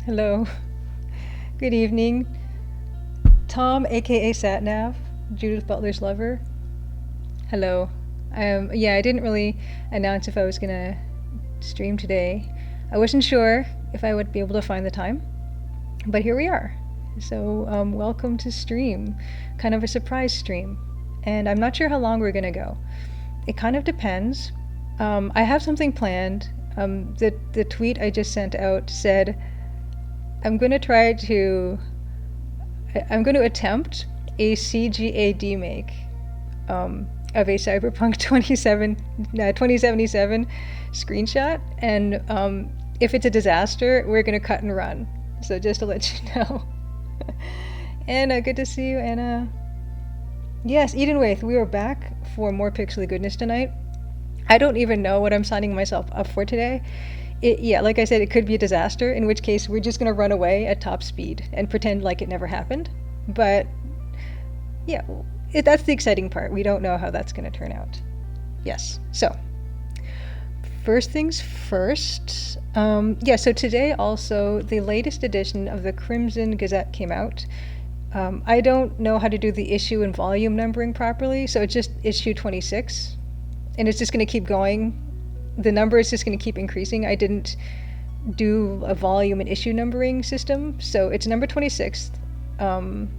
Hello. Good evening. Tom, aka Satnav, Judith Butler's lover. Hello. Yeah, I didn't really announce if I was gonna stream today. I wasn't sure if I would be able to find the time, but here we are. So, welcome to stream. Kind of a surprise stream. And I'm not sure how long we're gonna go. It kind of depends. I have something planned. The tweet I just sent out said, I'm going to attempt a CGA demake of a Cyberpunk 2077 screenshot, and if it's a disaster, we're going to cut and run. So just to let you know. Anna, good to see you, Anna. Yes, Eden Waith, we are back for more Pixely goodness tonight. I don't even know what I'm signing myself up for today. Yeah, like I said, it could be a disaster, in which case we're just going to run away at top speed and pretend like it never happened. But yeah, that's the exciting part. We don't know how that's going to turn out. Yes, so first things first. So today also the latest edition of the Crimson Gazette came out. I don't know how to do the issue and volume numbering properly, so it's just issue 26. And it's just going to keep going. The number is just going to keep increasing. I didn't do a volume and issue numbering system, so it's number 26. And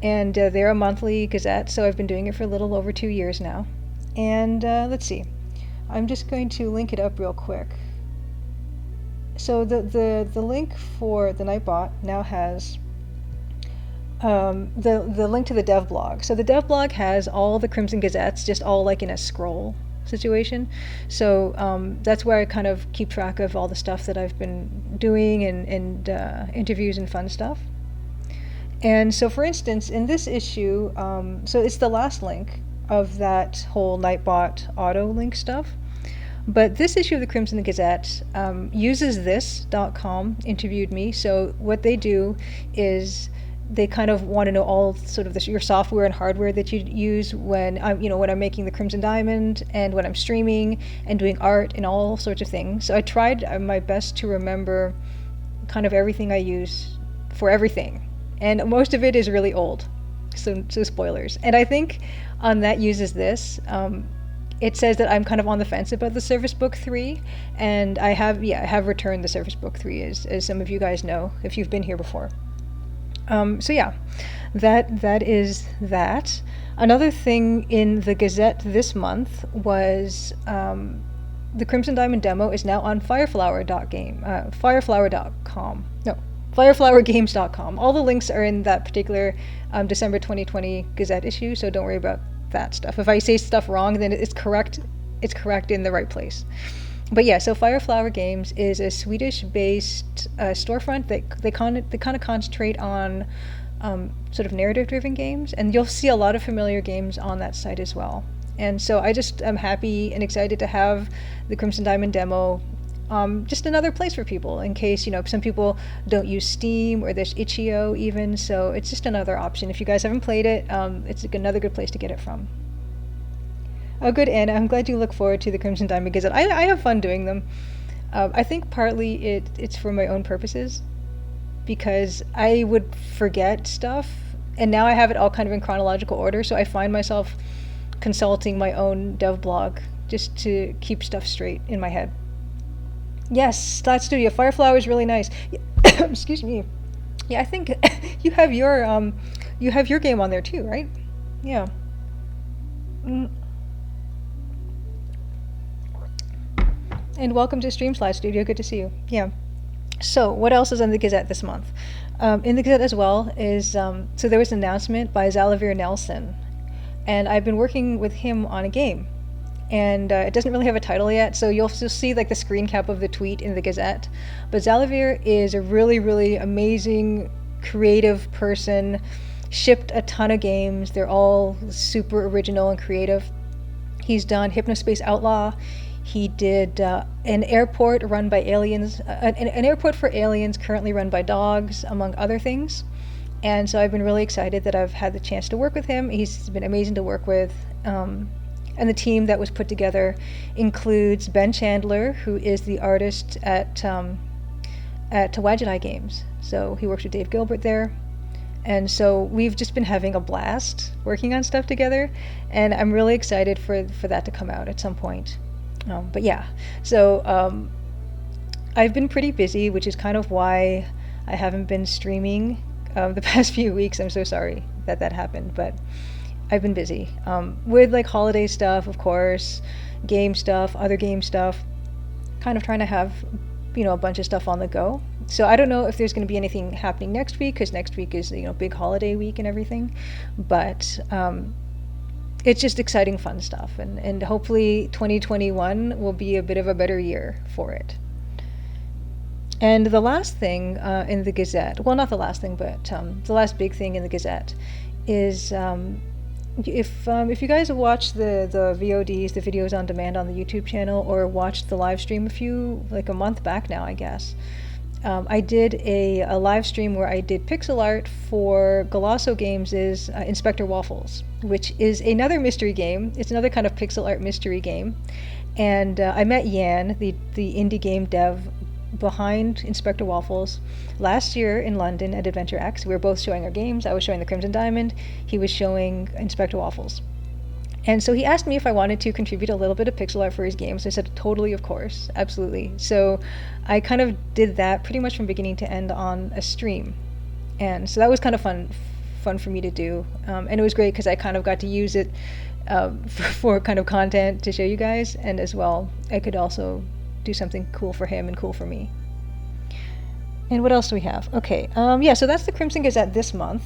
they're a monthly gazette, so I've been doing it for a little over 2 years now. And let's see. I'm just going to link it up real quick. So the link for the Nightbot now has the link to the dev blog. So the dev blog has all the Crimson Gazettes, just all like in a scroll situation. So that's where I kind of keep track of all the stuff that I've been doing and interviews and fun stuff. And so for instance, in this issue, so it's the last link of that whole Nightbot auto link stuff. But this issue of the Crimson Gazette uses this.com interviewed me. So what they do is they kind of want to know all sort of your software and hardware that you use when I'm making the Crimson Diamond and when I'm streaming and doing art and all sorts of things. So I tried my best to remember kind of everything I use for everything, and most of it is really old. So spoilers. And I think on that uses this. It says that I'm kind of on the fence about the Service Book 3, and I have returned the Service Book 3 as some of you guys know if you've been here before. So yeah, that is that. Another thing in the Gazette this month was the Crimson Diamond demo is now on fireflowergames.com. All the links are in that particular December 2020 Gazette issue, so don't worry about that stuff. If I say stuff wrong, then it's correct. It's correct in the right place. But yeah, so Fireflower Games is a Swedish-based storefront that they kind of concentrate on sort of narrative-driven games, and you'll see a lot of familiar games on that site as well. And so I'm happy and excited to have the Crimson Diamond demo, just another place for people in case some people don't use Steam or there's itch.io even. So it's just another option. If you guys haven't played it, it's another good place to get it from. Oh, good, Anna. I'm glad you look forward to the Crimson Diamond Gazette. I have fun doing them. I think partly it's for my own purposes, because I would forget stuff, and now I have it all kind of in chronological order, so I find myself consulting my own dev blog just to keep stuff straight in my head. Yes, Slat Studio. Fireflower is really nice. Excuse me. Yeah, I think you have your game on there too, right? Yeah. And welcome to Stream Slide Studio. Good to see you. Yeah. So what else is in the Gazette this month? In the Gazette as well is, so there was an announcement by Zalavir Nelson. And I've been working with him on a game. And it doesn't really have a title yet, so you'll see like the screen cap of the tweet in the Gazette. But Zalavir is a really, really amazing, creative person. Shipped a ton of games. They're all super original and creative. He's done Hypnospace Outlaw. He did an airport run by aliens, an airport for aliens currently run by dogs, among other things. And so I've been really excited that I've had the chance to work with him. He's been amazing to work with. And the team that was put together includes Ben Chandler, who is the artist at at Tawajidai Games. So he works with Dave Gilbert there. And so we've just been having a blast working on stuff together, and I'm really excited for that to come out at some point. But yeah, so I've been pretty busy, which is kind of why I haven't been streaming the past few weeks. I'm so sorry that happened, but I've been busy with like holiday stuff, of course, game stuff, other game stuff, kind of trying to have, a bunch of stuff on the go. So I don't know if there's going to be anything happening next week, because next week is, big holiday week and everything. But it's just exciting, fun stuff. And hopefully 2021 will be a bit of a better year for it. And the last thing in the Gazette, well, not the last thing, but the last big thing in the Gazette is if you guys have watched the VODs, the videos on demand on the YouTube channel, or watched the live stream a month back now, I guess, I did a live stream where I did pixel art for Golasso Games' Inspector Waffles, which is another mystery game. It's another kind of pixel art mystery game. And I met Yan, the indie game dev behind Inspector Waffles, last year in London at Adventure X. We were both showing our games. I was showing the Crimson Diamond. He was showing Inspector Waffles. And so he asked me if I wanted to contribute a little bit of pixel art for his games. I said, totally, of course, absolutely. So I kind of did that pretty much from beginning to end on a stream. And so that was kind of fun for me to do. And it was great because I kind of got to use it for kind of content to show you guys. And as well, I could also do something cool for him and cool for me. And what else do we have? Okay, so that's the Crimson Gazette this month.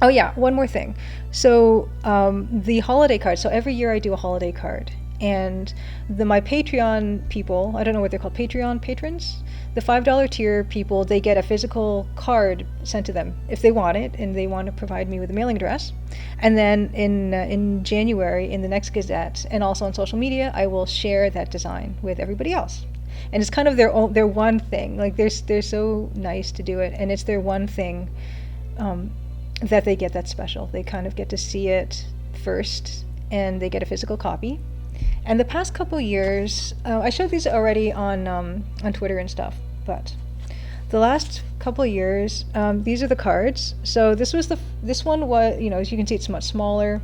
Oh yeah, one more thing. So the holiday card. So every year I do a holiday card, and my Patreon people, I don't know what they're called, Patreon patrons, the $5 tier people, they get a physical card sent to them if they want it, and they want to provide me with a mailing address. And then in January, in the next Gazette, and also on social media, I will share that design with everybody else. And it's kind of their one thing. Like they're so nice to do it, and it's their one thing that they get that's special. They kind of get to see it first, and they get a physical copy. And the past couple years, I showed these already on Twitter and stuff, but the last couple years, these are the cards. So this one was, as you can see, it's much smaller,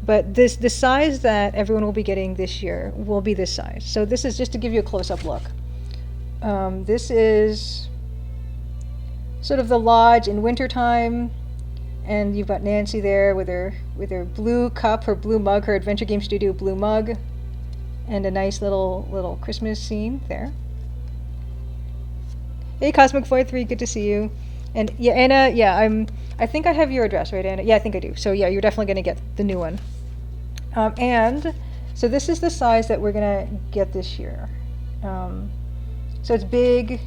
but the size that everyone will be getting this year will be this size. So this is just to give you a close-up look. This is sort of the lodge in wintertime, and you've got Nancy there with her blue cup, her blue mug, her Adventure Game Studio blue mug, and a nice little Christmas scene there. Hey, Cosmic 43, good to see you. And yeah, Anna, I think I have your address, right, Anna? Yeah, I think I do. So yeah, you're definitely going to get the new one. And so this is the size that we're going to get this year. So it's big,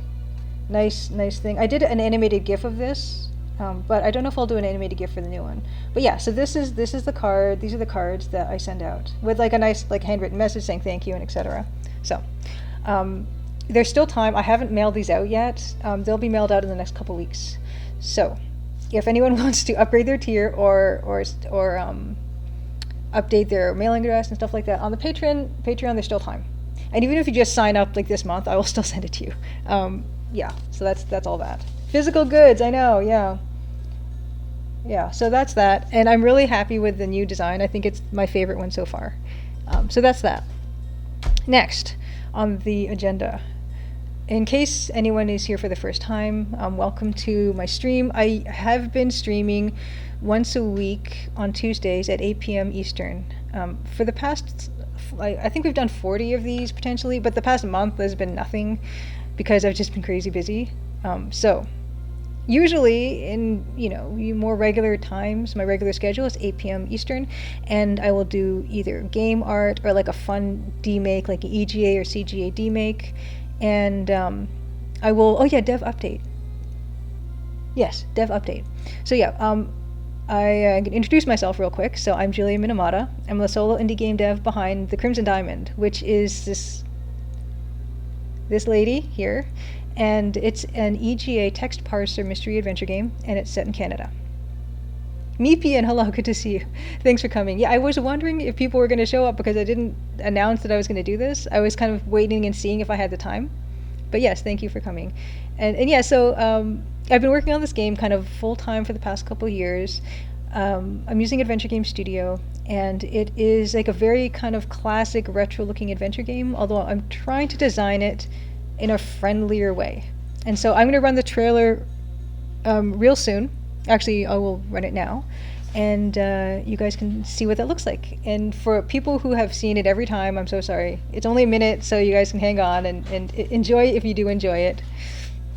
nice thing. I did an animated GIF of this, but I don't know if I'll do an animated GIF for the new one. But yeah, so this is the card. These are the cards that I send out with like a nice handwritten message saying thank you and etc. So there's still time. I haven't mailed these out yet. They'll be mailed out in the next couple weeks. So if anyone wants to upgrade their tier or update their mailing address and stuff like that on the Patreon, there's still time. And even if you just sign up like this month, I will still send it to you. So that's all that. Physical goods, I know, yeah. So that's that, and I'm really happy with the new design. I think it's my favorite one so far. So that's that. Next on the agenda, in case anyone is here for the first time, welcome to my stream. I have been streaming once a week on Tuesdays at 8 p.m. Eastern. For the past, I think we've done 40 of these potentially, but the past month there's been nothing because I've just been crazy busy. So usually in more regular times, my regular schedule is 8 p.m. Eastern, and I will do either game art or like a fun demake, like an EGA or CGA demake, and I will dev update. Yes, dev update. So yeah, I can introduce myself real quick. So I'm Julia Minamata. I'm the solo indie game dev behind the Crimson Diamond, which is this lady here. And it's an EGA text parser mystery adventure game, and it's set in Canada. Meepian, hello, good to see you. Thanks for coming. Yeah, I was wondering if people were going to show up because I didn't announce that I was going to do this. I was kind of waiting and seeing if I had the time. But yes, thank you for coming. And yeah, so I've been working on this game kind of full time for the past couple years. I'm using Adventure Game Studio, and it is like a very kind of classic retro looking adventure game, although I'm trying to design it in a friendlier way. And so I'm going to run the trailer real soon. Actually, I will run it now. And you guys can see what that looks like. And for people who have seen it every time, I'm so sorry. It's only a minute, so you guys can hang on and enjoy if you do enjoy it.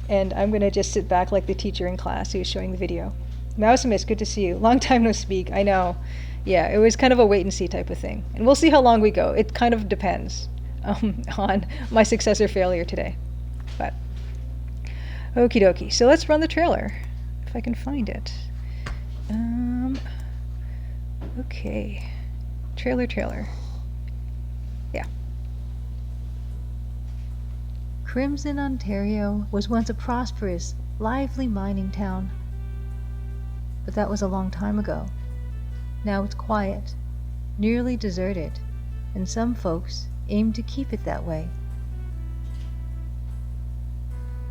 And I'm going to just sit back like the teacher in class who's showing the video. Mouse Miss, good to see you. Long time no speak, I know. Yeah, it was kind of a wait and see type of thing. And we'll see how long we go. It kind of depends on my success or failure today. But, okie dokie. So let's run the trailer, if I can find it. Okay. Trailer. Yeah. Crimson, Ontario was once a prosperous, lively mining town. But that was a long time ago. Now it's quiet, nearly deserted, and some folks aim to keep it that way.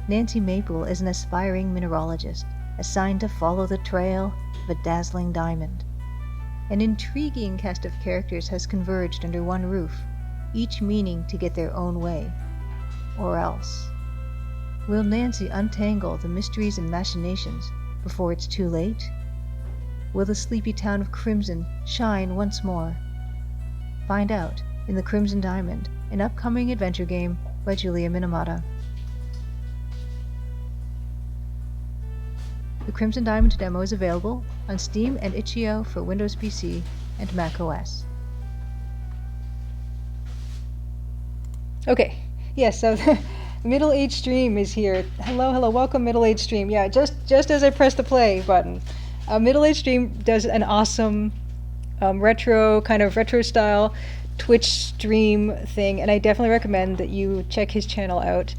Nancy Maple is an aspiring mineralogist, assigned to follow the trail of a dazzling diamond. An intriguing cast of characters has converged under one roof, each meaning to get their own way. Or else. Will Nancy untangle the mysteries and machinations before it's too late? Will the sleepy town of Crimson shine once more? Find out in The Crimson Diamond, an upcoming adventure game by Julia Minamata. The Crimson Diamond demo is available on Steam and itch.io for Windows PC and Mac OS. Okay, yes, so the Middle Age Stream is here. Hello, welcome Middle Age Stream. Yeah, just as I press the play button. Middle Age Stream does an awesome retro style Twitch stream thing, and I definitely recommend that you check his channel out.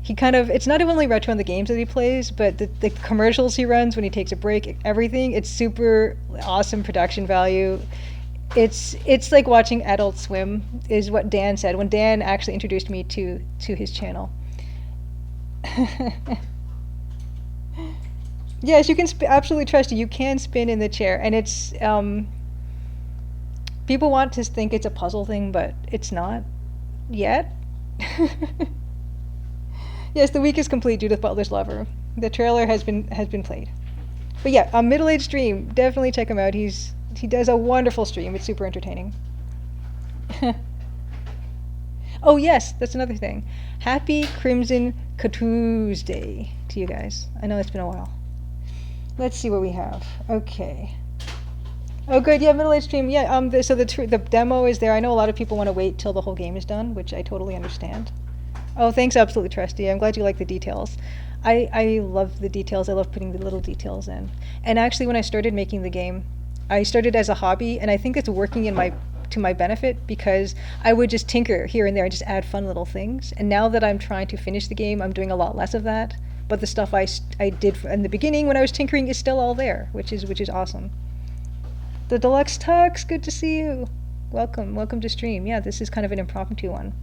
It's not only retro in the games that he plays, but the commercials he runs when he takes a break, everything, it's super awesome production value. It's like watching Adult Swim, is what Dan said when Dan actually introduced me to his channel. Yes, you can absolutely trust you. You can spin in the chair, and it's people want to think it's a puzzle thing, but it's not yet. Yes, the week is complete. Judith Butler's Lover. The trailer has been played. But yeah, Middle Age Stream, definitely check him out. He does a wonderful stream. It's super entertaining. Oh yes, that's another thing. Happy Crimson Tuesday to you guys. I know it's been a while. Let's see what we have. Okay. Oh good, yeah, Middle Age Stream. Yeah, so the demo is there. I know a lot of people want to wait till the whole game is done, which I totally understand. Oh, thanks, Absolutely Trusty. I'm glad you like the details. I love the details. I love putting the little details in. And actually, when I started making the game, I started as a hobby, and I think it's working to my benefit, because I would just tinker here and there and just add fun little things. And now that I'm trying to finish the game, I'm doing a lot less of that. But the stuff I did in the beginning when I was tinkering is still all there, which is awesome. The Deluxe Tux, good to see you. Welcome to stream. Yeah, this is kind of an impromptu one.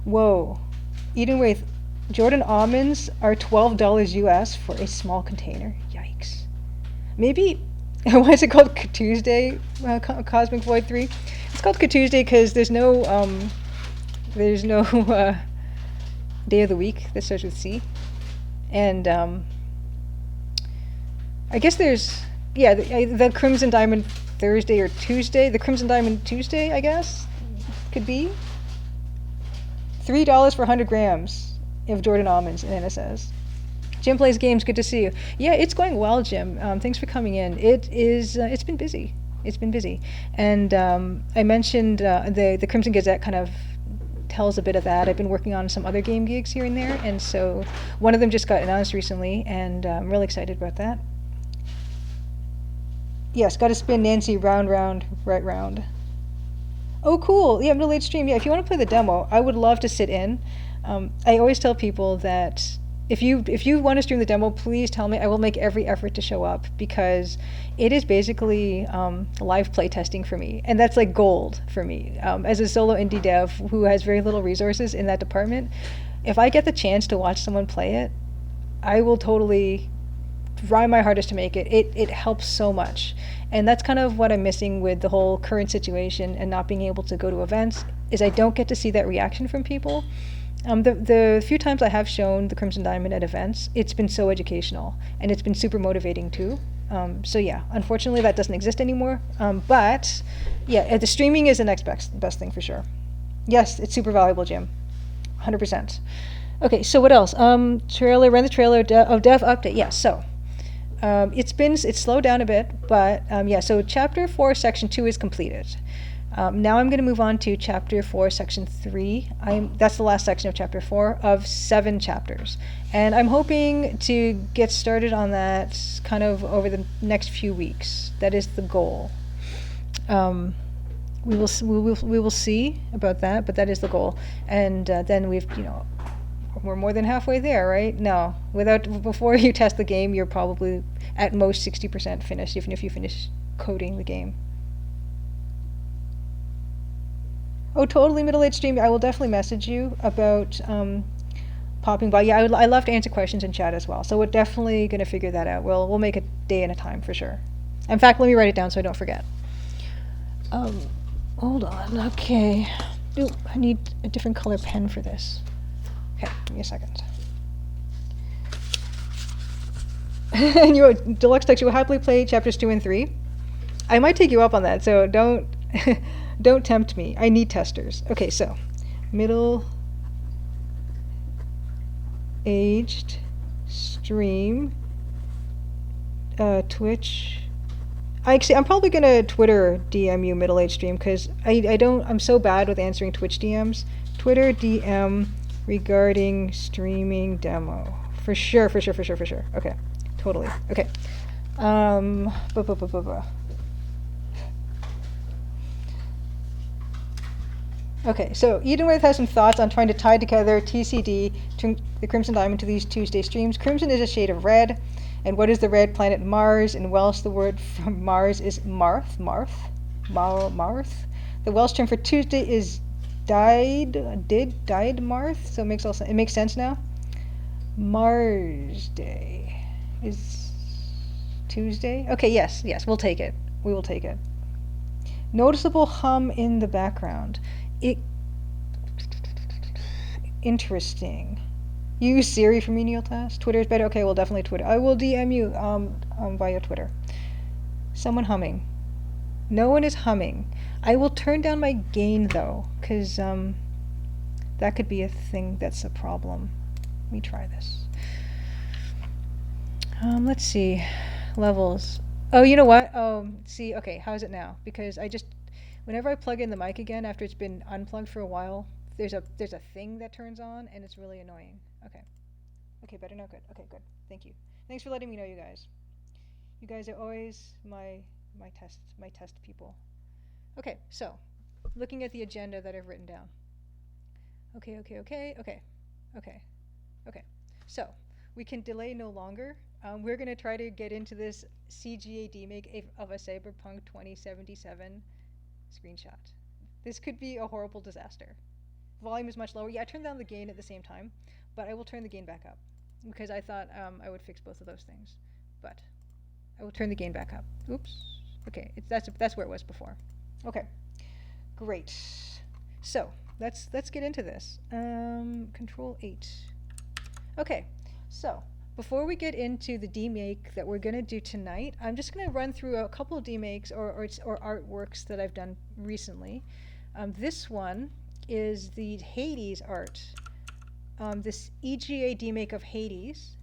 Whoa. Eden Wraith, Jordan almonds are $12 US for a small container. Yikes. Maybe, why is it called Tuesday, Cosmic Void 3? It's called Tuesday because there's no day of the week that starts with C. And I guess there's, yeah, the Crimson Diamond Thursday or Tuesday. The Crimson Diamond Tuesday, I guess, could be. $3 for 100 grams of Jordan almonds, Anna says. Jim Plays Games, good to see you. Yeah, it's going well, Jim. Thanks for coming in. It's been busy. And I mentioned the Crimson Gazette kind of tells a bit of that. I've been working on some other game gigs here and there, and so one of them just got announced recently, and I'm really excited about that. Yes, got to spin Nancy round, right round. Oh, cool. Yeah, Middle Age Stream. Yeah, if you want to play the demo, I would love to sit in. I always tell people that if you want to stream the demo, please tell me. I will make every effort to show up, because it is basically live play testing for me, and that's like gold for me. As a solo indie dev who has very little resources in that department, if I get the chance to watch someone play it, I will totally try my hardest to make it. It helps so much. And that's kind of what I'm missing with the whole current situation and not being able to go to events, is I don't get to see that reaction from people. The few times I have shown the Crimson Diamond at events, it's been so educational and it's been super motivating too. So yeah, unfortunately that doesn't exist anymore. But yeah, the streaming is the next best thing for sure. Yes, it's super valuable, Jim. 100%. Okay, so what else? Trailer, ran the trailer, dev update. Yeah, so it's slowed down a bit, but yeah, so chapter 4, section 2 is completed. Now I'm going to move on to chapter 4, section 3. That's the last section of chapter 4 of 7 chapters. And I'm hoping to get started on that kind of over the next few weeks. That is the goal. We will see about that, but that is the goal. And then we're more than halfway there, right? No, before you test the game, you're probably at most 60% finished, even if you finish coding the game. Oh, totally middle-aged stream. I will definitely message you about popping by. Yeah, I love to answer questions in chat as well. So we're definitely going to figure that out. We'll make a day and a time for sure. In fact, let me write it down so I don't forget. Hold on. Okay. Ooh, I need a different color pen for this. Okay, give me a second. And Deluxe text, you will happily play chapters 2 and 3. I might take you up on that, so don't don't tempt me. I need testers. Okay, so middle-aged stream, Twitch. I'm probably gonna Twitter DM you middle-aged stream because I'm so bad with answering Twitch DMs. Twitter DM regarding streaming demo. For sure. Okay, totally. Okay. Okay, so Edenwith has some thoughts on trying to tie together TCD, the Crimson Diamond, to these Tuesday streams. Crimson is a shade of red, and what is the red planet? Mars. In Welsh, the word for Mars is Marth. The Welsh term for Tuesday is died Marth, so it makes sense now. Mars Day is Tuesday. Okay, yes, we'll take it. We will take it. Noticeable hum in the background. Interesting. Use Siri for menial tasks. Twitter is better. Okay, well, definitely Twitter. I will DM you via Twitter. Someone humming. No one is humming. I will turn down my gain though, because that could be a thing that's a problem. Let me try this. Let's see. Levels. Oh, you know what? See, okay, how is it now? Because whenever I plug in the mic again after it's been unplugged for a while, there's a thing that turns on and it's really annoying. Okay, better now. Good. Okay, good. Thank you. Thanks for letting me know, you guys. You guys are always my test people. Okay, so looking at the agenda that I've written down. Okay. So we can delay no longer. We're gonna try to get into this CGA demake of a Cyberpunk 2077 screenshot. This could be a horrible disaster. Volume is much lower. Yeah, I turned down the gain at the same time, but I will turn the gain back up because I thought I would fix both of those things. But I will turn the gain back up. Oops. Okay, that's where it was before. Okay, great. So let's get into this. Control 8. Okay, so before we get into the demake that we're gonna do tonight, I'm just gonna run through a couple of demakes or artworks that I've done recently. This one is the Hades art. This EGA demake of Hades,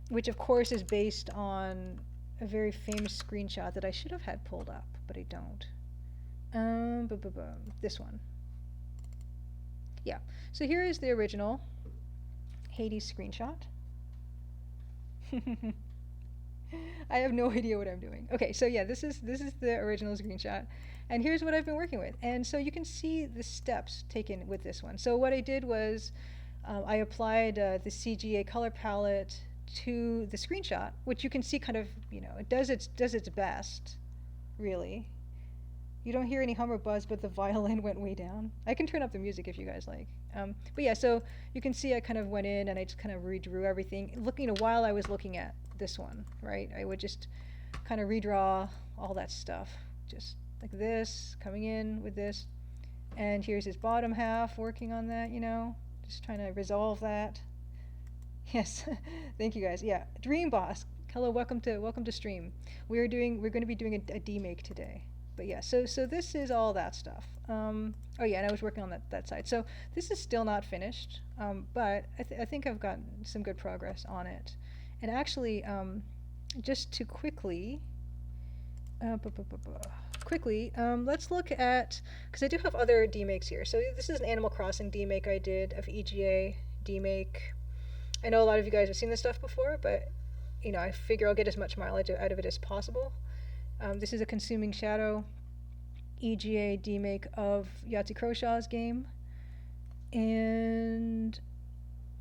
which of course is based on a very famous screenshot that I should have had pulled up, but I don't. This one. Yeah, so here is the original Hades screenshot. I have no idea what I'm doing. Okay, so yeah, this is the original screenshot, and here's what I've been working with. And so you can see the steps taken with this one. So what I did was I applied the CGA color palette to the screenshot, which you can see kind of, it does its best, really. You don't hear any hum or buzz, but the violin went way down. I can turn up the music if you guys like. But yeah, so you can see I kind of went in and I just kind of redrew everything. While I was looking at this one, right, I would just kind of redraw all that stuff. Just like this, coming in with this. And here's his bottom half, working on that, just trying to resolve that. Yes, thank you guys. Yeah, Dream Boss. Hello, welcome to stream. We're going to be doing a demake today. But yeah, so this is all that stuff. Oh yeah, and I was working on that side. So this is still not finished, but I think I've gotten some good progress on it. And actually, just to quickly, let's look at, because I do have other demakes here. So this is an Animal Crossing demake I did of EGA demake. I know a lot of you guys have seen this stuff before, but I figure I'll get as much mileage out of it as possible. This is a Consuming Shadow EGA demake of Yahtzee Crowshaw's game. And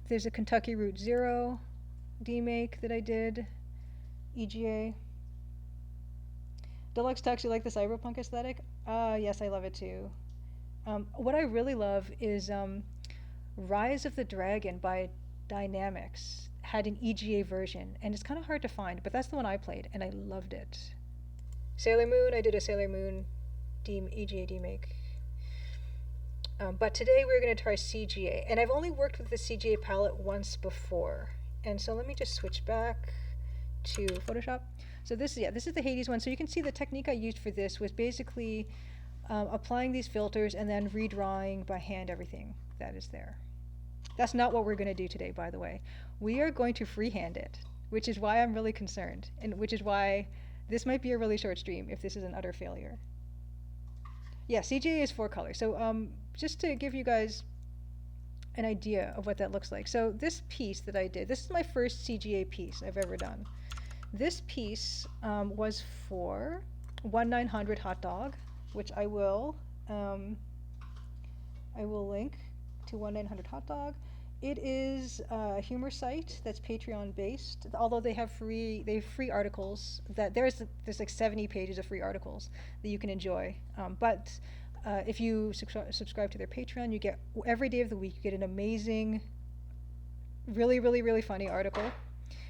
there's a Kentucky Route Zero demake that I did, EGA. Deluxe Tux, you like the cyberpunk aesthetic? Yes, I love it too. What I really love is Rise of the Dragon by Dynamics had an EGA version, and it's kind of hard to find, but that's the one I played, and I loved it. Sailor Moon, I did a Sailor Moon EGA demake. But today we're going to try CGA, and I've only worked with the CGA palette once before. And so let me just switch back to Photoshop. So this is the Hades one. So you can see the technique I used for this was basically applying these filters and then redrawing by hand everything that is there. That's not what we're going to do today, by the way. We are going to freehand it, which is why I'm really concerned, and which is why this might be a really short stream if this is an utter failure. Yeah, CGA is 4 colors. So just to give you guys an idea of what that looks like. So this piece that I did, this is my first CGA piece I've ever done. This piece was for 1-900 Hot Dog, which I will link to 1-900 Hot Dog. It is a humor site that's Patreon based, although they have free articles that there's like 70 pages of free articles that you can enjoy. But if you subscribe to their Patreon, you get every day of the week, you get an amazing, really, really, really funny article.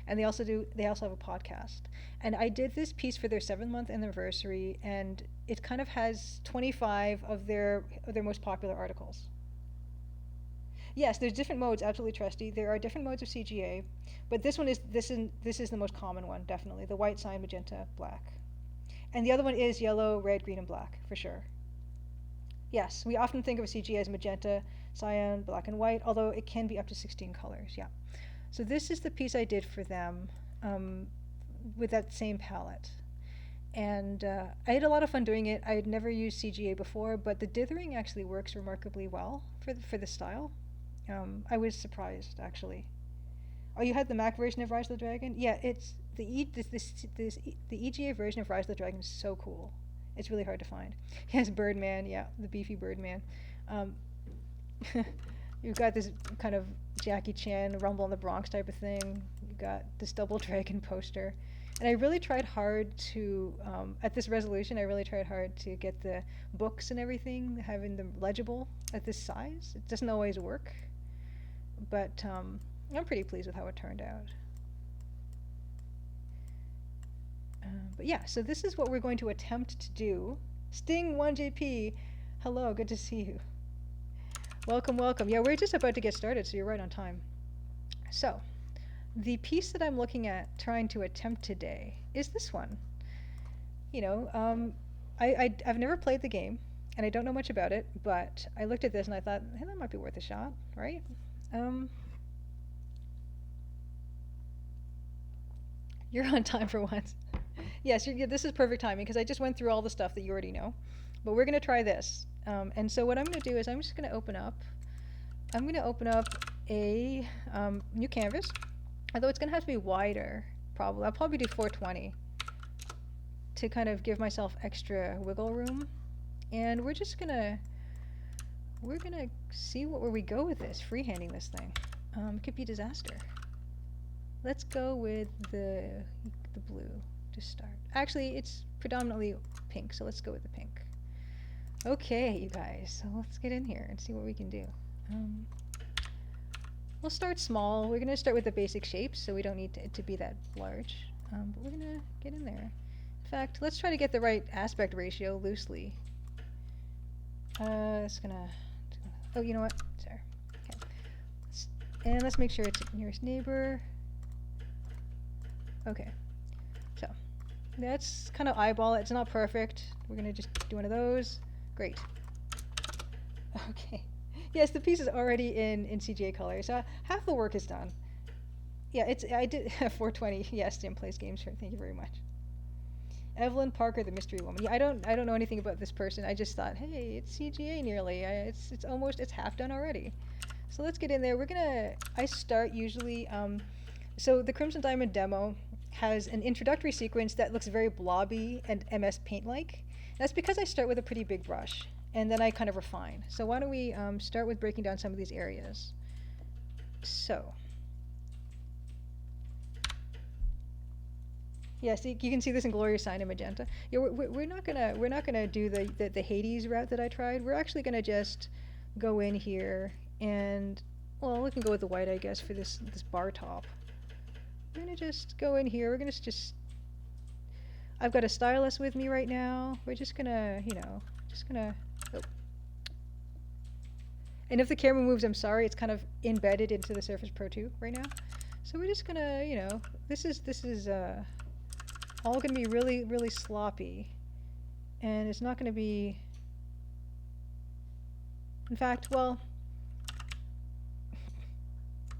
And they also have a podcast. And I did this piece for their 7-month anniversary, and it kind of has 25 of their most popular articles. Yes, there's different modes, absolutely trusty. There are different modes of CGA, but this is the most common one, definitely. The white, cyan, magenta, black. And the other one is yellow, red, green, and black, for sure. Yes, we often think of CGA as magenta, cyan, black, and white, although it can be up to 16 colors, yeah. So this is the piece I did for them with that same palette. And I had a lot of fun doing it. I had never used CGA before, but the dithering actually works remarkably well for the style. I was surprised, actually. Oh, you had the Mac version of Rise of the Dragon? Yeah, it's the EGA version of Rise of the Dragon is so cool. It's really hard to find. Yes, Birdman, yeah, the beefy Birdman. You've got this kind of Jackie Chan, Rumble in the Bronx type of thing. You've got this Double Dragon poster. And I really tried hard to, at this resolution, I really tried hard to get the books and everything, having them legible at this size. It doesn't always work. But I'm pretty pleased with how it turned out. But yeah, so this is what we're going to attempt to do. Sting1JP, hello, good to see you. Welcome, welcome. Yeah, we're just about to get started, so you're right on time. So, the piece that I'm looking at trying to attempt today is this one. I've never played the game, and I don't know much about it, but I looked at this and I thought, hey, that might be worth a shot, right? You're on time for once. Yes, this is perfect timing because I just went through all the stuff that you already know. But we're going to try this. And so what I'm going to do is I'm just going to open up a new canvas, although it's going to have to be wider, probably. I'll probably do 420 to kind of give myself extra wiggle room. And we're going to see where we go with this, freehanding this thing. It could be a disaster. Let's go with the blue to start. Actually, it's predominantly pink, so let's go with the pink. Okay, you guys, so let's get in here and see what we can do. We'll start small. We're going to start with the basic shapes, so we don't need it to be that large. But we're going to get in there. In fact, let's try to get the right aspect ratio loosely. It's going to... Oh, you know what? Sorry. Okay. And let's make sure it's nearest neighbor. Okay. So, that's kind of eyeball. It's not perfect. We're going to just do one of those. Great. Okay. Yes, the piece is already in CGA color, so half the work is done. Yeah, I did 420. Yes, Jim plays games. Sure, thank you very much. Evelyn Parker, the mystery woman. Yeah, I don't know anything about this person. I just thought, hey, it's CGA nearly. It's half done already. So let's get in there. I start usually. So the Crimson Diamond demo has an introductory sequence that looks very blobby and MS Paint-like. That's because I start with a pretty big brush, and then I kind of refine. So why don't we start with breaking down some of these areas. So, yes, you can see this in Glorious Sign and Magenta. Yeah, we're not gonna do the Hades route that I tried. We're actually gonna just go in here and, well, we can go with the white, I guess, for this bar top. We're gonna just go in here. We're gonna just. I've got a stylus with me right now. We're just gonna, Oh. And if the camera moves, I'm sorry. It's kind of embedded into the Surface Pro 2 right now. So we're just gonna, this is all gonna be really, really sloppy, and it's not gonna be. In fact, well,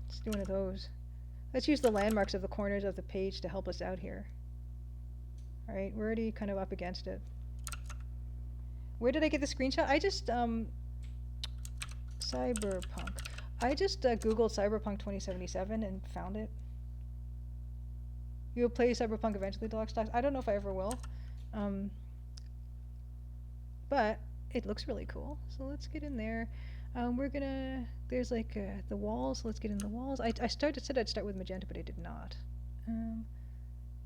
let's do one of those. Let's use the landmarks of the corners of the page to help us out here. All right, we're already kind of up against it. Where did I get the screenshot? I just, Cyberpunk. I just Googled Cyberpunk 2077 and found it. You'll play Cyberpunk eventually, Deluxe Stocks? I don't know if I ever will. But it looks really cool. So let's get in there. There's like the walls. So let's get in the walls. I said I'd start with magenta, but I did not.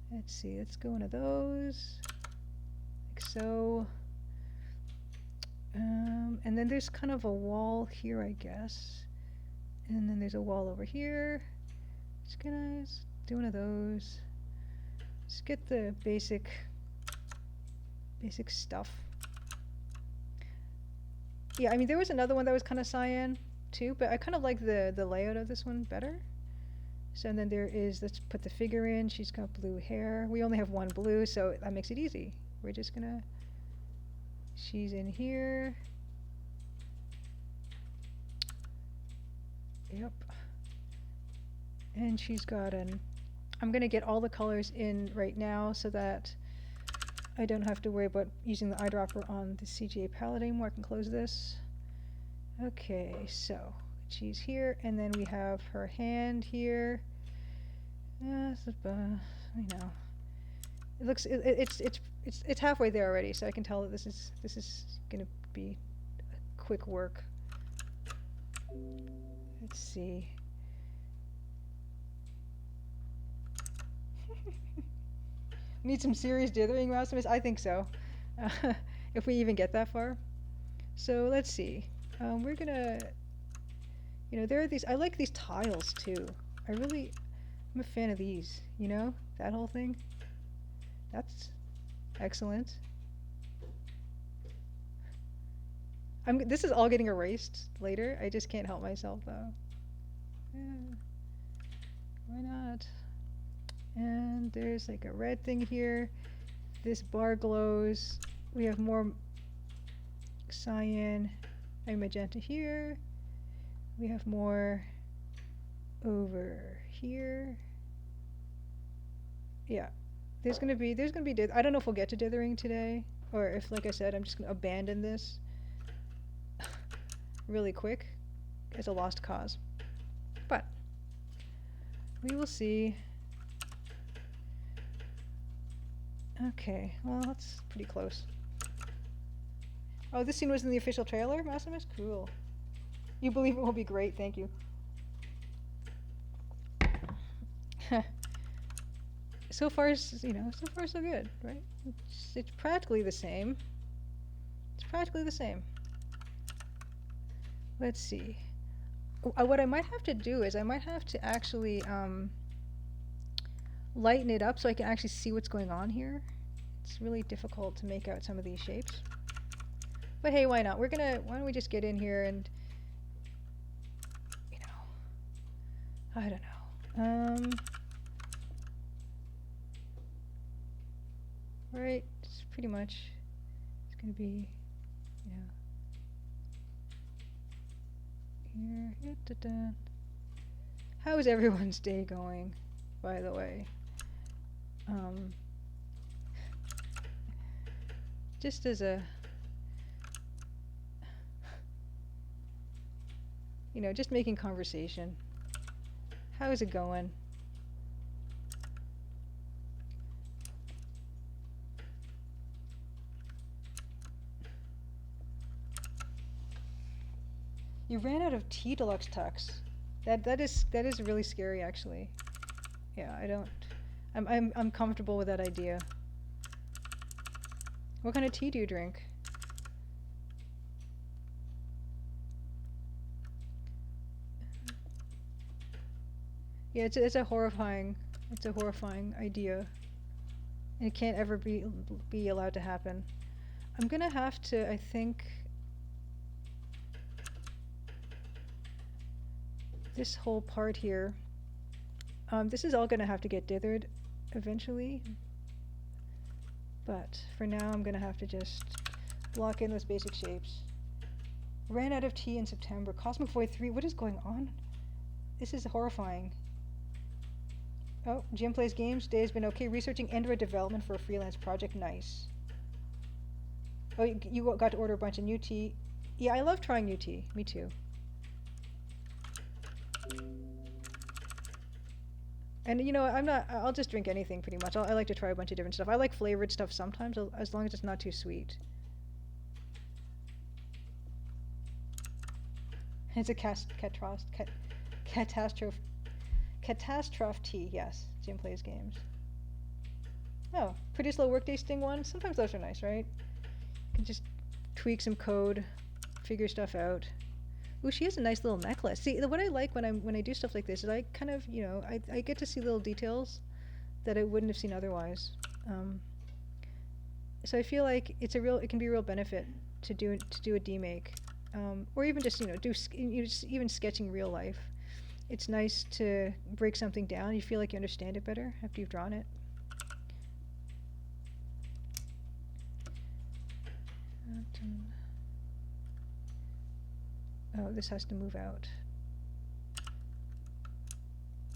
Let's see. Let's go into those. Like so. And then there's kind of a wall here, I guess. And then there's a wall over here. Just gonna do one of those. Just get the basic stuff. Yeah, I mean, there was another one that was kind of cyan too, but I kind of like the layout of this one better. So and then there is, let's put the figure in. She's got blue hair. We only have one blue, so that makes it easy. We're just gonna, she's in here. Yep. And she's got I'm gonna get all the colors in right now so that I don't have to worry about using the eyedropper on the CGA palette anymore. I can close this. Okay, so she's here, and then we have her hand here. It looks it's halfway there already, so I can tell that this is gonna be a quick work. Let's see. Need some serious dithering, Maximus? I think so. If we even get that far. So let's see. We're gonna, there are these. I like these tiles too. I'm a fan of these. That whole thing. That's excellent. This is all getting erased later. I just can't help myself though. Yeah. Why not? And there's like a red thing here. This bar glows. We have more cyan and magenta here. We have more over here. Yeah. There's gonna be I don't know if we'll get to dithering today, or if, like I said, I'm just gonna abandon this really quick. It's a lost cause. But we will see. Okay, well, that's pretty close. Oh, this scene was in the official trailer, Maximus? Cool. You believe it will be great, thank you. So far, so far so good, right? It's practically the same. It's practically the same. Let's see. What I might have to do is I might have to actually lighten it up so I can actually see what's going on here. It's really difficult to make out some of these shapes. But hey, why not? Why don't we just get in here and, you know, I don't know. Right, it's pretty much, it's gonna be, you know, here, da-da-da. How is everyone's day going, by the way? Just as a, you know, just making conversation. How is it going? You ran out of tea deluxe tux. That is really scary, actually. Yeah, I'm comfortable with that idea. What kind of tea do you drink? Yeah, it's a horrifying idea. And it can't ever be allowed to happen. I'm gonna have to, I think, this whole part here, this is all gonna have to get dithered eventually. But for now, I'm gonna have to just block in those basic shapes. Ran out of tea in September. Cosmic Void 3, what is going on? This is horrifying. Oh, Jim plays games. Day has been okay. Researching Android development for a freelance project. Nice. Oh, you got to order a bunch of new tea. Yeah, I love trying new tea. Me too. And you know, I'll just drink anything pretty much. I like to try a bunch of different stuff. I like flavored stuff sometimes, as long as it's not too sweet. It's a catastrophe tea, yes. Jim plays games. Oh, pretty slow workday sting one. Sometimes those are nice, right? You can just tweak some code, figure stuff out. Ooh, she has a nice little necklace. See, what I like when I do stuff like this is I kind of, you know, I get to see little details that I wouldn't have seen otherwise. So I feel like it can be a real benefit to do a demake, or even just, you know, even sketching real life. It's nice to break something down. You feel like you understand it better after you've drawn it. Oh, this has to move out.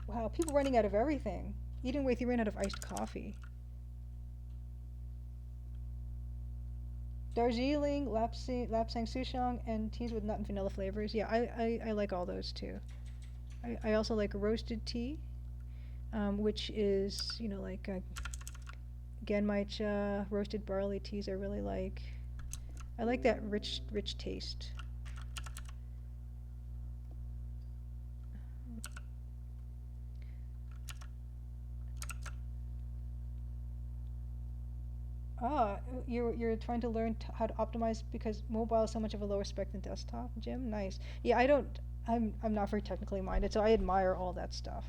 Wow, people running out of everything. Eating with you ran out of iced coffee. Darjeeling, Lapsang Souchong, and teas with nut and vanilla flavors. Yeah, I like all those too. I also like roasted tea, which is, you know, like genmaicha, roasted barley teas I really like. I like that rich taste. You're trying to learn how to optimize because mobile is so much of a lower spec than desktop, Jim? Nice. Yeah, I'm not very technically minded, so I admire all that stuff.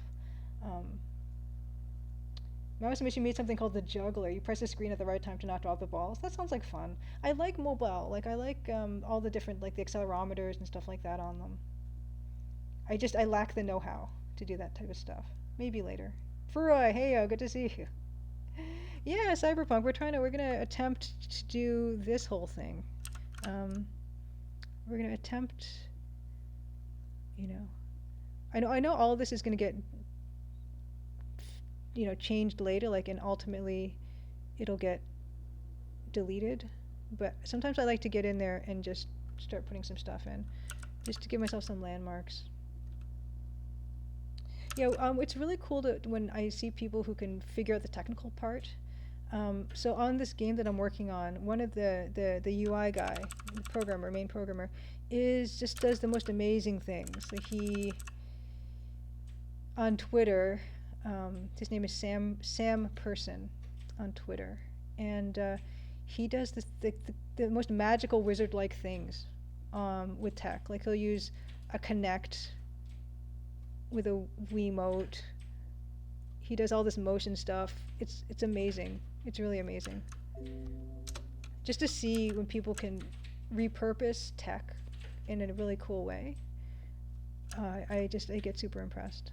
Mouse Mission made something called the juggler. You press the screen at the right time to not drop the balls. That sounds like fun. I like mobile. Like I like all the different, like the accelerometers and stuff like that on them. I lack the know-how to do that type of stuff. Maybe later. Furoi, heyo, good to see you. Yeah, Cyberpunk. We're gonna attempt to do this whole thing. We're gonna attempt, you know, I know all of this is gonna get, you know, changed later, like, and ultimately it'll get deleted. But sometimes I like to get in there and just start putting some stuff in, just to give myself some landmarks. Yeah, it's really cool when I see people who can figure out the technical part. So on this game that I'm working on, one of the UI guy, the main programmer, just does the most amazing things. Like he, on Twitter, his name is Sam Person on Twitter, and he does the the most magical wizard-like things with tech. Like he'll use a Kinect with a Wiimote. He does all this motion stuff. It's amazing. It's really amazing. Just to see when people can repurpose tech in a really cool way, I get super impressed.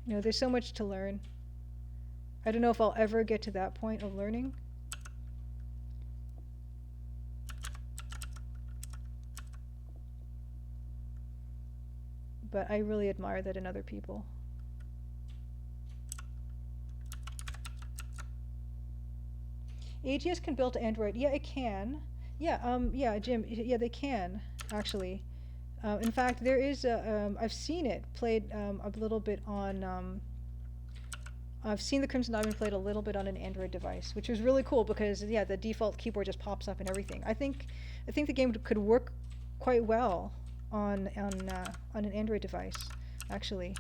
You know, there's so much to learn. I don't know if I'll ever get to that point of learning. But I really admire that in other people. AGS can build to Android. Yeah, it can. Yeah, yeah, Jim. Yeah, they can actually. In fact, there is a. I've seen it played a little bit on. I've seen the Crimson Diamond played a little bit on an Android device, which was really cool because yeah, the default keyboard just pops up and everything. I think the game could work quite well on an Android device, actually,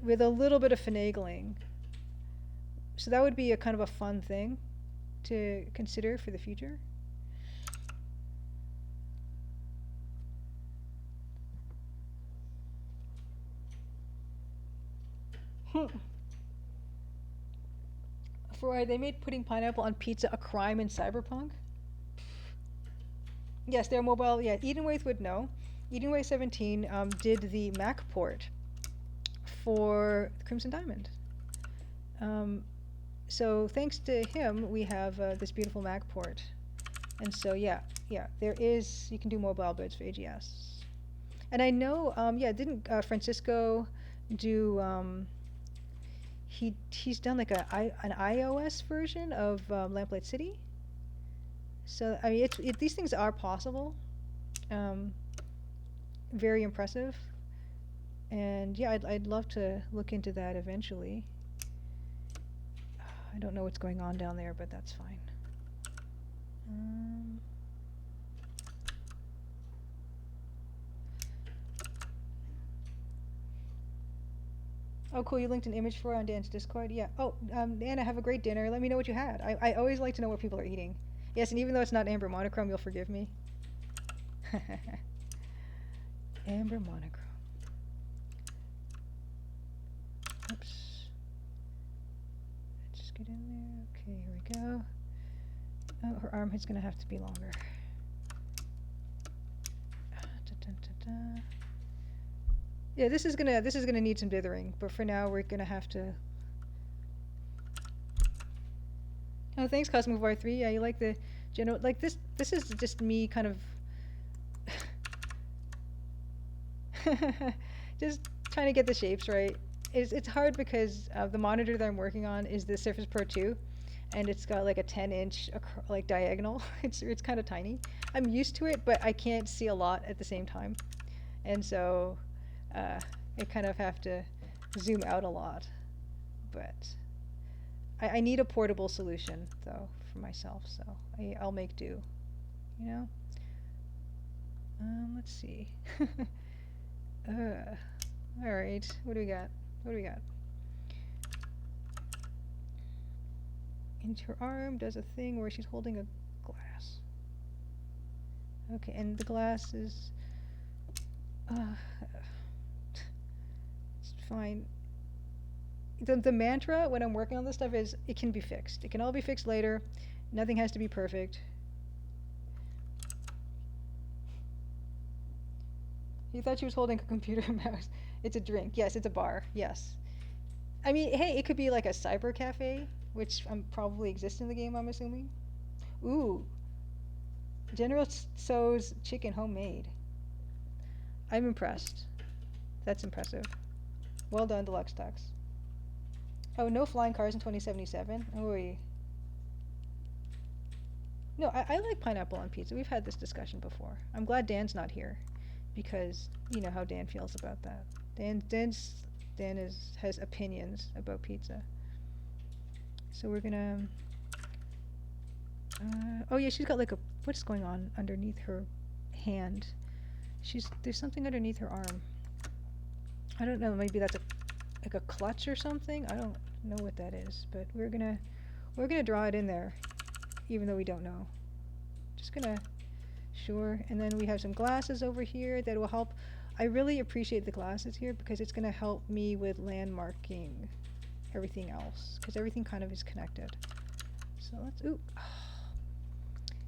with a little bit of finagling. So that would be a kind of a fun thing to consider for the future. They made putting pineapple on pizza a crime in Cyberpunk? Yes, they're mobile. Yeah, Edenwaith would know. Edenwaith 17 did the Mac port for Crimson Diamond. So thanks to him, we have this beautiful Mac port. And so yeah, there is, you can do mobile builds for AGS. And I know, yeah, didn't Francisco do, he's done like an iOS version of Lamplight City? So, I mean, these things are possible. Very impressive. And yeah, I'd love to look into that eventually. I don't know what's going on down there, but that's fine. Oh, cool, you linked an image for it on Dan's Discord? Yeah. Oh, Anna, have a great dinner. Let me know what you had. I always like to know what people are eating. Yes, and even though it's not amber monochrome, you'll forgive me. Amber monochrome. Oops. Let's just get in there. Okay, here we go. Oh, her armhood's gonna have to be longer. Yeah, this is gonna need some dithering, but for now we're gonna have to. Oh, thanks, Cosmic War 3. Yeah, you like the general, like this is just me kind of just trying to get the shapes right. It's hard because the monitor that I'm working on is the Surface Pro 2, and it's got like a 10-inch like diagonal. It's kind of tiny. I'm used to it, but I can't see a lot at the same time, and so I kind of have to zoom out a lot. But I need a portable solution though for myself, so I'll make do. You know. Let's see. All right. What do we got? What do we got? And her arm does a thing where she's holding a glass. Okay, and the glass is it's fine. The mantra when I'm working on this stuff is it can be fixed. It can all be fixed later. Nothing has to be perfect. You thought she was holding a computer mouse. It's a drink. Yes, it's a bar. Yes. I mean, hey, it could be like a cyber cafe, which probably exists in the game, I'm assuming. Ooh. General Tso's chicken homemade. I'm impressed. That's impressive. Well done, Deluxe Tux. Oh, no flying cars in 2077? Oy. No, I like pineapple on pizza. We've had this discussion before. I'm glad Dan's not here, because you know how Dan feels about that. Dan has opinions about pizza. So we're gonna. Oh yeah, she's got like a. What's going on underneath her hand? There's something underneath her arm. I don't know. Maybe that's like a clutch or something. I don't know what that is, but we're gonna draw it in there. even though we don't know. Just gonna, sure. And then we have some glasses over here that will help. I really appreciate the glasses here because it's gonna help me with landmarking everything else, because everything kind of is connected. So let's, ooh.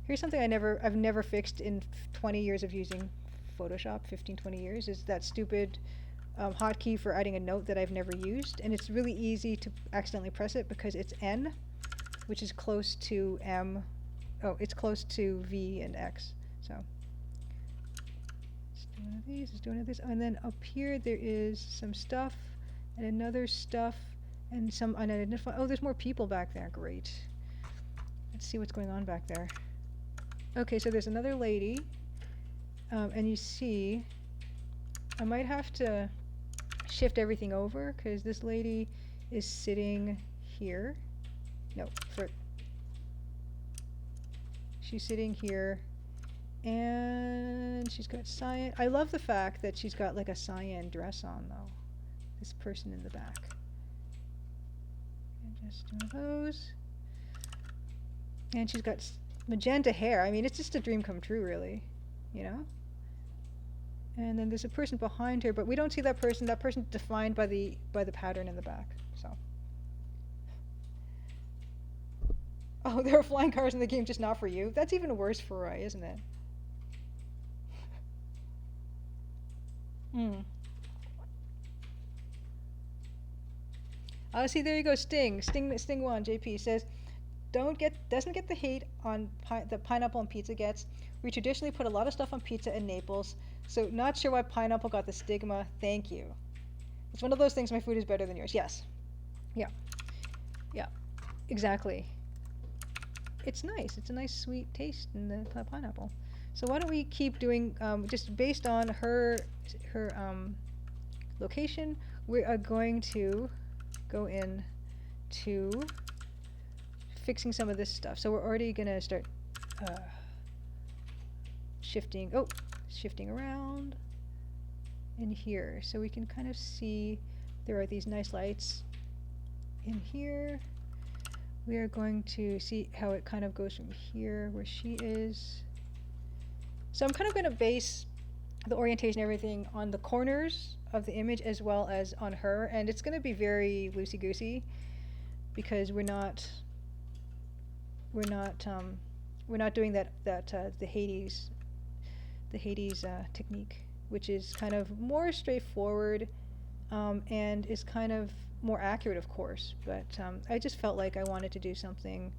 Here's something I've never fixed in 20 years of using Photoshop, 15, 20 years, is that stupid hotkey for adding a note that I've never used. And it's really easy to accidentally press it because it's N, which is close to M. Oh, it's close to V and X. So let's do one of these, let's do one of this. And then up here there is some stuff and another stuff and some unidentified. Oh, there's more people back there. Great. Let's see what's going on back there. Okay, so there's another lady. And you see, I might have to shift everything over because this lady is sitting here. No, she's sitting here, and she's got cyan. I love the fact that she's got like a cyan dress on, though. This person in the back. And just one of those. And she's got magenta hair. I mean, it's just a dream come true, really. You know? And then there's a person behind her, but we don't see that person. That person's defined by the pattern in the back. So. Oh, there are flying cars in the game, just not for you. That's even worse for Rai, isn't it? See, there you go, Sting 1, JP says, doesn't get the hate on the pineapple on pizza gets. We traditionally put a lot of stuff on pizza in Naples, so not sure why pineapple got the stigma. Thank you. It's one of those things, my food is better than yours. Yes. Yeah. Yeah. Exactly. It's nice. It's a nice sweet taste in the pineapple. So why don't we keep doing, just based on her location, we are going to go in to fixing some of this stuff. So we're already going to start shifting around in here. So we can kind of see there are these nice lights in here. We are going to see how it kind of goes from here where she is. So I'm kind of going to base the orientation and everything on the corners of the image as well as on her, and it's going to be very loosey-goosey because we're not doing the Hades technique, which is kind of more straightforward and is kind of more accurate, of course, but I just felt like I wanted to do something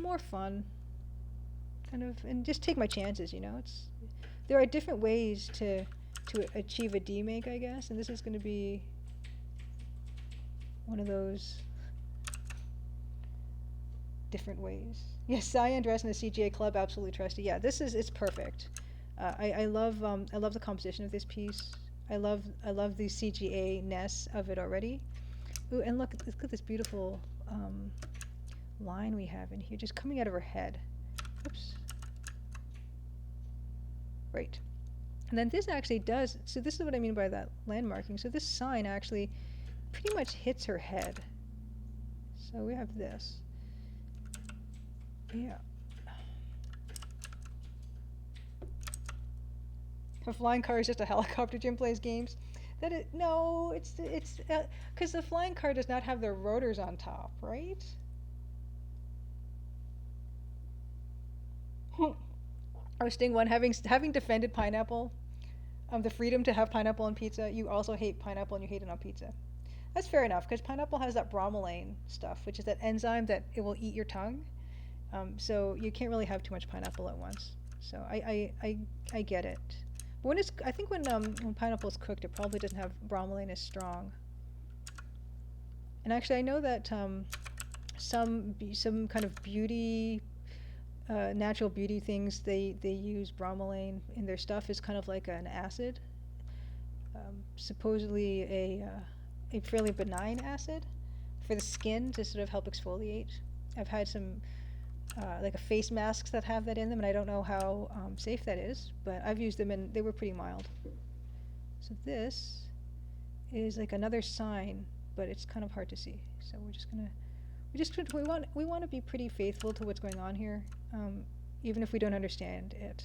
more fun, kind of, and just take my chances, you know. There are different ways to achieve a demake, I guess, and this is going to be one of those different ways. Yes, cyan dress in the CGA club, absolutely trusty. Yeah, it's perfect. I love the composition of this piece. I love the CGA-ness of it already. Ooh, and look at this beautiful line we have in here, just coming out of her head. Oops. Right. And then this actually does, so this is what I mean by that landmarking. So this sign actually pretty much hits her head. So we have this. Yeah. A flying car is just a helicopter. Jim plays games. No, it's because the flying car does not have the rotors on top, right? I was Sting 1, having defended pineapple, the freedom to have pineapple on pizza. You also hate pineapple and you hate it on pizza. That's fair enough because pineapple has that bromelain stuff, which is that enzyme that it will eat your tongue. So you can't really have too much pineapple at once. So I get it. But I think when pineapple is cooked, it probably doesn't have bromelain as strong. And actually, I know that some kind of beauty, natural beauty things, they use bromelain in their stuff as kind of like an acid. Supposedly a fairly benign acid for the skin to sort of help exfoliate. I've had some like a face masks that have that in them, and I don't know how safe that is, but I've used them and they were pretty mild. So this is like another sign, but it's kind of hard to see. So we're just gonna We want to be pretty faithful to what's going on here, even if we don't understand it.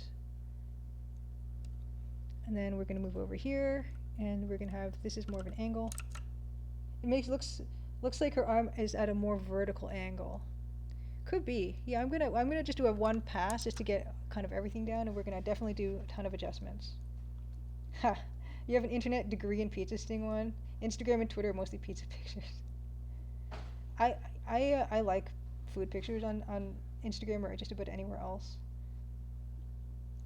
And then we're going to move over here, and we're going to have, this is more of an angle. It looks like her arm is at a more vertical angle. Could be. Yeah, I'm gonna just do a one pass just to get kind of everything down, and we're gonna definitely do a ton of adjustments. Ha! You have an internet degree in pizza, Sting One. Instagram and Twitter are mostly pizza pictures. I like food pictures on Instagram or just about anywhere else.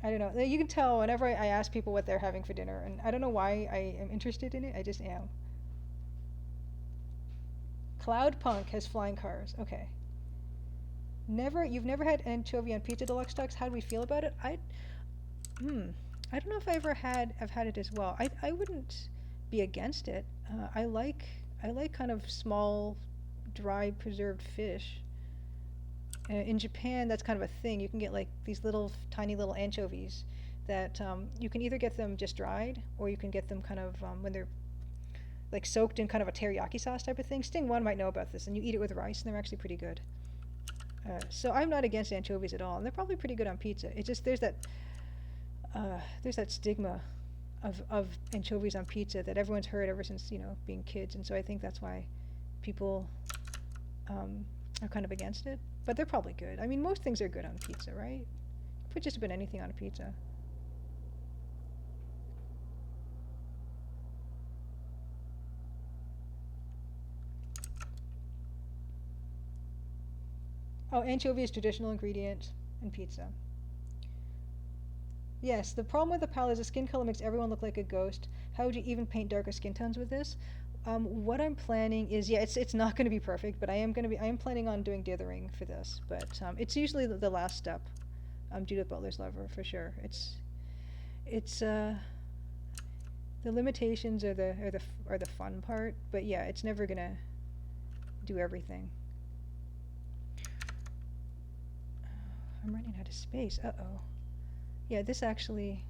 I don't know. You can tell whenever I ask people what they're having for dinner, and I don't know why I am interested in it. I just am. Cloudpunk has flying cars. Okay. You've never had anchovy on pizza deluxe stocks. How do we feel about it? I don't know if I've had it as well. I wouldn't be against it. I like kind of small, dry preserved fish. In Japan, that's kind of a thing. You can get like these tiny little anchovies that you can either get them just dried, or you can get them kind of when they're like soaked in kind of a teriyaki sauce type of thing. Sting One might know about this, and you eat it with rice, and they're actually pretty good. So I'm not against anchovies at all, and they're probably pretty good on pizza. It's just there's that stigma of anchovies on pizza that everyone's heard ever since being kids, and so I think that's why people are kind of against it. But they're probably good. I mean, most things are good on pizza, right? Put just about anything on a pizza. Oh, anchovy is traditional ingredient in pizza. Yes, the problem with the palette is the skin color makes everyone look like a ghost. How would you even paint darker skin tones with this? What I'm planning is, it's not going to be perfect, but I am planning on doing dithering for this. But it's usually the last step. Judith Butler's Lover for sure. It's the limitations are the fun part, but yeah, it's never gonna do everything. I'm running out of space. Uh-oh. Yeah, this actually,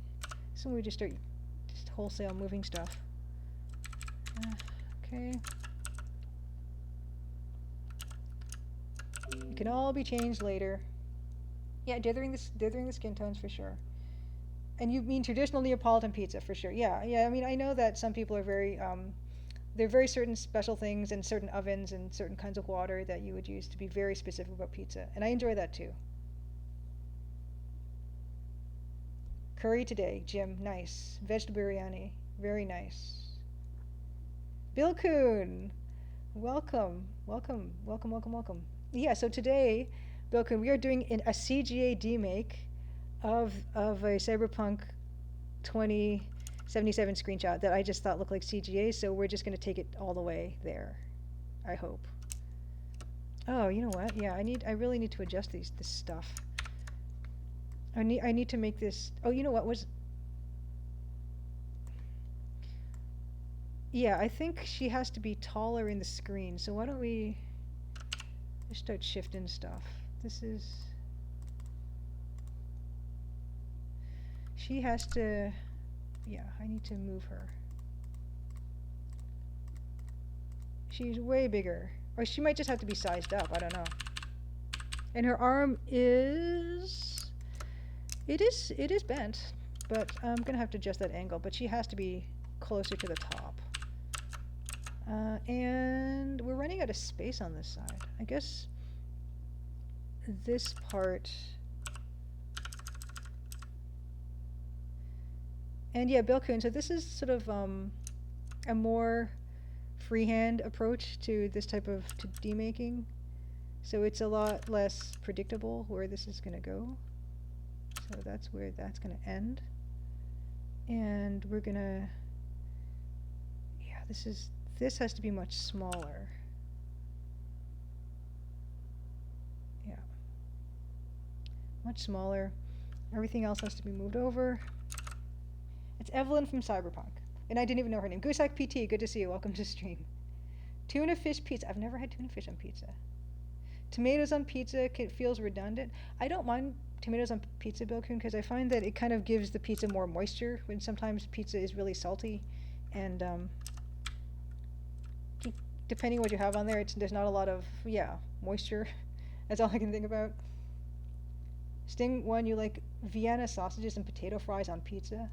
when we just start wholesale moving stuff. Okay. It can all be changed later. Yeah, dithering the skin tones for sure. And you mean traditional Neapolitan pizza for sure. Yeah. I mean, I know that some people are very, there are very certain special things and certain ovens and certain kinds of water that you would use to be very specific about pizza. And I enjoy that too. Curry today, Jim. Nice. Vegetable biryani. Very nice. Bill Kuhn. Welcome. Yeah, so today, Bill Kuhn, we are doing a CGA demake of a Cyberpunk 2077 screenshot that I just thought looked like CGA, so we're just going to take it all the way there, I hope. Oh, you know what? Yeah, I really need to adjust this stuff. I need to make this. Oh, you know what? Yeah, I think she has to be taller in the screen. So why don't we just start shifting stuff? She has to. Yeah, I need to move her. She's way bigger, or she might just have to be sized up. I don't know. And her arm is. It is bent, but I'm gonna have to adjust that angle, but she has to be closer to the top. And we're running out of space on this side. I guess this part. And yeah, Bill Kuhn, so this is sort of a more freehand approach to this type of demaking. So it's a lot less predictable where this is gonna go. So that's where that's going to end. And we're going to, yeah, this has to be much smaller. Yeah. Much smaller. Everything else has to be moved over. It's Evelyn from Cyberpunk. And I didn't even know her name. Goosack PT, good to see you. Welcome to stream. Tuna fish pizza. I've never had tuna fish on pizza. Tomatoes on pizza feels redundant. I don't mind tomatoes on pizza, Bill Kuhn, because I find that it kind of gives the pizza more moisture when sometimes pizza is really salty. And depending what you have on there, there's not a lot of, yeah, moisture. That's all I can think about. Sting 1, you like Vienna sausages and potato fries on pizza?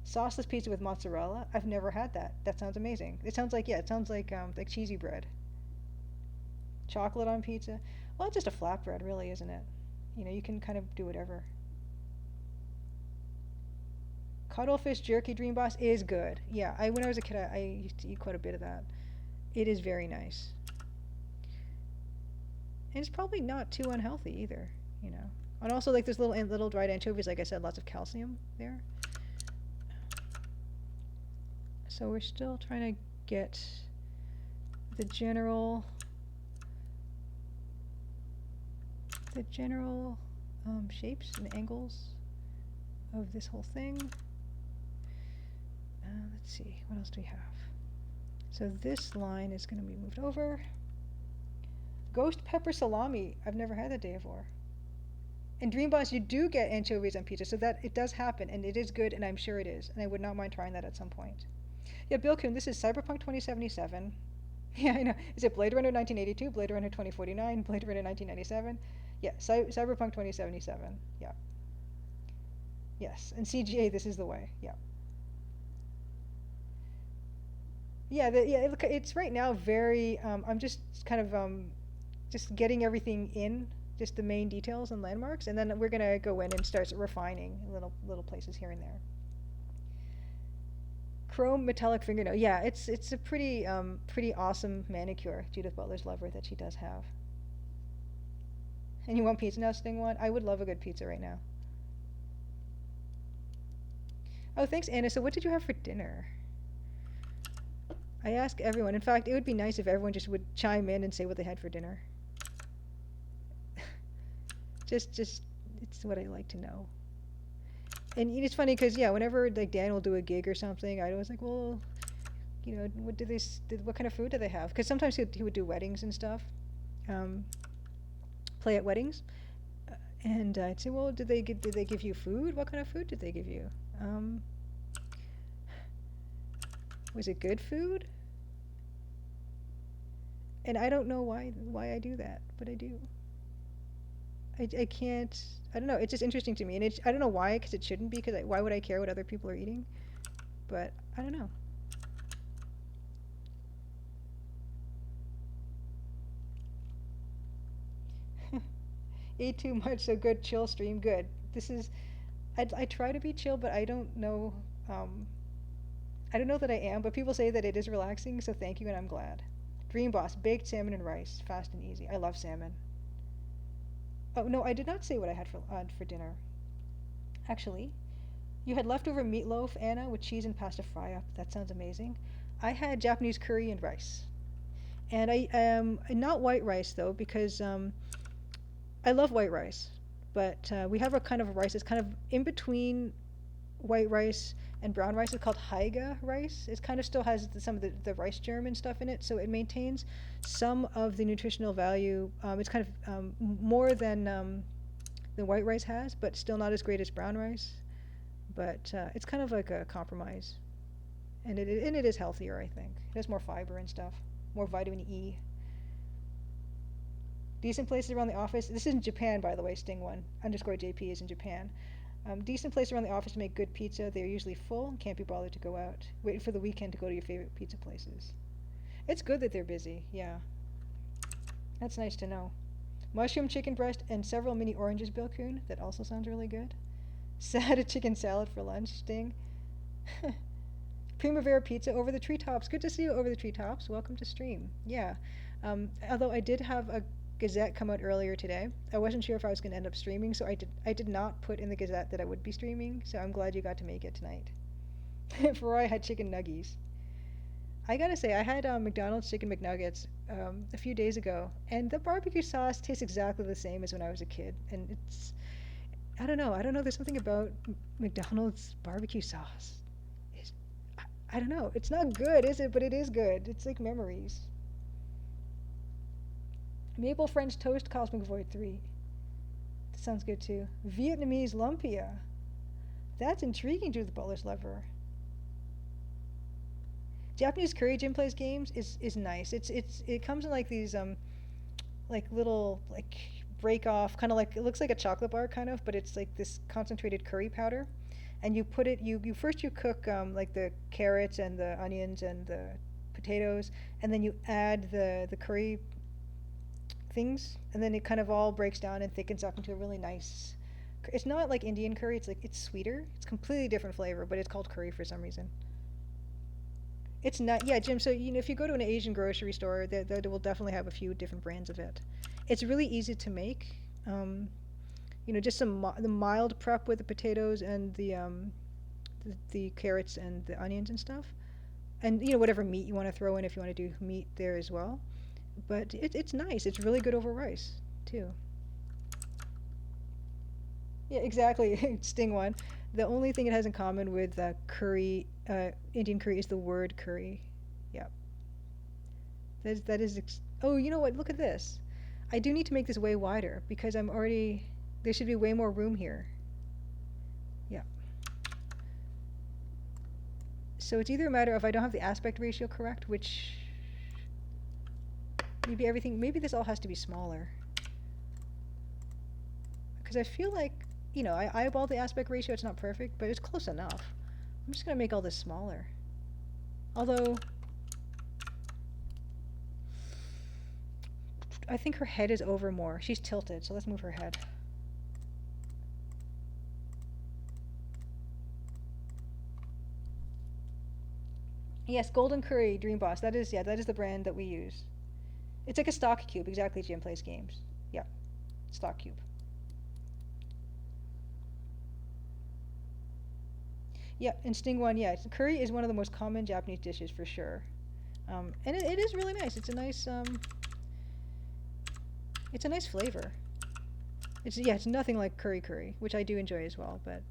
Sauceless pizza with mozzarella? I've never had that. That sounds amazing. It sounds like, yeah, it sounds like cheesy bread. Chocolate on pizza? Well, it's just a flatbread, really, isn't it? You know, you can kind of do whatever. Cuttlefish jerky, Dream Boss, is good. Yeah, when I was a kid, I used to eat quite a bit of that. It is very nice. And it's probably not too unhealthy either, you know. And also, like, there's little dried anchovies, like I said, lots of calcium there. So we're still trying to get the general shapes and angles of this whole thing. Let's see, what else do we have? So this line is going to be moved over. Ghost pepper salami. I've never had that day before. In Dream Boss, you do get anchovies on pizza, so that it does happen, and it is good, and I'm sure it is, and I would not mind trying that at some point. Yeah, Bill Kuhn, this is Cyberpunk 2077. Yeah, I know. Is it Blade Runner 1982, Blade Runner 2049, Blade Runner 1997? Yeah, Cyberpunk 2077. Yeah. Yes, and CGA, this is the way. Yeah. Yeah, it's right now very. I'm just kind of just getting everything in, just the main details and landmarks, and then we're gonna go in and start refining little places here and there. Chrome metallic fingernail. Yeah, it's a pretty awesome manicure, Judith Butler's lover, that she does have. And you want pizza now, Sting One? I would love a good pizza right now. Oh, thanks, Anna. So what did you have for dinner? I ask everyone. In fact, it would be nice if everyone just would chime in and say what they had for dinner. just it's what I like to know. And it's funny because, yeah, whenever like Dan will do a gig or something, I was like, well, you know, what kind of food do they have? Because sometimes he would do weddings and stuff, play at weddings, and I'd say, well, did they give you food? What kind of food did they give you? Was it good food? And I don't know why I do that, but I do. I can't. I don't know. It's just interesting to me, and I don't know why, because it shouldn't be. Because why would I care what other people are eating? But I don't know. Ate too much, so good. Chill stream, good. This is. I try to be chill, but I don't know. I don't know that I am, but people say that it is relaxing, so thank you, and I'm glad. Dream Boss, baked salmon and rice, fast and easy. I love salmon. Oh, no, I did not say what I had for dinner. Actually, you had leftover meatloaf, Anna, with cheese and pasta fry-up. That sounds amazing. I had Japanese curry and rice. And not white rice, though, because I love white rice. But we have a kind of rice that's kind of in between white rice and brown rice. It's called Haiga rice. It kind of still has some of the rice germ and stuff in it, so it maintains some of the nutritional value. It's kind of more than white rice has, but still not as great as brown rice. But it's kind of like a compromise, and it is healthier, I think. It has more fiber and stuff, more vitamin E. Decent places around the office. This is in Japan, by the way. Sting1 _JP is in Japan. Decent place around the office to make good pizza. They're usually full and can't be bothered to go out. Waiting for the weekend to go to your favorite pizza places. It's good that they're busy, yeah. That's nice to know. Mushroom chicken breast and several mini oranges, Bill Kuhn. That also sounds really good. Had a chicken salad for lunch, Sting. Primavera pizza over the treetops. Good to see you over the treetops. Welcome to stream. Yeah. Although I did have a Gazette come out earlier today. I wasn't sure if I was going to end up streaming, so I did not put in the Gazette that I would be streaming, so I'm glad you got to make it tonight. For I had chicken nuggies. I gotta say, I had McDonald's chicken McNuggets a few days ago, and the barbecue sauce tastes exactly the same as when I was a kid, and it's... I don't know, there's something about McDonald's barbecue sauce. I don't know, it's not good, is it? But it is good. It's like memories. Maple French Toast Cosmic Void 3. That sounds good too. Vietnamese lumpia. That's intriguing to the Butler's lover. Japanese curry Jim plays games is nice. It comes in like these like little like break off kind of like it looks like a chocolate bar kind of, but it's like this concentrated curry powder, and you put it you first you cook like the carrots and the onions and the potatoes, and then you add the curry things, and then it kind of all breaks down and thickens up into a really nice. It's not like Indian curry. It's like it's sweeter. It's completely different flavor, but it's called curry for some reason. It's not, yeah, Jim. So if you go to an Asian grocery store, they will definitely have a few different brands of it. It's really easy to make. Just the mild prep with the potatoes and the carrots and the onions and stuff, and whatever meat you want to throw in if you want to do meat there as well. But it's nice. It's really good over rice too. Yeah, exactly. Sting one. The only thing it has in common with curry, Indian curry, is the word curry. Yeah. Oh, you know what? Look at this. I do need to make this way wider because I'm already. There should be way more room here. Yeah. So it's either a matter of I don't have the aspect ratio correct, which maybe this all has to be smaller. Because I feel like I eyeball the aspect ratio. It's not perfect, but it's close enough. I'm just going to make all this smaller. Although, I think her head is over more. She's tilted, so let's move her head. Yes, Golden Curry Dream Boss. That is the brand that we use. It's like a stock cube, exactly. Jim plays games. Yeah, stock cube. Yeah, and Sting one, yeah. Curry is one of the most common Japanese dishes for sure. And it is really nice. It's a nice flavor. It's nothing like curry, which I do enjoy as well, but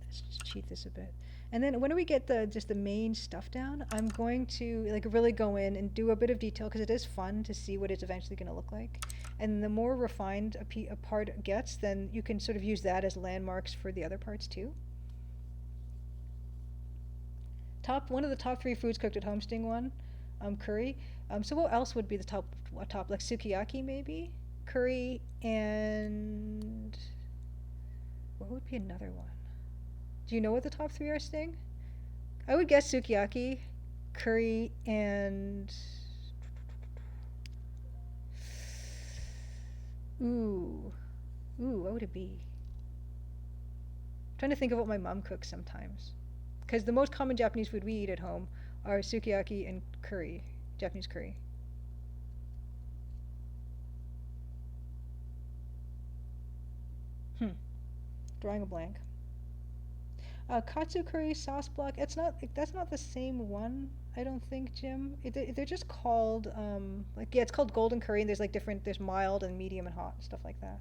let's just cheat this a bit. And then when we get just the main stuff down, I'm going to like really go in and do a bit of detail because it is fun to see what it's eventually going to look like. And the more refined a part gets, then you can sort of use that as landmarks for the other parts too. One of the top 3 foods cooked at home, Sting one, curry. So what else would be the top like sukiyaki maybe, curry, and what would be another one? Do you know what the top 3 are, Sting? I would guess sukiyaki, curry, and ooh, what would it be? I'm trying to think of what my mom cooks sometimes. Because the most common Japanese food we eat at home are sukiyaki and curry, Japanese curry. Drawing a blank. Katsu curry sauce block. That's not the same one. I don't think, Jim. They're just called it's called golden curry, and there's like different. There's mild and medium and hot and stuff like that.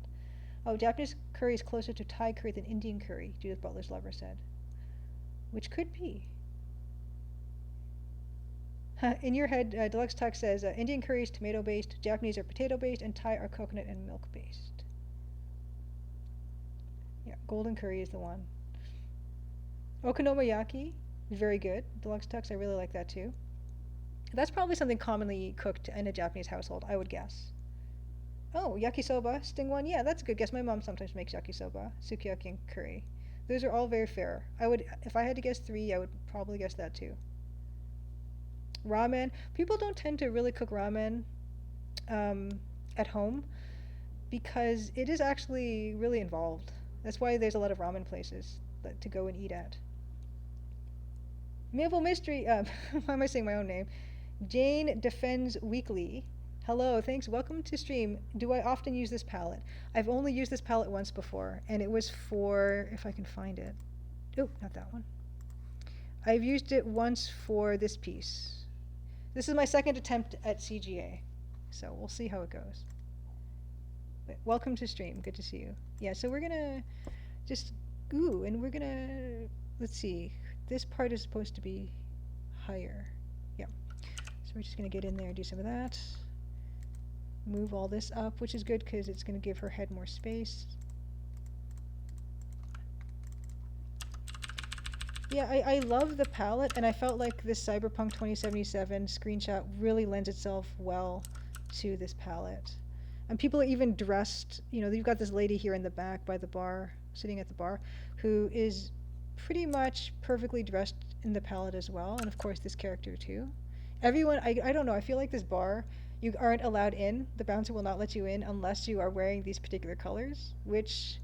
Oh, Japanese curry is closer to Thai curry than Indian curry. Judith Butler's lover said, which could be. In your head, Deluxe Tuck says Indian curry is tomato based, Japanese are potato based, and Thai are coconut and milk based. Yeah, golden curry is the one. Okonomiyaki, very good. Deluxe Tux, I really like that too. That's probably something commonly cooked in a Japanese household, I would guess. Oh, yakisoba, Sting one. Yeah, that's a good guess. My mom sometimes makes yakisoba, sukiyaki, and curry. Those are all very fair. If I had to guess 3, I would probably guess that too. Ramen. People don't tend to really cook ramen at home because it is actually really involved. That's why there's a lot of ramen places to go and eat at. Maple Mystery, why am I saying my own name? Jane Defends Weekly. Hello, thanks, welcome to stream. Do I often use this palette? I've only used this palette once before, and it was for, if I can find it. Oh, not that one. I've used it once for this piece. This is my second attempt at CGA, so we'll see how it goes. But welcome to stream, good to see you. Yeah, so we're gonna just, and we're gonna, let's see, this part is supposed to be higher. Yeah, so we're just gonna get in there and do some of that. Move all this up, which is good because it's gonna give her head more space. Yeah, I love the palette, and I felt like this Cyberpunk 2077 screenshot really lends itself well to this palette. And people are even dressed, you know, you've got this lady here in the back by the bar, sitting at the bar, who is pretty much perfectly dressed in the palette as well, and of course this character too. Everyone, I don't know, I feel like this bar, you aren't allowed in, the bouncer will not let you in unless you are wearing these particular colors, which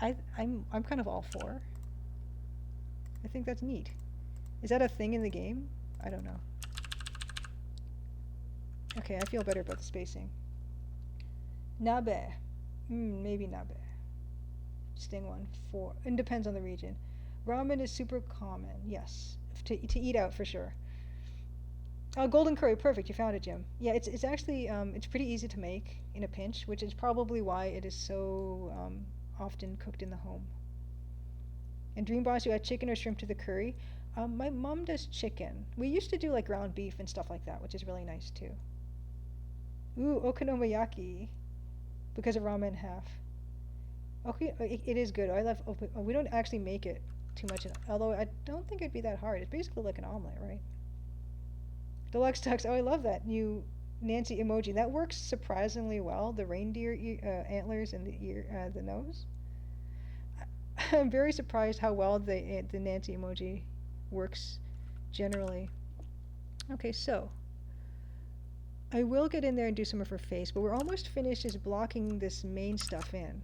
I'm kind of all for. I think that's neat. Is that a thing in the game? I don't know. Okay, I feel better about the spacing. Nabe. Maybe nabe. Sting one. 4. It depends on the region. Ramen is super common. Yes. To eat out for sure. Oh, golden curry. Perfect. You found it, Jim. Yeah, it's actually, it's pretty easy to make in a pinch, which is probably why it is so often cooked in the home. And Dream Boss, you add chicken or shrimp to the curry. My mom does chicken. We used to do like ground beef and stuff like that, which is really nice too. Ooh, okonomiyaki, because of ramen half. Okay, it is good. I love. We don't actually make it too much, although I don't think it'd be that hard. It's basically like an omelet, right? Deluxe Tux. Oh, I love that new Nancy emoji. That works surprisingly well. The reindeer antlers and the ear, the nose. I'm very surprised how well the Nancy emoji works generally. Okay, so I will get in there and do some of her face, but we're almost finished just blocking this main stuff in.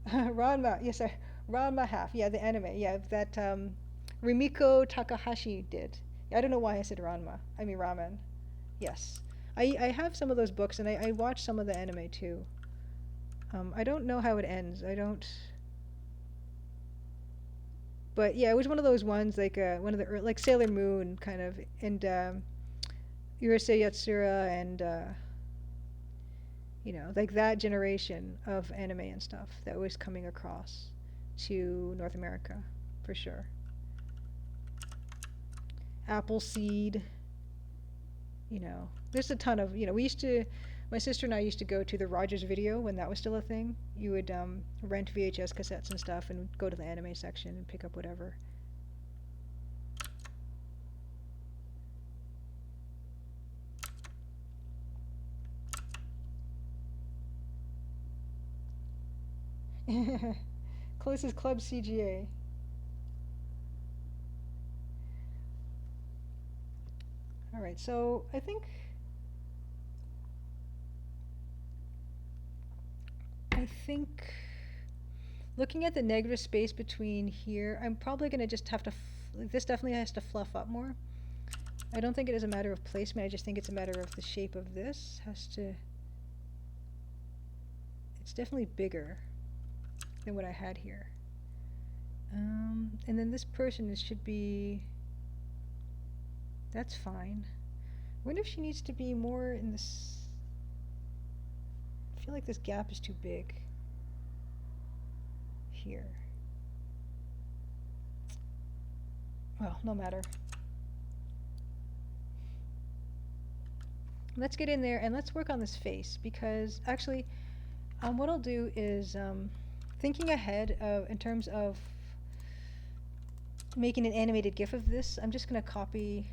Ranma, yes, Ranma half, yeah, the anime, yeah, that Rimiko Takahashi did. I don't know why I said Ranma. I mean ramen. Yes, I have some of those books, and I watched some of the anime too. I don't know how it ends. I don't. But yeah, it was one of those ones like one of the like Sailor Moon kind of, and Urusei Yatsura, and you know, like that generation of anime and stuff that was coming across to North America, for sure. Appleseed, you know, there's a ton of, you know, we used to, my sister and I used to go to the Rogers Video when that was still a thing. You would rent VHS cassettes and stuff and go to the anime section and pick up whatever. Closest club CGA. Alright, so I think looking at the negative space between here, I'm probably going to just have to, this definitely has to fluff up more. I don't think it is a matter of placement, I just think it's a matter of the shape of this has to, it's definitely bigger than what I had here. And then this person should be, that's fine. I wonder if she needs to be more in this, I feel like this gap is too big here. Well, no matter. Let's get in there and let's work on this face, because actually what I'll do is thinking ahead in terms of making an animated GIF of this, I'm just going to copy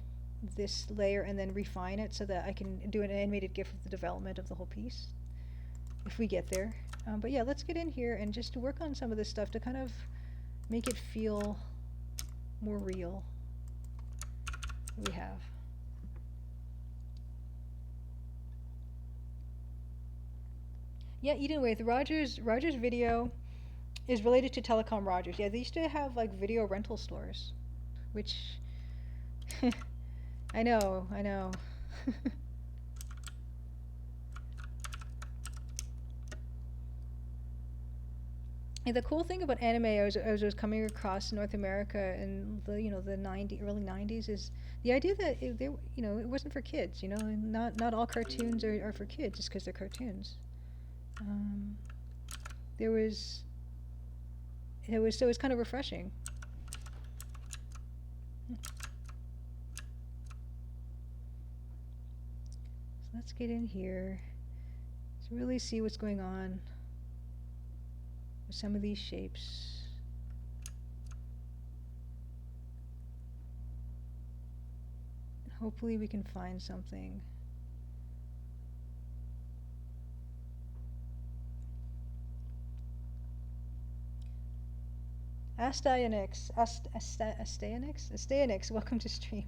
this layer and then refine it so that I can do an animated GIF of the development of the whole piece, if we get there. But yeah, let's get in here and just work on some of this stuff to kind of make it feel more real. What we have. Yeah, Eden Waith, Rogers Video is related to Telecom Rogers. Yeah, they used to have like video rental stores, which I know. And the cool thing about anime I was coming across North America in the early 90s is the idea that it wasn't for kids. You know, and not all cartoons are for kids just because they're cartoons. It was kind of refreshing. So let's get in here to really see what's going on. with some of these shapes. And hopefully we can find something. Astayanix, welcome to stream.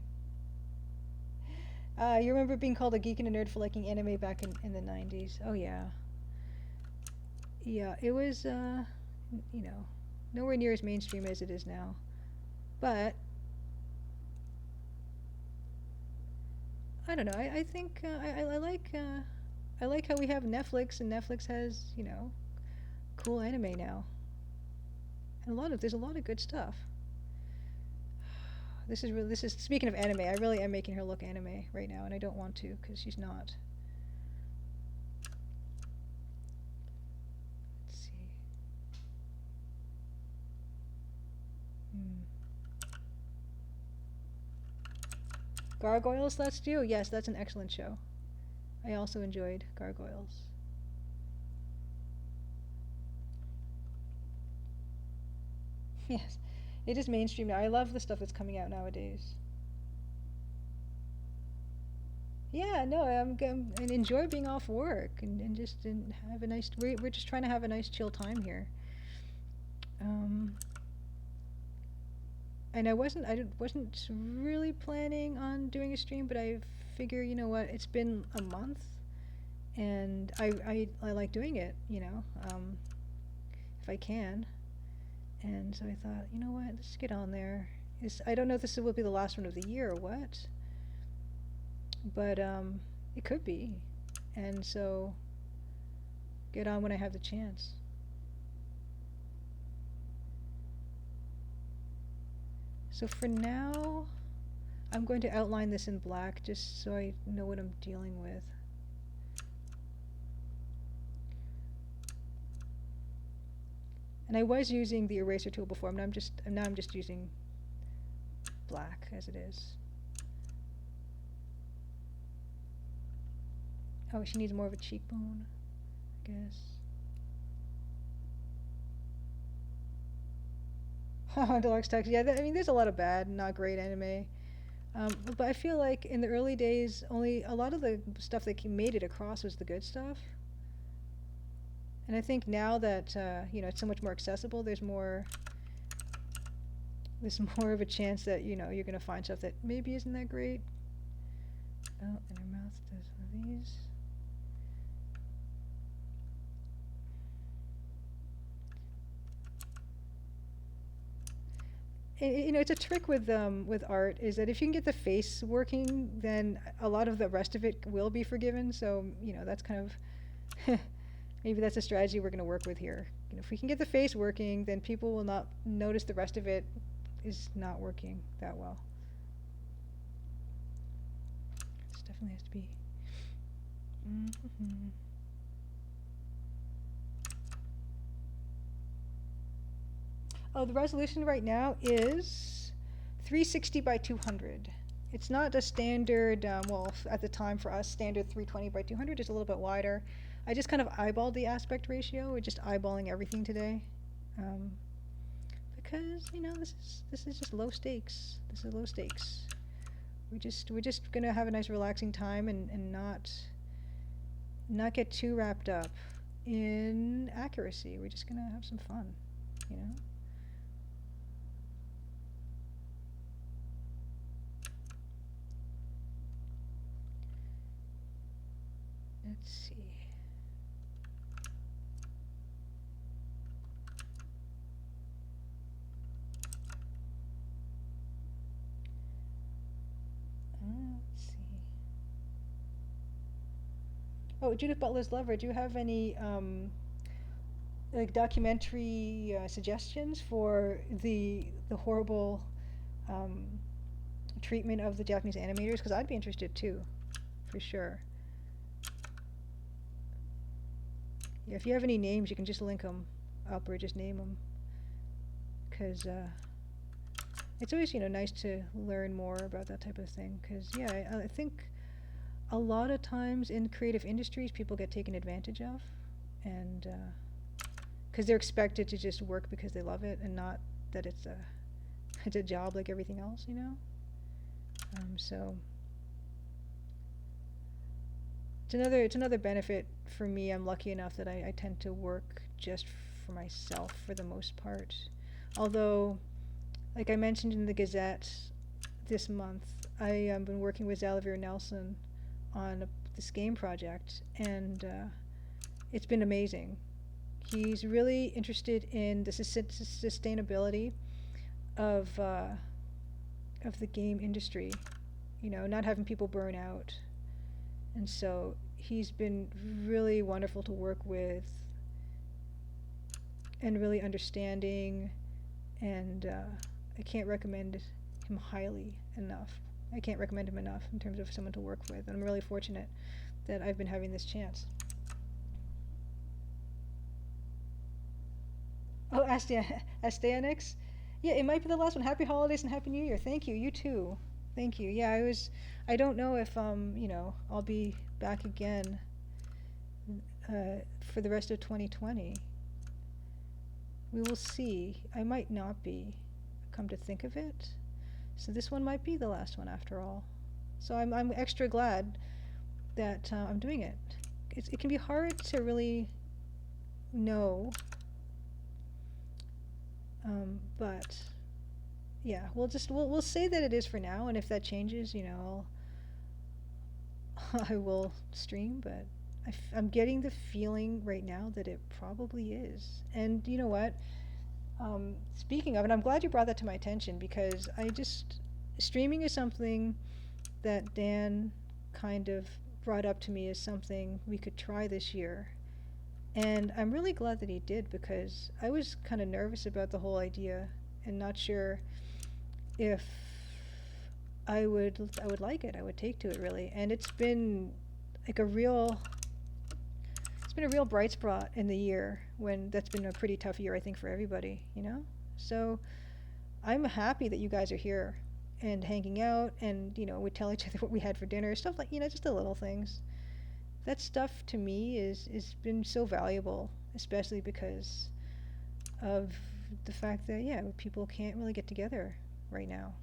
You remember being called a geek and a nerd for liking anime back in the 90s? Oh yeah. Yeah, it was, you know, nowhere near as mainstream as it is now. But, I don't know, I think, I like how we have Netflix, and Netflix has, you know, cool anime now. And there's a lot of good stuff. This is speaking of anime, I really am making her look anime right now, and I don't want to, because she's not. Let's see. Gargoyles, let's do. Yes, that's an excellent show. I also enjoyed Gargoyles. Yes, it is mainstream now. I love the stuff that's coming out nowadays. Yeah, no, and enjoy being off work and just have a nice. We're just trying to have a nice chill time here. And I wasn't really planning on doing a stream, but I figure, you know what, it's been a month, and I like doing it, you know, if I can. And so I thought, you know what, let's get on there. I don't know if this will be the last one of the year or what, but it could be. And so get on when I have the chance. So for now, I'm going to outline this in black just so I know what I'm dealing with. And I was using the eraser tool before, now I'm just using black as it is. Oh, she needs more of a cheekbone, I guess. Deluxe text, yeah, I mean, there's a lot of bad, not great anime. But I feel like in the early days, only a lot of the stuff that made it across was the good stuff. And I think now that, you know, it's so much more accessible, there's more of a chance that, you know, you're going to find stuff that maybe isn't that great. Oh, and her mouth does one of these. You know, it's a trick with art, is that if you can get the face working, then a lot of the rest of it will be forgiven. So, you know, that's kind of maybe that's a strategy we're going to work with here. You know, if we can get the face working, then people will not notice the rest of it is not working that well. This definitely has to be. Oh, the resolution right now is 360 by 200. It's not a standard, well, at the time for us, standard 320 by 200 is a little bit wider. I just kind of eyeballed the aspect ratio. We're just eyeballing everything today. Because, you know, this is just low stakes. This is low stakes. We're just gonna have a nice relaxing time and not get too wrapped up in accuracy. We're just gonna have some fun, you know? Let's see. Let's see. Oh, Judith Butler's Lover, do you have any like documentary suggestions for the horrible treatment of the Japanese animators? Because I'd be interested too, for sure. Yeah, if you have any names, you can just link them up or just name them. Because it's always, you know, nice to learn more about that type of thing. Because, yeah, I think a lot of times in creative industries, people get taken advantage of. And because they're expected to just work because they love it and not that it's a job like everything else, you know. So it's another benefit for me. I'm lucky enough that I tend to work just for myself for the most part. Although, like I mentioned in the Gazette this month, I have been working with Xalavier Nelson on this game project, and it's been amazing. He's really interested in the sustainability of the game industry, you know, not having people burn out. And so he's been really wonderful to work with and really understanding, and I can't recommend him highly enough. I can't recommend him enough in terms of someone to work with, and I'm really fortunate that I've been having this chance. Oh, Astayanix? Yeah, it might be the last one. Happy holidays and happy New Year. Thank you. You too. Thank you. Yeah, I don't know if you know, I'll be back again for the rest of 2020. We will see. I might not be, come to think of it. So this one might be the last one after all. So I'm extra glad that I'm doing it. It can be hard to really know, but yeah, we'll say that it is for now, and if that changes, you know, I will stream. But I'm getting the feeling right now that it probably is. And you know what? Speaking of, and I'm glad you brought that to my attention, because streaming is something that Dan kind of brought up to me as something we could try this year. And I'm really glad that he did, because I was kind of nervous about the whole idea and not sure if I would like it. I would take to it really. And it's been like a real bright spot in the year, when that's been a pretty tough year, I think, for everybody, you know? So I'm happy that you guys are here and hanging out, and, you know, we tell each other what we had for dinner, stuff like, you know, just the little things. That stuff to me is been so valuable, especially because of the fact that, yeah, people can't really get together right now.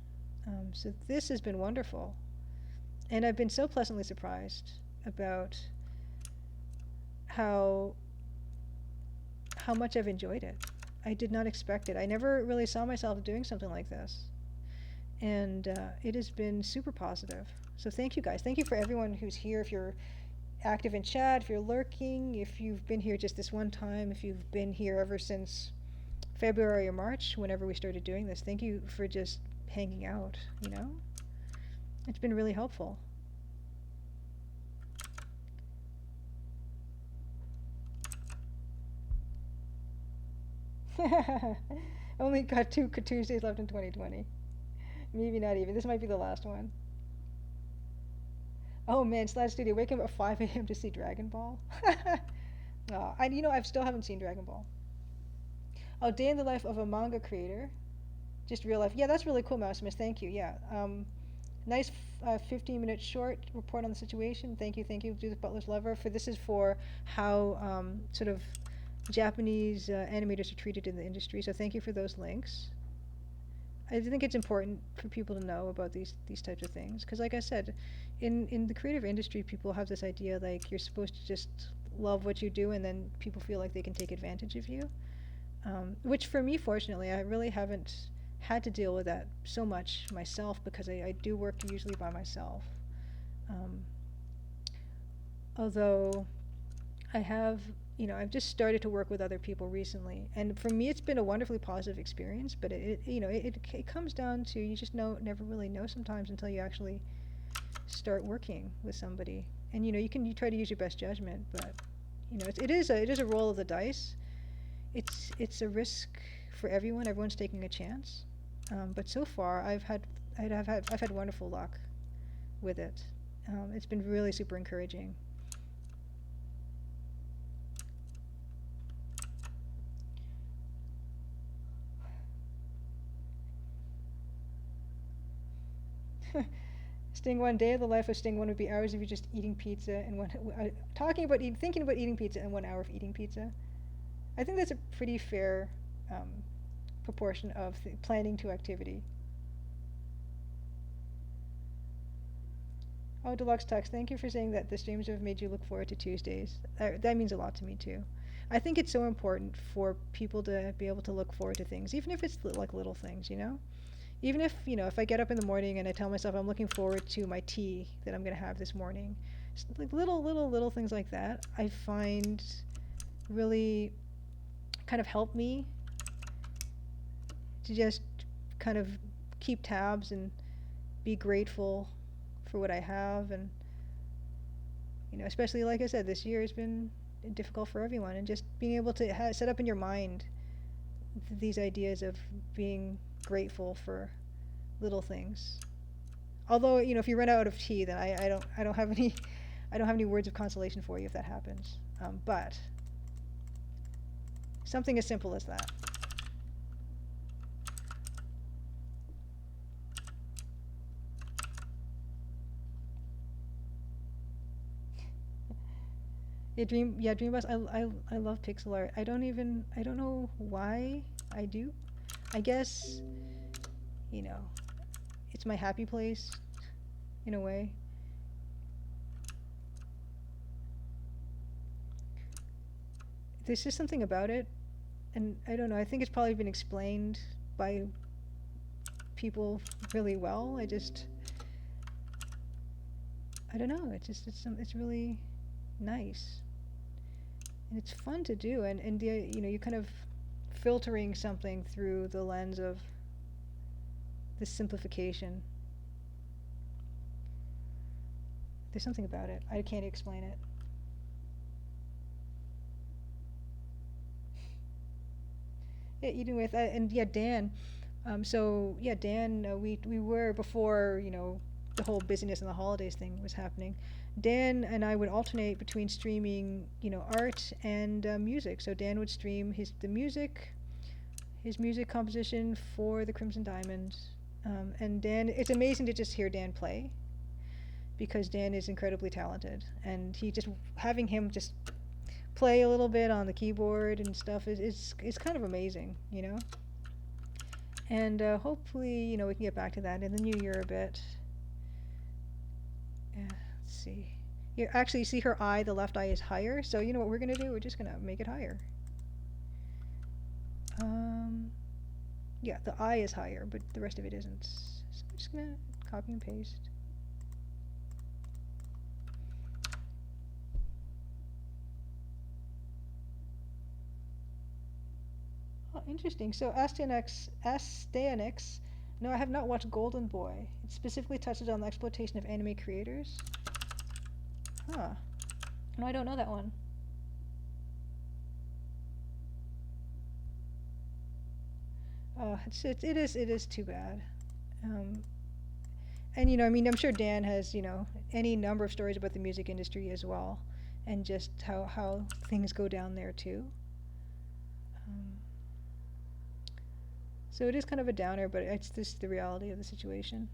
So this has been wonderful. And I've been so pleasantly surprised about how much I've enjoyed it. I did not expect it. I never really saw myself doing something like this. And it has been super positive. So thank you guys. Thank you for everyone who's here. If you're active in chat, if you're lurking, if you've been here just this one time, if you've been here ever since February or March, whenever we started doing this, thank you for just hanging out, you know? It's been really helpful. Only got 2 Tuesdays left in 2020. Maybe not even. This might be the last one. Oh man, Slad Studio, waking up at 5 a.m. to see Dragon Ball. Oh, you know, I still haven't seen Dragon Ball. Oh, day in the life of a manga creator. Just real life. Yeah, that's really cool, Mousimus. Thank you. Yeah. Nice 15-minute short report on the situation. Thank you, Judith Butler's Lover. This is for how sort of Japanese animators are treated in the industry. So thank you for those links. I think it's important for people to know about these types of things, because, like I said, in the creative industry, people have this idea like you're supposed to just love what you do, and then people feel like they can take advantage of you. Which for me, fortunately, I really haven't had to deal with that so much myself, because I do work usually by myself. Although I have, you know, I've just started to work with other people recently, and for me it's been a wonderfully positive experience, but it comes down to, you just never really know sometimes until you actually start working with somebody. And you know, you try to use your best judgment, but you know, it is a roll of the dice. It's a risk for everyone. Everyone's taking a chance. But so far I've had wonderful luck with it. It's been really super encouraging. Sting One, day of the life of Sting One would be hours of you just eating pizza and thinking about eating pizza and 1 hour of eating pizza. I think that's a pretty fair proportion of the planning to activity. Oh, Deluxe Tux, thank you for saying that the streams have made you look forward to Tuesdays. That means a lot to me too. I think it's so important for people to be able to look forward to things, even if it's like little things, you know? Even if, you know, if I get up in the morning and I tell myself I'm looking forward to my tea that I'm going to have this morning, like little things like that, I find really kind of help me to just kind of keep tabs and be grateful for what I have. And, you know, especially like I said, this year has been difficult for everyone, and just being able to set up in your mind these ideas of being grateful for little things. Although, you know, if you run out of tea, then I don't have any words of consolation for you if that happens. But something as simple as that. Yeah, Dream Bus. I love pixel art. I don't know why I do. I guess, you know, it's my happy place, in a way. There's just something about it, and I don't know. I think it's probably been explained by people really well. I don't know. It's really nice. And it's fun to do, and you know, you kind of filtering something through the lens of this simplification. There's something about it. I can't explain it. Yeah, eating with and yeah, Dan. So yeah, Dan. We were before, you know, the whole busyness and the holidays thing was happening. Dan and I would alternate between streaming, you know, art and music. So Dan would stream his music composition for the Crimson Diamond, and Dan. It's amazing to just hear Dan play, because Dan is incredibly talented, and he just having him just play a little bit on the keyboard and stuff is kind of amazing, you know. And hopefully, you know, we can get back to that in the new year a bit. Let's see. You actually see her eye, the left eye is higher, so you know what we're going to do? We're just going to make it higher. Yeah, the eye is higher, but the rest of it isn't. So I'm just going to copy and paste. Oh, interesting. So Astanix, no, I have not watched Golden Boy. It specifically touches on the exploitation of anime creators. Huh. No, I don't know that one. It is too bad. And you know, I mean, I'm sure Dan has, you know, any number of stories about the music industry as well, and just how things go down there too. So it is kind of a downer, but it's just the reality of the situation.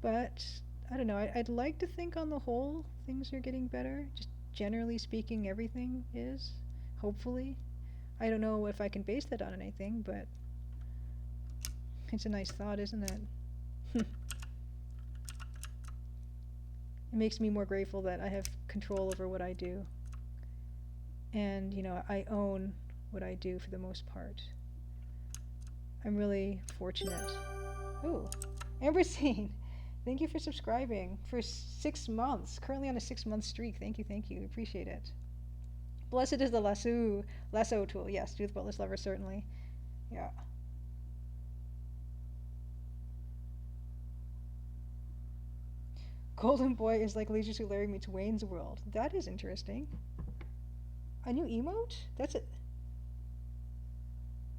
But I don't know. I'd like to think on the whole things are getting better. Just generally speaking, everything is. Hopefully. I don't know if I can base that on anything, but it's a nice thought, isn't it? It makes me more grateful that I have control over what I do. And, you know, I own what I do for the most part. I'm really fortunate. Ooh, Ambersine, thank you for subscribing for 6 months. Currently on a 6-month streak. Thank you. Appreciate it. Blessed is the lasso tool. Yes, Judith Butler's lover, certainly. Yeah. Golden Boy is like Leisure Suit Larry meets Wayne's World. That is interesting. A new emote? That's it.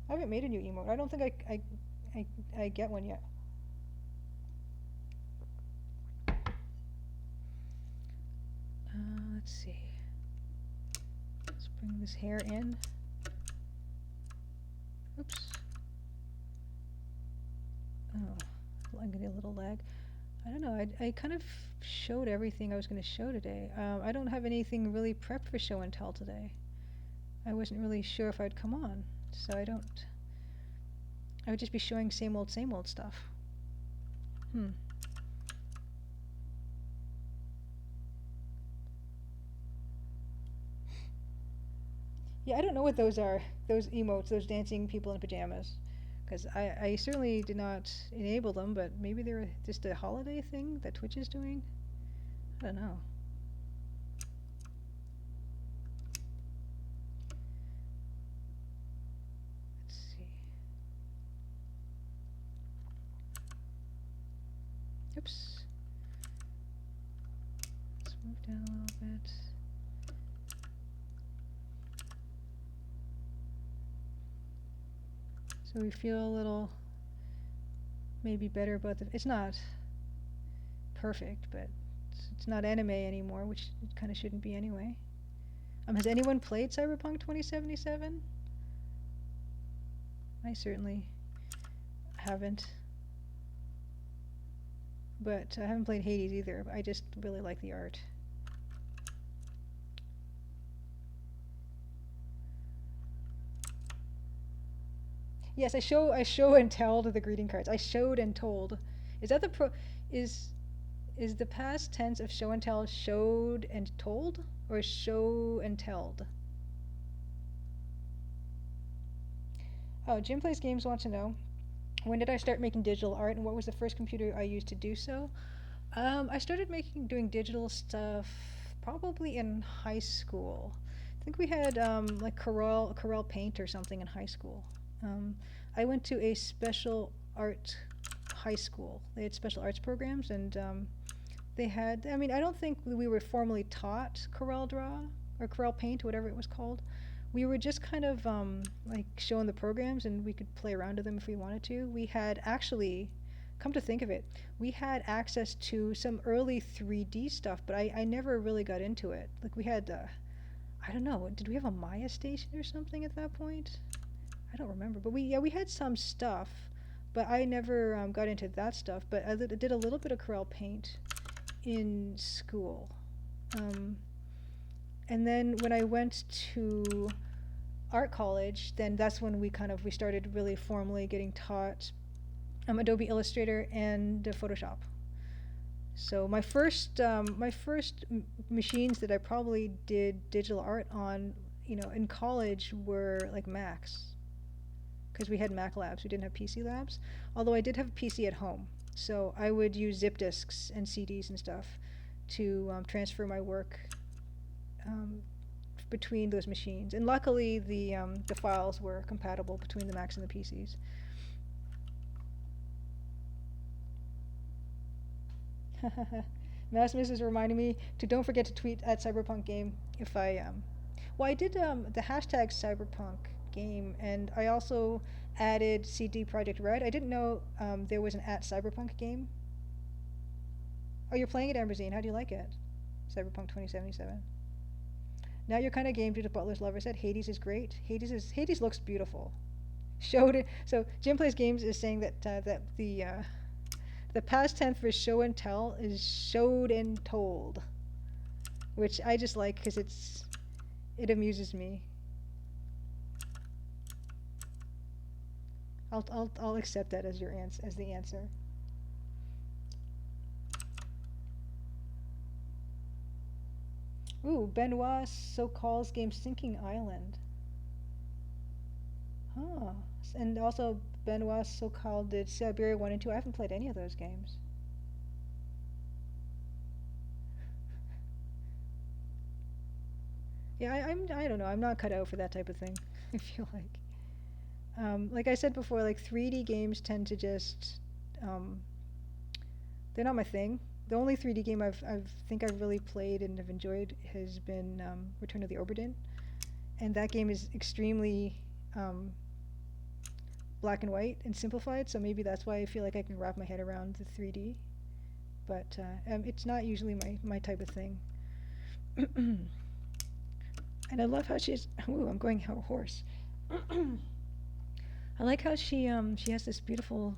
I haven't made a new emote. I don't think I get one yet. Let's see. Let's bring this hair in. Oops. Oh, I'm getting a little lag. I don't know. I kind of showed everything I was going to show today. I don't have anything really prepped for show and tell today. I wasn't really sure if I'd come on, so I don't. I would just be showing same old stuff. Yeah, I don't know what those are. Those emotes, those dancing people in pajamas. Because I certainly did not enable them, but maybe they're just a holiday thing that Twitch is doing. I don't know. Let's see. Oops. Let's move down a little bit. So we feel a little maybe better about the. It's not perfect, but it's not anime anymore, which it kind of shouldn't be anyway. Has anyone played Cyberpunk 2077? I certainly haven't. But I haven't played Hades either. I just really like the art. Yes, I show and tell to the greeting cards. I showed and told. Is that the is the past tense of show and tell showed and told, or show and telled? Oh, Jim Plays Games wants to know, when did I start making digital art, and what was the first computer I used to do so? I started doing digital stuff probably in high school. I think we had like Corel Paint or something in high school. I went to a special art high school. They had special arts programs, and they had. I mean, I don't think we were formally taught Corel Draw or Corel Paint, whatever it was called. We were just kind of like shown the programs, and we could play around with them if we wanted to. We had actually, come to think of it, we had access to some early 3D stuff, but I never really got into it. Like we had, I don't know, did we have a Maya station or something at that point? I don't remember, but we had some stuff, but I never got into that stuff. But I did a little bit of Corel Paint in school. And then when I went to art college, then that's when we started really formally getting taught Adobe Illustrator and Photoshop. So my first machines that I probably did digital art on, in college were like Macs, because we had Mac labs. We didn't have PC labs, although I did have a PC at home. So I would use zip disks and CDs and stuff to transfer my work between those machines. And luckily, the files were compatible between the Macs and the PCs. Maximus is reminding me to don't forget to tweet at Cyberpunk Game if I well, I did the hashtag Cyberpunk Game, and I also added CD Projekt Red. I didn't know there was an at Cyberpunk Game. Oh, you're playing it, Amberzine. How do you like it? Cyberpunk 2077. Now you're kind of game due to Butler's Lover said Hades is great. Hades looks beautiful. Showed it. So Jim Plays Games is saying that the past tense for show and tell is showed and told, which I just like because it amuses me. I'll accept that as as the answer. Ooh, Benoit so calls game Sinking Island. Huh. And also Benoit so called did Siberia 1 and 2. I haven't played any of those games. Yeah, I don't know. I'm not cut out for that type of thing. I feel like I said before, like 3D games tend to just they're not my thing. The only 3D game I've really played and have enjoyed has been Return of the Obra Dinn, and that game is extremely black and white and simplified. So maybe that's why I feel like I can wrap my head around the 3D. But it's not usually my type of thing. And I love how she's. Ooh, I'm going hoarse. I like how she has this beautiful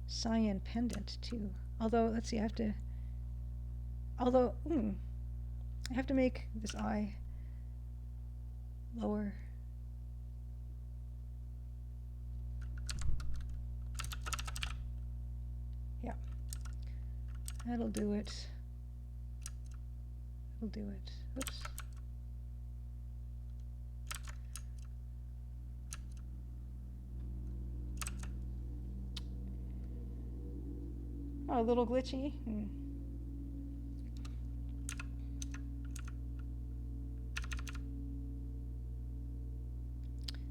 cyan pendant too. Although, let's see, I have to make this eye lower. Yeah. That'll do it. That'll do it. Oops. Oh, a little glitchy.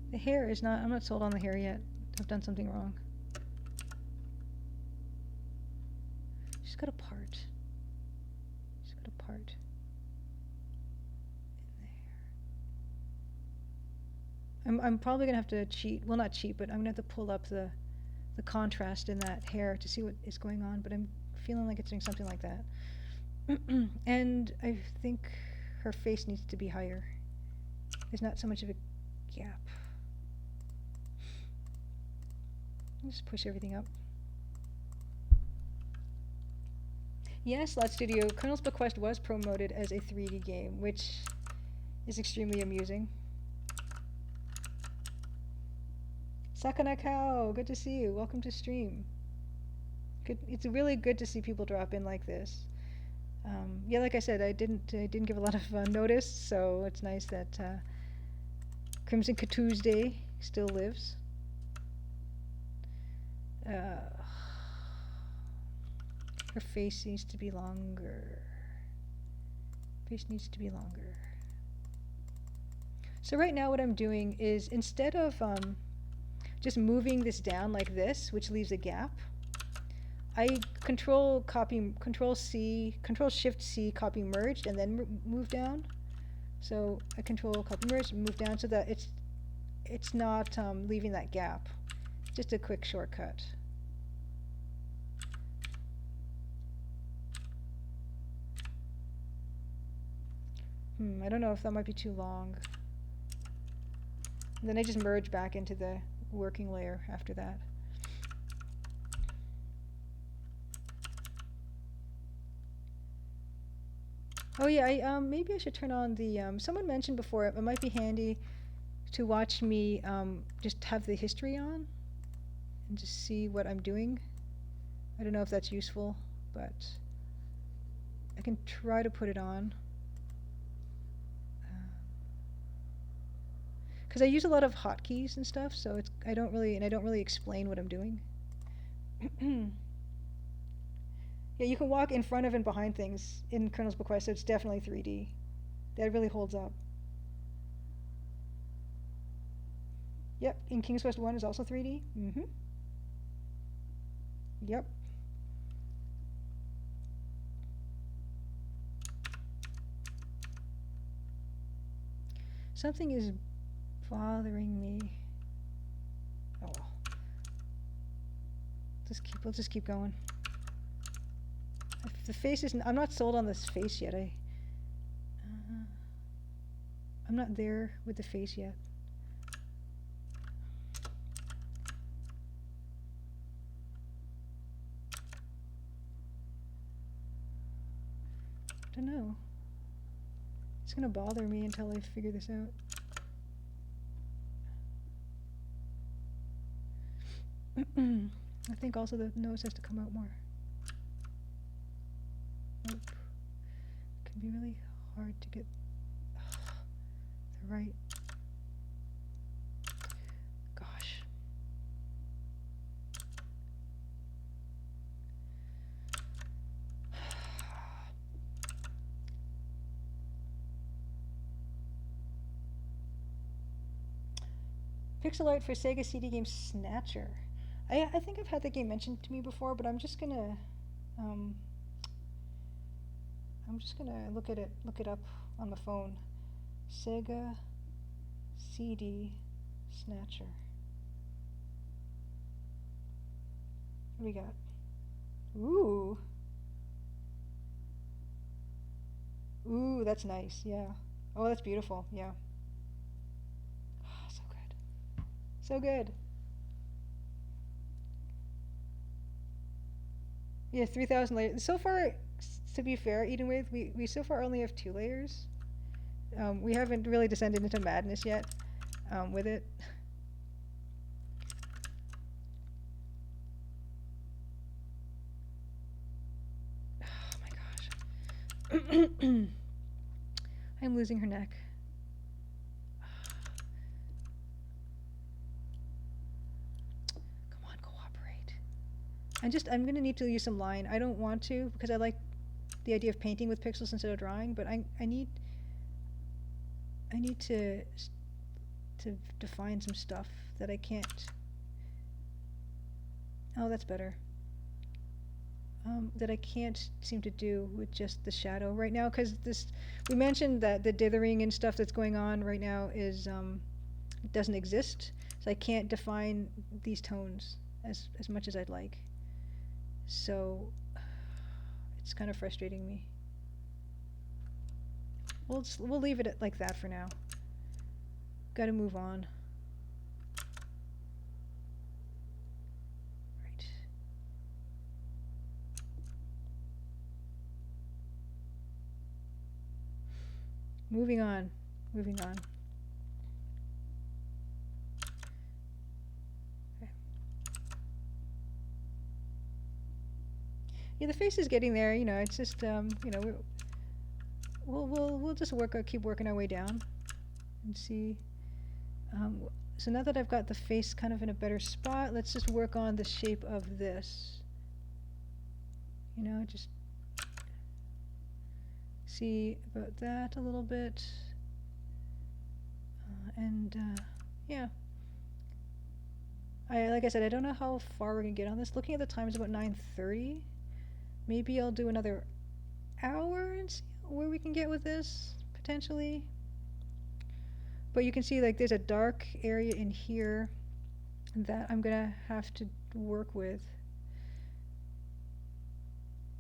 The hair is not, I'm not sold on the hair yet. I've done something wrong. She's got a part. She's got a part in the hair. I'm probably gonna have to cheat. Well, not cheat, but I'm gonna have to pull up the contrast in that hair to see what is going on, but I'm feeling like it's doing something like that. And I think her face needs to be higher. There's not so much of a gap. I'll just push everything up. Yes, Lot Studio, Colonel's Bequest was promoted as a 3D game, which is extremely amusing. Sakana Cow, good to see you. Welcome to stream. Good. It's really good to see people drop in like this. Yeah, like I said, I didn't give a lot of notice, so it's nice that Crimson Tuesday still lives. Her face needs to be longer. Face needs to be longer. So right now what I'm doing is, instead of just moving this down like this, which leaves a gap, I Control Shift C, copy merged, and then move down. So I Control copy merged and move down so that it's not leaving that gap. Just a quick shortcut. I don't know if that might be too long. And then I just merge back into the working layer after that. Oh yeah, maybe I should turn on the, someone mentioned before, it might be handy to watch me just have the history on and just see what I'm doing. I don't know if that's useful, but I can try to put it on. Because I use a lot of hotkeys and stuff, so I don't really explain what I'm doing. Yeah, you can walk in front of and behind things in Colonel's Bequest, so it's definitely 3D. That really holds up. Yep, in King's Quest 1 is also 3D. Yep. Something is bothering me. Oh well. We'll just keep going. If the face isn't, I'm not sold on this face yet. I'm not there with the face yet. I don't know. It's gonna bother me until I figure this out. I think also the nose has to come out more. Nope. It can be really hard to get the right. Gosh. Pixel art for Sega CD game Snatcher. I think I've had the game mentioned to me before, but I'm just gonna look it up on the phone. Sega CD Snatcher. What do we got? Ooh. Ooh, that's nice, yeah. Oh, that's beautiful, yeah. Oh, so good. So good. Yeah, 3,000 layers. So far, to be fair, Eden Wave, we so far only have 2 layers. We haven't really descended into madness yet with it. Oh my gosh. I'm losing her neck. Come on, cooperate. I'm gonna need to use some line. I don't want to because I like the idea of painting with pixels instead of drawing, but I need to define some stuff that I can't. Oh, that's better. That I can't seem to do with just the shadow right now, because we mentioned that the dithering and stuff that's going on right now is doesn't exist, so I can't define these tones as much as I'd like. So it's kind of frustrating me. We'll leave it like that for now. Got to move on. Right. Moving on. Moving on. Okay. Yeah, the face is getting there. You know, it's just you know, we'll just keep working our way down and see. So now that I've got the face kind of in a better spot, let's just work on the shape of this. You know, just see about that a little bit. Yeah. Like I said, I don't know how far we're gonna get on this. Looking at the time, it's about 9:30. Maybe I'll do another hour and see where we can get with this, potentially. But you can see like there's a dark area in here that I'm gonna have to work with.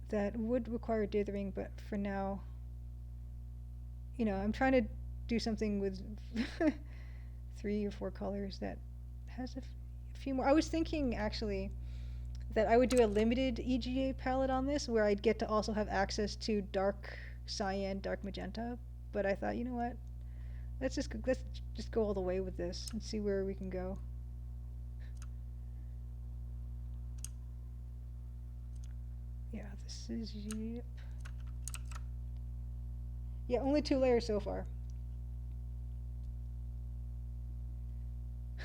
That would require dithering, but for now, you know, I'm trying to do something with 3 or 4 colors that has a few more. I was thinking actually that I would do a limited EGA palette on this where I'd get to also have access to dark cyan, dark magenta, but I thought, you know what? Let's just go all the way with this and see where we can go. Yeah, this is, yep. Yeah, only 2 layers so far.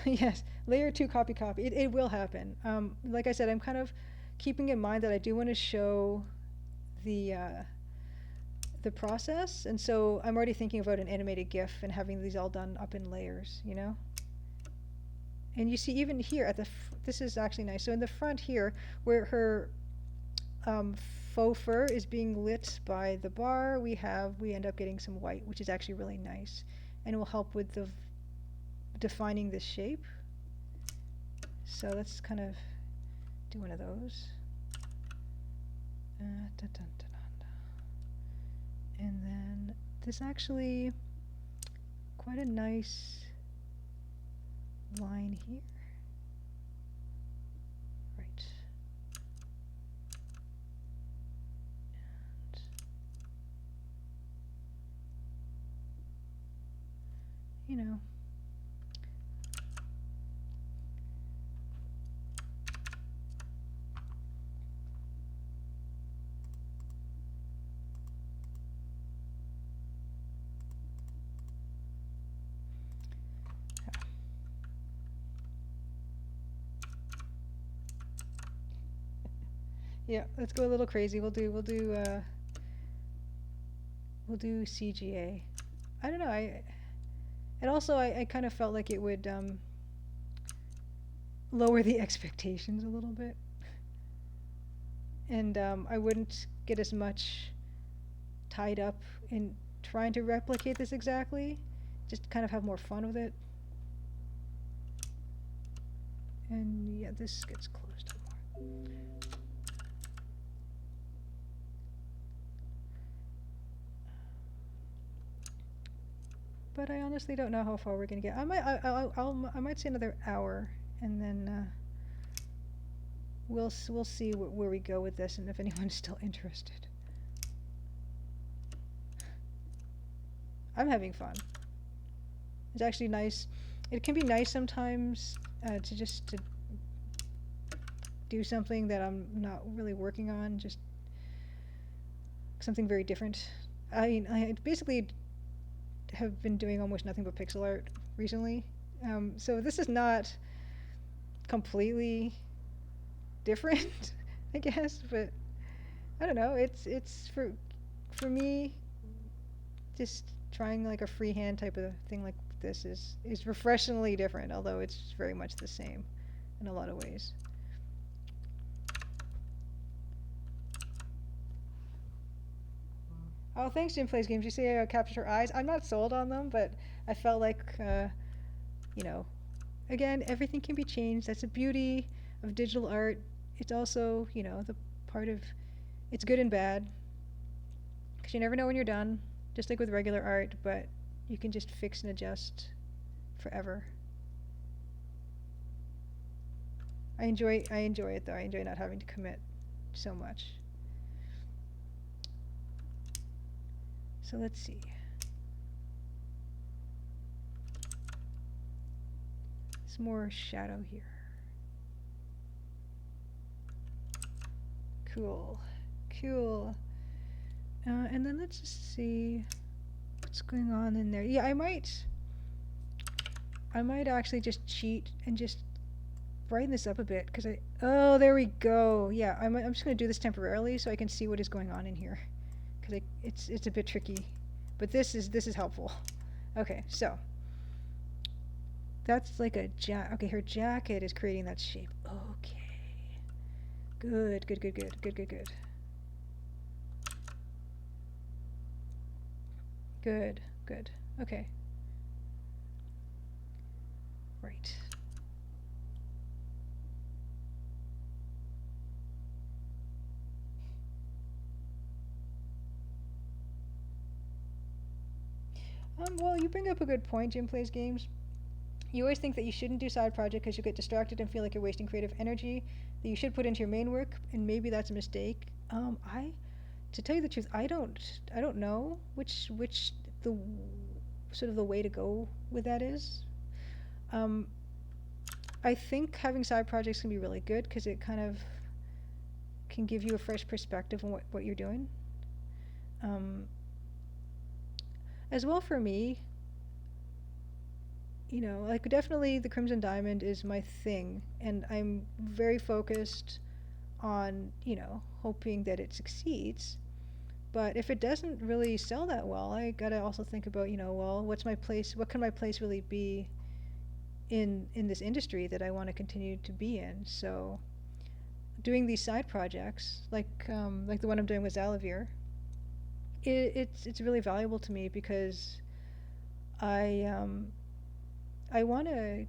Yes, layer 2 copy. It will happen. Like I said, I'm kind of keeping in mind that I do want to show the process, and so I'm already thinking about an animated GIF and having these all done up in layers, you know? And you see even here at this is actually nice. So in the front here, where her faux fur is being lit by the bar, we end up getting some white, which is actually really nice, and it will help with the defining the shape. So let's kind of do one of those. And then this actually quite a nice line here. Right. And you know, yeah, let's go a little crazy. We'll do CGA. I don't know. I kind of felt like it would lower the expectations a little bit, and I wouldn't get as much tied up in trying to replicate this exactly. Just kind of have more fun with it. And yeah, this gets closed more. But I honestly don't know how far we're gonna get. I might say another hour, and then we'll see where we go with this and if anyone's still interested. I'm having fun. It's actually nice. It can be nice sometimes to do something that I'm not really working on, just something very different. I mean, I basically have been doing almost nothing but pixel art recently, so this is not completely different, I guess, but I don't know. It's for me, just trying like a freehand type of thing like this is refreshingly different, although it's very much the same in a lot of ways. Oh, thanks, Jim Plays Games. You say I captured her eyes. I'm not sold on them, but I felt like, you know, again, everything can be changed. That's the beauty of digital art. It's also, you know, the part of, it's good and bad, because you never know when you're done, just like with regular art, but you can just fix and adjust forever. I enjoy it though. I enjoy not having to commit so much. So let's see. Some more shadow here. Cool. Cool. And then let's just see what's going on in there. Yeah, I might actually just cheat and just brighten this up a bit, because oh, there we go. Yeah, I'm just going to do this temporarily so I can see what is going on in here, because it's a bit tricky, but this is helpful. Okay, so that's like a okay, her jacket is creating that shape. Okay, good. Good. Okay. Right. Well, you bring up a good point, Jim Plays Games. You always think that you shouldn't do side project because you get distracted and feel like you're wasting creative energy that you should put into your main work, and maybe that's a mistake. To tell you the truth, I don't know which the sort of the way to go with that is. I think having side projects can be really good because it kind of can give you a fresh perspective on what you're doing. As well for me, you know, like definitely the Crimson Diamond is my thing, and I'm very focused on, you know, hoping that it succeeds. But if it doesn't really sell that well, I gotta also think about, you know, well, what's my place? What can my place really be in this industry that I want to continue to be in? So, doing these side projects, like the one I'm doing with Zalavir, it's really valuable to me because I want to,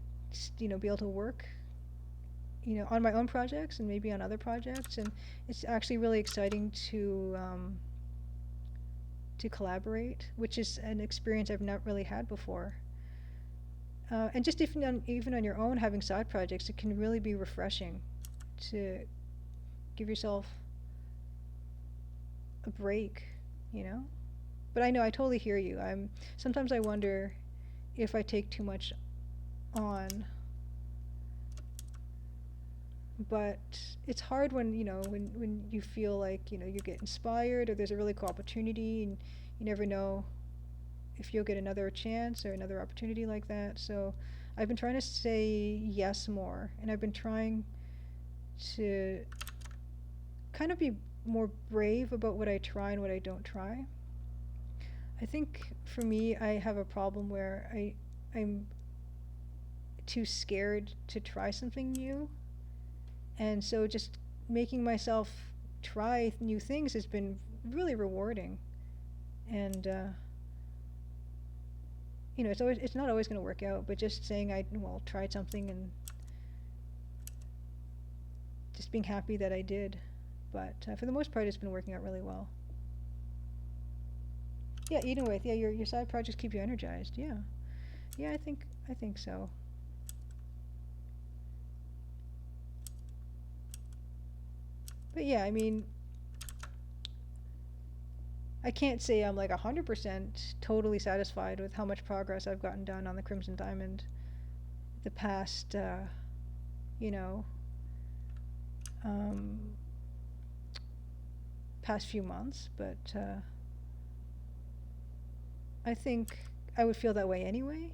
you know, be able to work, you know, on my own projects and maybe on other projects, and it's actually really exciting to collaborate, which is an experience I've not really had before. And just even on your own, having side projects, it can really be refreshing to give yourself a break, you know. But I know I totally hear you. Sometimes I wonder if I take too much on. But it's hard when, you know, when you feel like, you know, you get inspired or there's a really cool opportunity and you never know if you'll get another chance or another opportunity like that. So I've been trying to say yes more, and I've been trying to kind of be more brave about what I try and what I don't try. I think for me, I have a problem where I'm too scared to try something new. And so just making myself try new things has been really rewarding. And, you know, it's not always going to work out, but just saying tried something and just being happy that I did. But for the most part, it's been working out really well. Yeah, eating with. Yeah, your side projects keep you energized. Yeah. Yeah, I think so. But yeah, I mean, I can't say I'm like 100% totally satisfied with how much progress I've gotten done on the Crimson Diamond the past, you know, um, past few months, but I think I would feel that way anyway.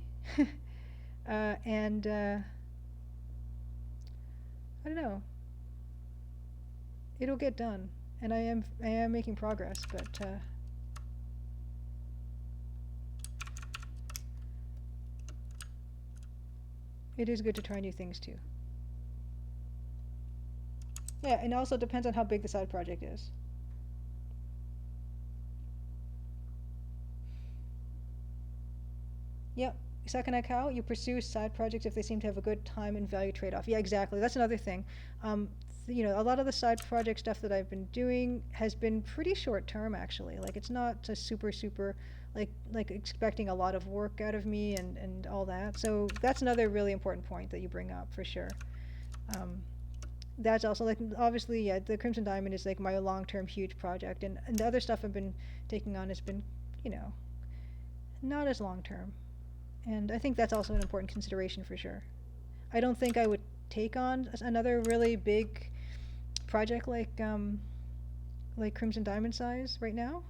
And I don't know. It'll get done, and I am making progress, but it is good to try new things too. Yeah, and also depends on how big the side project is. Yep. Second how you pursue side projects if they seem to have a good time and value trade-off. Yeah, exactly. That's another thing. A lot of the side project stuff that I've been doing has been pretty short term actually. Like it's not a super like expecting a lot of work out of me and all that. So that's another really important point that you bring up for sure. That's also like obviously yeah, the Crimson Diamond is like my long-term huge project, and the other stuff I've been taking on has been, you know, not as long-term. And I think that's also an important consideration for sure. I don't think I would take on another really big project like Crimson Diamond size right now,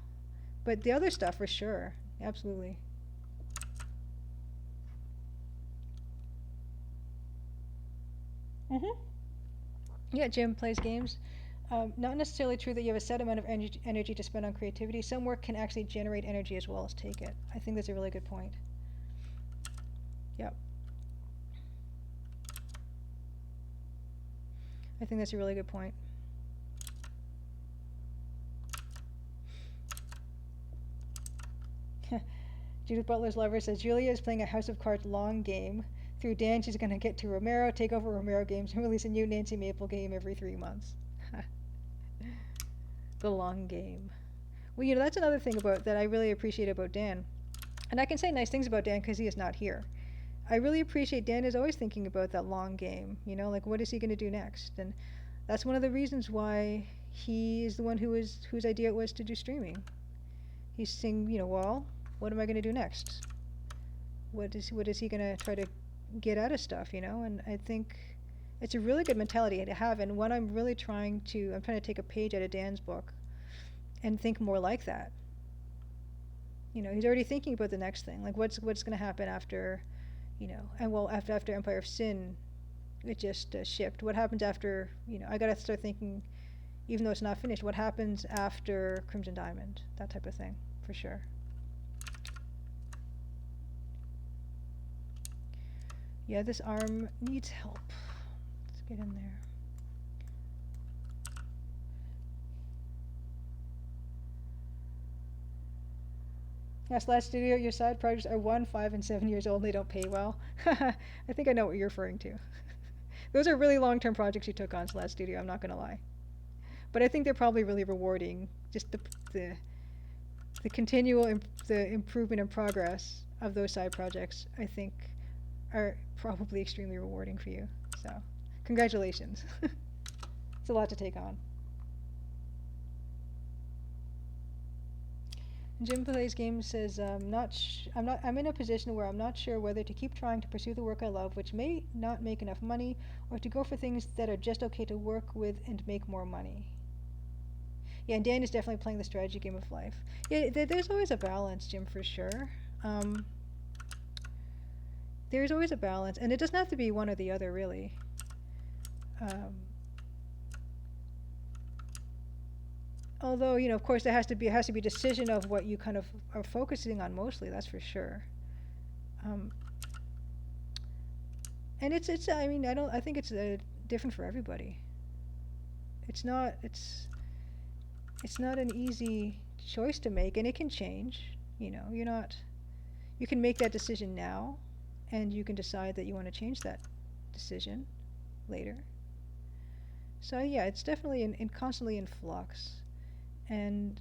but the other stuff for sure, absolutely. Mhm. Yeah, Jim plays games. Not necessarily true that you have a set amount of energy to spend on creativity. Some work can actually generate energy as well as take it. I think that's a really good point. Yep. I think that's a really good point. Judith Butler's lover says Julia is playing a House of Cards long game. Through Dan, she's going to get to Romero, take over Romero games, and release a new Nancy Maple game every 3 months. The long game. Well, that's another thing about that I really appreciate about Dan. And I can say nice things about Dan because he is not here. I really appreciate Dan is always thinking about that long game, like what is he going to do next? And that's one of the reasons why he is the one whose idea it was to do streaming. He's saying, well, what am I going to do next? What is he going to try to get out of stuff, And I think it's a really good mentality to have, and what I'm trying to take a page out of Dan's book and think more like that. He's already thinking about the next thing, like what's going to happen after, and well, after Empire of Sin, it just shipped. What happens after, I got to start thinking, even though it's not finished, what happens after Crimson Diamond, that type of thing, for sure. Yeah, this arm needs help. Let's get in there. Yes, last studio, your side projects are 1, 5, and 7 years old. They don't pay well. I think I know what you're referring to. Those are really long-term projects you took on, Slad Studio, I'm not going to lie. But I think they're probably really rewarding. Just the continual the improvement and progress of those side projects, I think, are probably extremely rewarding for you. So, congratulations. It's a lot to take on. Jim Plays Games says, I'm in a position where I'm not sure whether to keep trying to pursue the work I love, which may not make enough money, or to go for things that are just okay to work with and make more money. Yeah, and Dan is definitely playing the strategy game of life. Yeah, there's always a balance, Jim, for sure. There's always a balance, and it doesn't have to be one or the other, really. Although, of course, there has to be a decision of what you kind of are focusing on mostly. That's for sure. And it's. I think it's different for everybody. It's not an easy choice to make, and it can change. You can make that decision now, and you can decide that you want to change that decision later. So yeah, it's definitely constantly in flux. And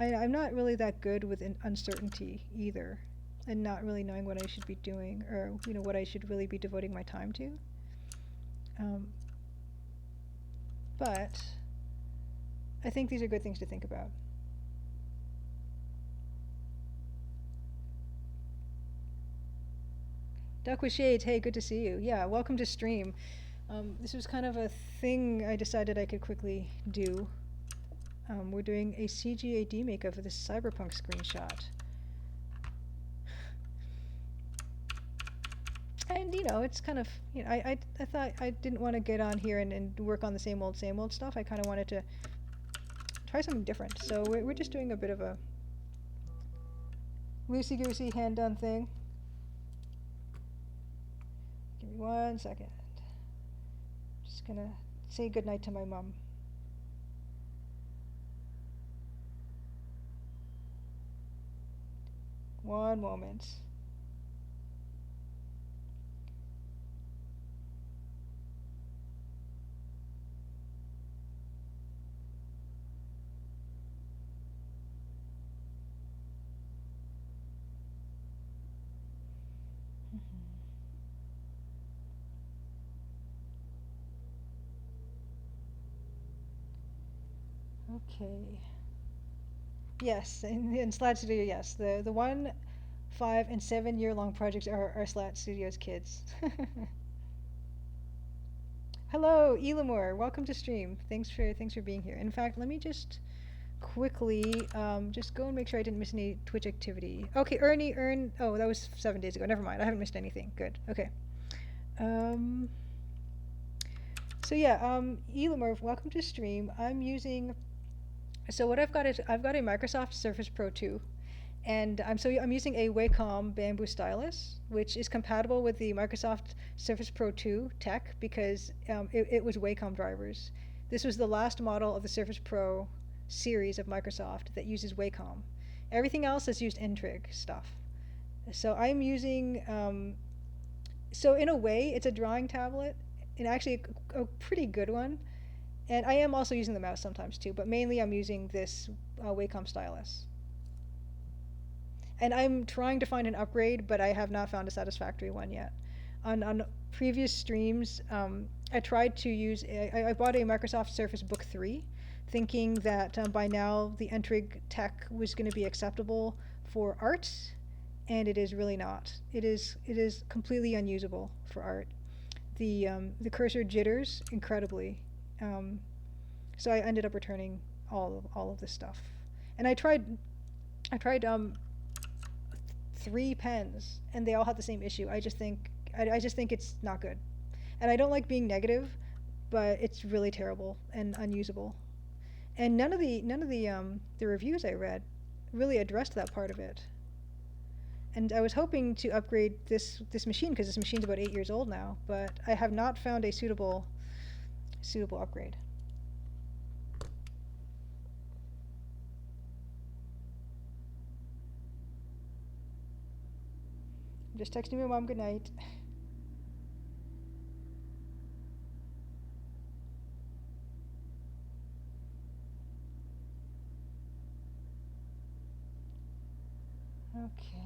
I'm not really that good with uncertainty either, and not really knowing what I should be doing, or what I should really be devoting my time to. But I think these are good things to think about. Duck with Shades, hey, good to see you. Yeah, welcome to stream. This was kind of a thing I decided I could quickly do. We're doing a CGA demake of this Cyberpunk screenshot. And, you know, it's kind of, you know, I thought I didn't want to get on here and work on the same old stuff. I kind of wanted to try something different. So we're just doing a bit of a loosey-goosey, hand-done thing. Give me 1 second. Just gonna say goodnight to my mom. One moment. Okay. Yes, in Slat Studio, yes. The 1, 5, and 7 year long projects are Slat Studio's kids. Hello, Elamore. Welcome to stream. Thanks for being here. In fact, let me just quickly just go and make sure I didn't miss any Twitch activity. Okay, oh, that was 7 days ago. Never mind. I haven't missed anything. Good. Okay. So yeah, Elamore, welcome to stream. I'm using. So what I've got is I've got a Microsoft Surface Pro 2, and I'm using a Wacom bamboo stylus, which is compatible with the Microsoft Surface Pro 2 tech because it was Wacom drivers. This was the last model of the Surface Pro series of Microsoft that uses Wacom. Everything else has used N-Trig stuff. So I'm using. So in a way, it's a drawing tablet, and actually a pretty good one. And I am also using the mouse sometimes too, but mainly I'm using this Wacom stylus. And I'm trying to find an upgrade, but I have not found a satisfactory one yet. On previous streams, I tried to use, I bought a Microsoft Surface Book 3, thinking that by now the N-Trig tech was going to be acceptable for art, and it is really not. It is completely unusable for art. The cursor jitters incredibly. So I ended up returning all of this stuff, and I tried 3 pens, and they all had the same issue. I just think it's not good, and I don't like being negative, but it's really terrible and unusable. And none of the reviews I read really addressed that part of it. And I was hoping to upgrade this machine because this machine's about 8 years old now, but I have not found a suitable upgrade. I'm just texting my mom goodnight. Okay.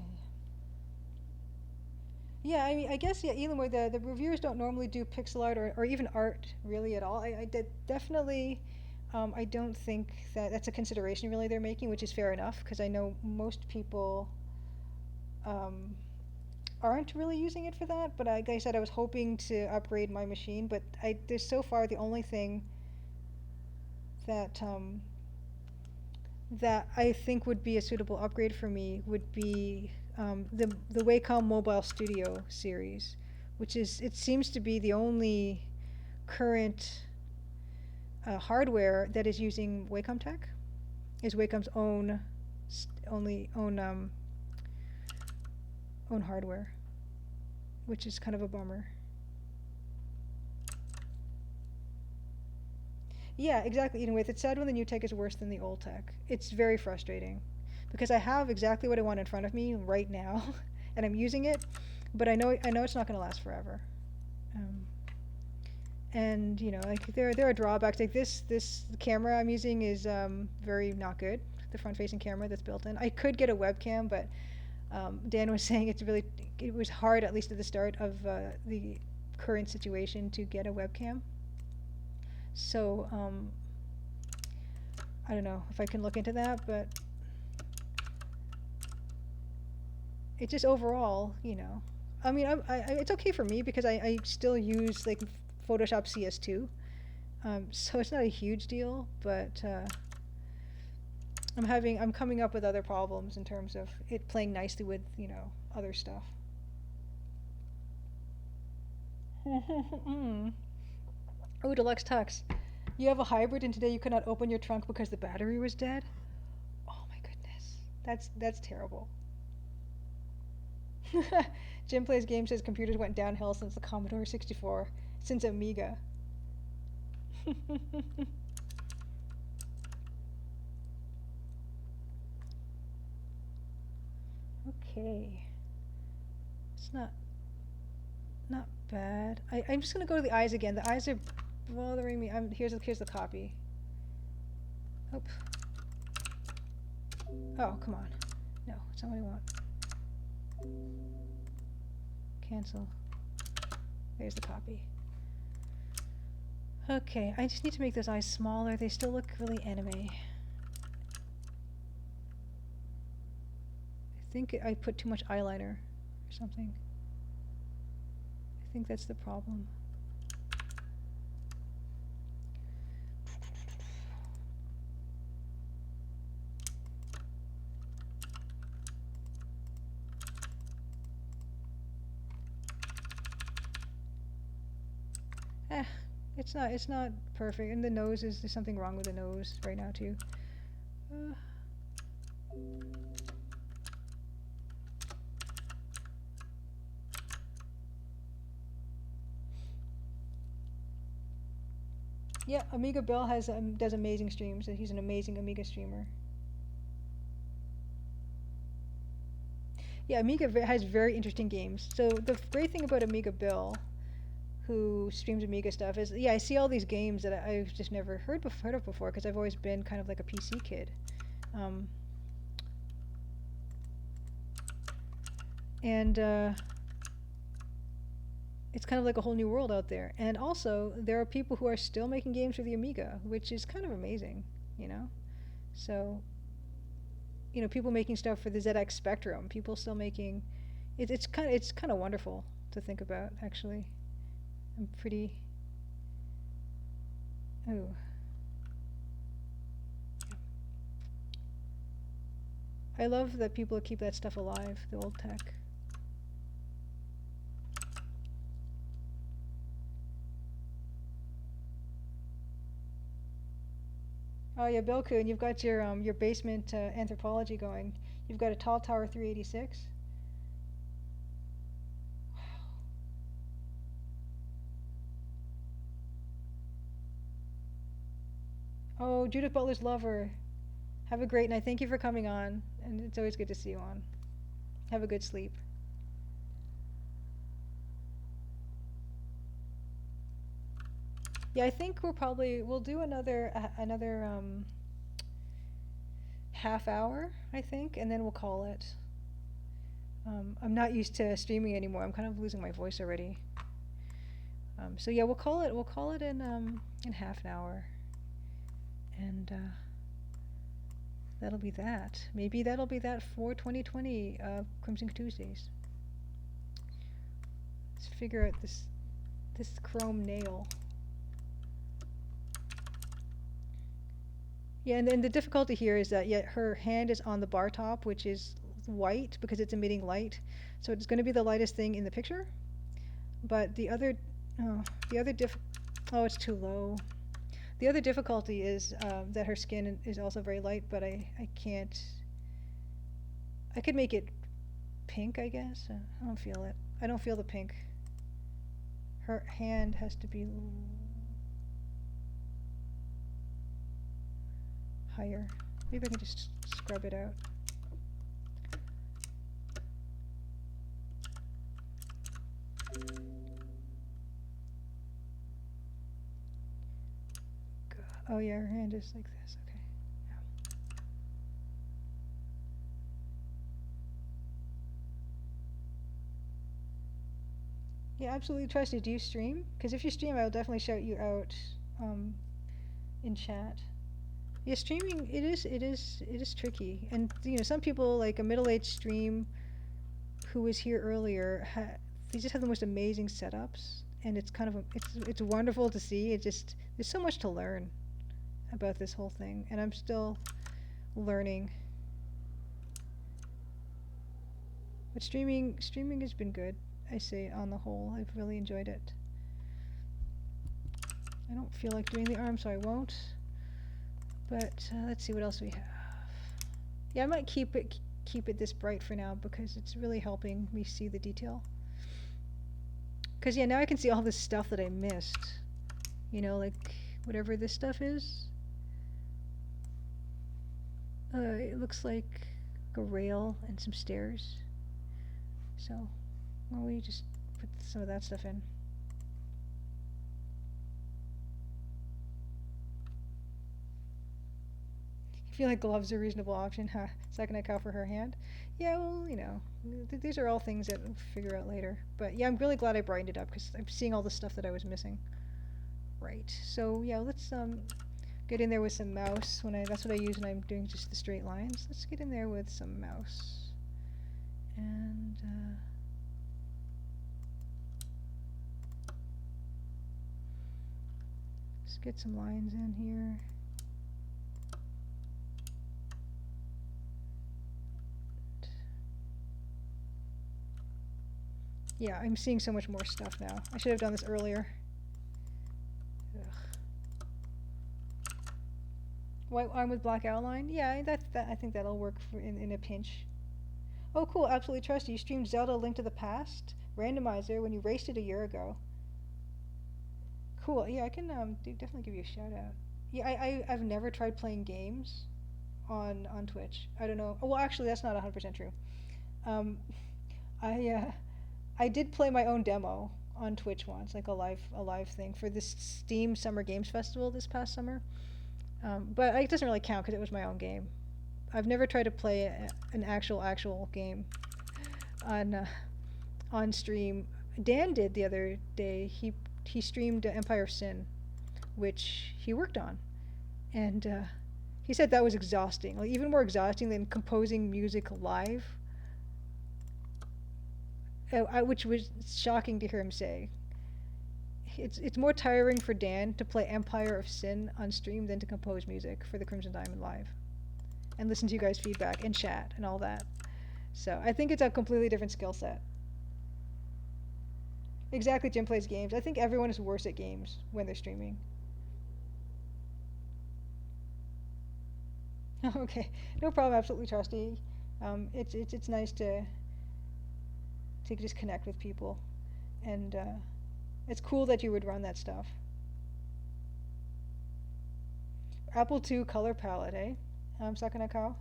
Yeah, I mean, I guess, yeah, Elamore, the reviewers don't normally do pixel art or even art really at all. I did definitely, I don't think that's a consideration really they're making, which is fair enough, because I know most people aren't really using it for that. But like I said, I was hoping to upgrade my machine, but there's so far the only thing that that I think would be a suitable upgrade for me would be the Wacom Mobile Studio series, which it seems to be the only current hardware that is using Wacom tech. Is Wacom's own hardware, which is kind of a bummer. Yeah, exactly. Even with it's sad when the new tech is worse than the old tech. It's very frustrating because I have exactly what I want in front of me right now, and I'm using it, but I know it's not going to last forever. And you know, like there are drawbacks. Like this camera I'm using is very not good. The front-facing camera that's built in. I could get a webcam, but Dan was saying it was hard, at least at the start of the current situation, to get a webcam. So I don't know if I can look into that, but it just overall, I mean, it's okay for me because I still use like Photoshop CS2, so it's not a huge deal, but I'm coming up with other problems in terms of it playing nicely with, other stuff. Oh, Deluxe Tux. You have a hybrid and today you could not open your trunk because the battery was dead? Oh my goodness. That's terrible. Jim Plays Games says computers went downhill since the Commodore 64, since Amiga. Okay. It's not bad. I'm just gonna go to the eyes again. The eyes are bothering me. Here's the copy. Oh. Oh, come on. No, it's not what I want. Cancel. There's the copy. Okay, I just need to make those eyes smaller. They still look really anime. I think I put too much eyeliner or something. I think that's the problem. It's not perfect. And the nose there's something wrong with the nose right now too. Yeah, Amiga Bill does amazing streams. He's an amazing Amiga streamer. Yeah, Amiga has very interesting games. So the great thing about Amiga Bill, who streams Amiga stuff, is I see all these games that I've just never heard of before because I've always been kind of like a PC kid. And it's kind of like a whole new world out there. And also, there are people who are still making games for the Amiga, which is kind of amazing, So, people making stuff for the ZX Spectrum, people still making it's kind of wonderful to think about, actually. I'm pretty oh. I love that people keep that stuff alive, the old tech. Oh yeah, Bilku, and you've got your basement anthropology going. You've got a tall tower 386. Wow. Oh, Judith Butler's lover. Have a great night. Thank you for coming on, and it's always good to see you on. Have a good sleep. Yeah, I think we'll do another half hour, I think, and then we'll call it. I'm not used to streaming anymore. I'm kind of losing my voice already. So yeah, we'll call it in half an hour, and that'll be that. Maybe that'll be that for 2020 Crimson Tuesdays. Let's figure out this chrome nail. Yeah, and then the difficulty here is that her hand is on the bar top, which is white because it's emitting light. So it's going to be the lightest thing in the picture. But oh, it's too low. The other difficulty is that her skin is also very light, but I can't. I could make it pink, I guess. I don't feel it. I don't feel the pink. Her hand has to be higher. Maybe I can just scrub it out. God. Oh yeah, her hand is like this. Okay. Yeah. Yeah, absolutely. Trust you. Do you stream? Because if you stream, I'll definitely shout you out in chat. Yeah, streaming, it is tricky. And some people, like a middle-aged stream who was here earlier, they just have the most amazing setups, and it's kind of it's wonderful to see. It just there's so much to learn about this whole thing, and I'm still learning. But streaming has been good. I say on the whole, I've really enjoyed it. I don't feel like doing the arm, so I won't. But let's see what else we have. Yeah, I might keep it this bright for now because it's really helping me see the detail. Because yeah, now I can see all this stuff that I missed. Like whatever this stuff is. It looks like a rail and some stairs. So, well, we just put some of that stuff in. I feel like gloves are a reasonable option, huh? Second account for her hand. Yeah, well, these are all things that we'll figure out later. But yeah, I'm really glad I brightened it up because I'm seeing all the stuff that I was missing. Right. So yeah, let's get in there with some mouse. That's what I use when I'm doing just the straight lines. Let's get in there with some mouse. And let's get some lines in here. Yeah, I'm seeing so much more stuff now. I should have done this earlier. Ugh. White arm with black outline? Yeah, that I think that'll work in a pinch. Oh, cool, absolutely trust you. You streamed Zelda: A Link to the Past randomizer when you raced it a year ago. Cool. Yeah, I can definitely give you a shout out. Yeah, I've never tried playing games on Twitch. I don't know. Well, actually, that's not 100% true. Um, I did play my own demo on Twitch once, like a live thing for this Steam Summer Games Festival this past summer. But it doesn't really count because it was my own game. I've never tried to play an actual game on stream. Dan did the other day. He streamed Empire of Sin, which he worked on, and he said that was exhausting, like even more exhausting than composing music live. Which was shocking to hear him say. It's more tiring for Dan to play Empire of Sin on stream than to compose music for the Crimson Diamond live, and listen to you guys' feedback and chat and all that. So I think it's a completely different skill set. Exactly, Jim plays games. I think everyone is worse at games when they're streaming. Okay, no problem. Absolutely trusty. It's nice to just connect with people, and it's cool that you would run that stuff. Apple II color palette, eh? Sakanakao?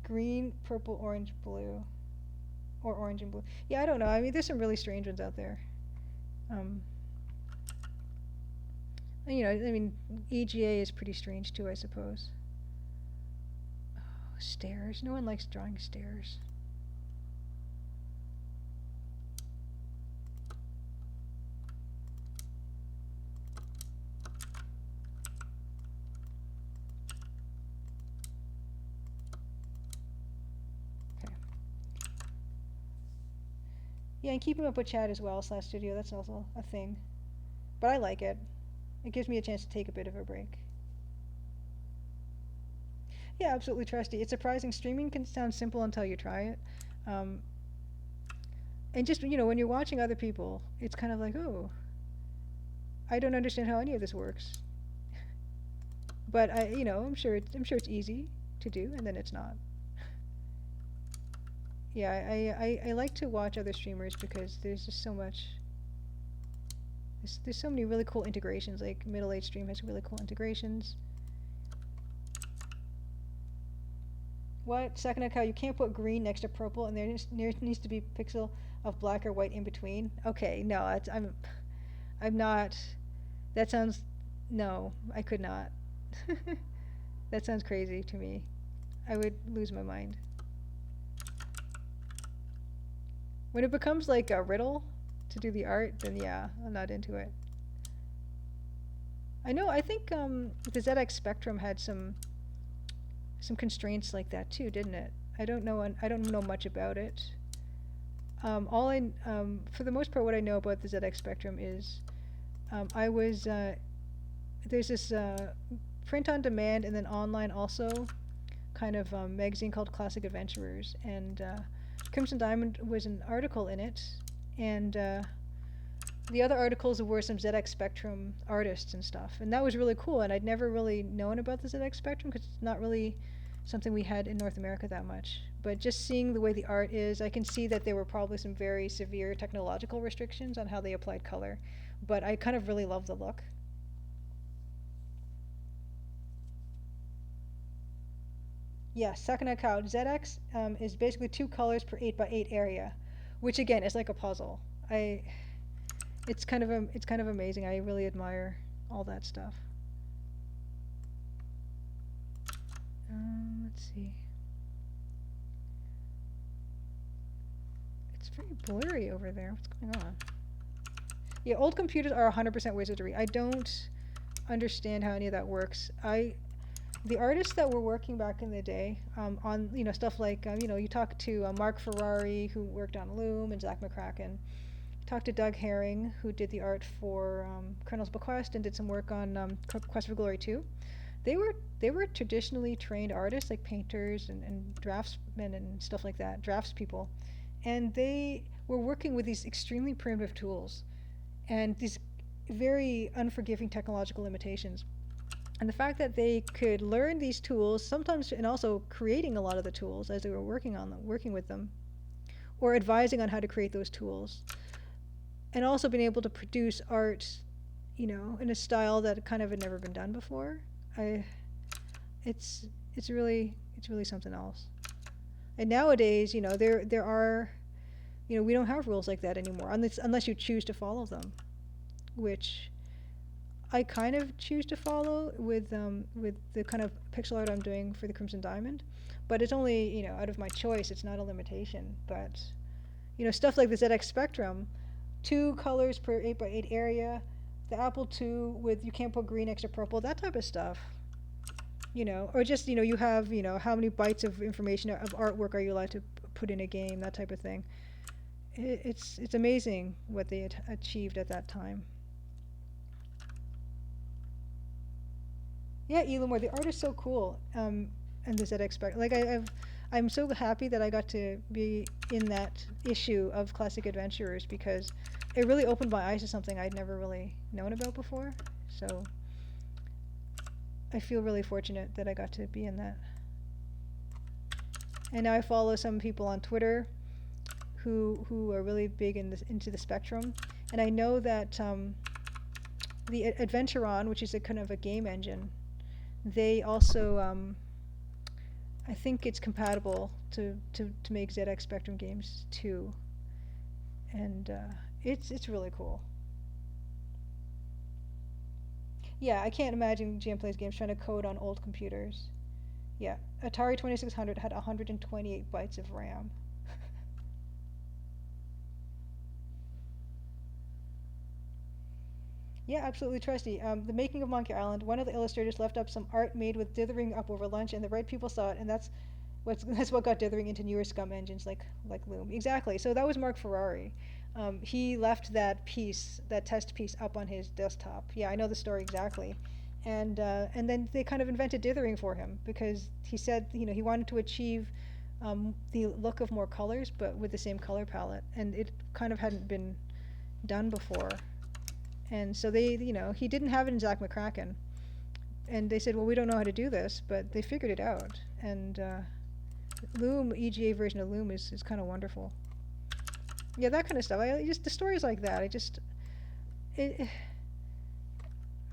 Green, purple, orange, blue. Or orange and blue. Yeah, I don't know. I mean, there's some really strange ones out there. I mean, EGA is pretty strange too, I suppose. Oh, stairs. No one likes drawing stairs. Yeah, and keeping up with chat as well, /studio, that's also a thing. But I like it. It gives me a chance to take a bit of a break. Yeah, absolutely trusty. It's surprising. Streaming can sound simple until you try it. And just, when you're watching other people, it's kind of like, oh, I don't understand how any of this works. But I'm sure it's easy to do, and then it's not. Yeah, I like to watch other streamers because there's just so much. There's so many really cool integrations. Like Middle Age Stream has really cool integrations. What? Second account, you can't put green next to purple, and there needs to be pixel of black or white in between. Okay, no, I'm not. That sounds. No, I could not. That sounds crazy to me. I would lose my mind. When it becomes like a riddle to do the art, then yeah, I'm not into it. I know. I think the ZX Spectrum had some constraints like that too, didn't it? I don't know much about it. For the most part, what I know about the ZX Spectrum is I was there's this print on demand and then online also kind of magazine called Classic Adventurers, and Crimson Diamond was an article in it, and the other articles were some ZX Spectrum artists and stuff, and that was really cool. And I'd never really known about the ZX Spectrum because it's not really something we had in North America that much. But just seeing the way the art is, I can see that there were probably some very severe technological restrictions on how they applied color, but I kind of really love the look. Yeah, Sakana Cow ZX is basically 2 colors per 8 by 8 area, which again is like a puzzle. It's kind of amazing. I really admire all that stuff. Let's see. It's very blurry over there. What's going on? Yeah, old computers are 100% wizardry. I don't understand how any of that works. The artists that were working back in the day on stuff like you talk to Mark Ferrari, who worked on Loom, and Zach McCracken. Talked to Doug Herring, who did the art for Colonel's Bequest and did some work on Quest for Glory 2. They were traditionally trained artists, like painters and draftsmen and stuff like that, draftspeople, and they were working with these extremely primitive tools and these very unforgiving technological limitations. And the fact that they could learn these tools sometimes, and also creating a lot of the tools as they were working on them, working with them, or advising on how to create those tools, and also being able to produce art, in a style that kind of had never been done before. It's really something else. And nowadays, there are, we don't have rules like that anymore, unless you choose to follow them, which I kind of choose to follow with the kind of pixel art I'm doing for the Crimson Diamond, but it's only out of my choice. It's not a limitation. But stuff like the ZX Spectrum, 2 colors per 8 by 8 area, the Apple II with you can't put green next to purple, that type of stuff. Or just you have how many bytes of information of artwork are you allowed to put in a game, that type of thing. It's amazing what they had achieved at that time. Yeah, Elamore, the art is so cool. And the ZX Spectrum, like I'm so happy that I got to be in that issue of Classic Adventurers because it really opened my eyes to something I'd never really known about before. So I feel really fortunate that I got to be in that. And now I follow some people on Twitter who are really big into the Spectrum, and I know that the Adventuron, which is a kind of a game engine, they also I think it's compatible to make ZX Spectrum games too, and it's really cool. Yeah, I can't imagine GM Plays Games trying to code on old computers. Yeah, Atari 2600 had 128 bytes of RAM. Yeah, absolutely, Trusty. The making of Monkey Island, one of the illustrators left up some art made with dithering up over lunch, and the right people saw it, and that's what got dithering into newer scum engines like Loom. Exactly. So that was Mark Ferrari. He left that test piece up on his desktop. Yeah, I know the story exactly. And then they kind of invented dithering for him because he said he wanted to achieve the look of more colors, but with the same color palette, and it kind of hadn't been done before. And so he didn't have it in Zach McCracken. And they said, well, we don't know how to do this, but they figured it out. And Loom, EGA version of Loom is kind of wonderful. Yeah, that kind of stuff. The stories like that, I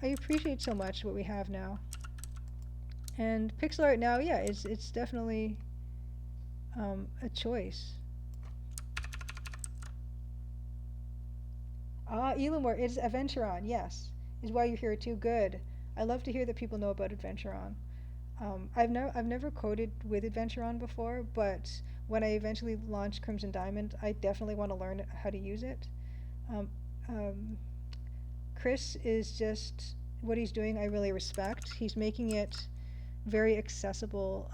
appreciate so much what we have now. And pixel art now, yeah, it's definitely a choice. Elamore, it's Adventuron, yes. Is why you're here too. Good. I love to hear that people know about Adventuron. I've never coded with Adventuron before, but when I eventually launch Crimson Diamond, I definitely want to learn how to use it. Chris is just what he's doing, I really respect. He's making it very accessible,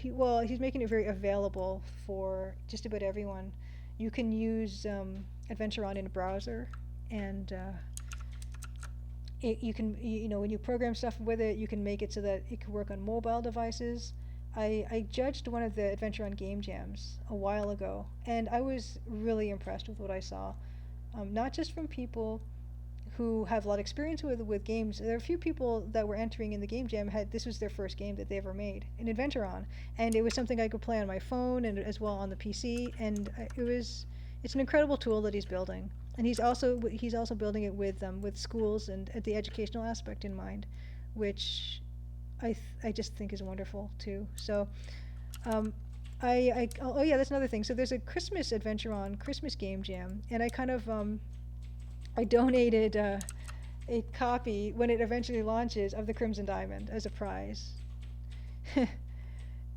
well, he's making it very available for just about everyone. You can use Adventure On in a browser, and you can, when you program stuff with it, you can make it so that it can work on mobile devices. I judged one of the Adventure On game jams a while ago, and I was really impressed with what I saw. Not just from people who have a lot of experience with games. There are a few people that were entering in the game jam this was their first game that they ever made, an Adventure On, and it was something I could play on my phone and as well on the PC, and it's an incredible tool that he's building, and he's also building it with schools and the educational aspect in mind, which I just think is wonderful too. So. Oh yeah, that's another thing. So there's a Christmas Adventure On Christmas game jam, and I kind of I donated a copy when it eventually launches of the Crimson Diamond as a prize.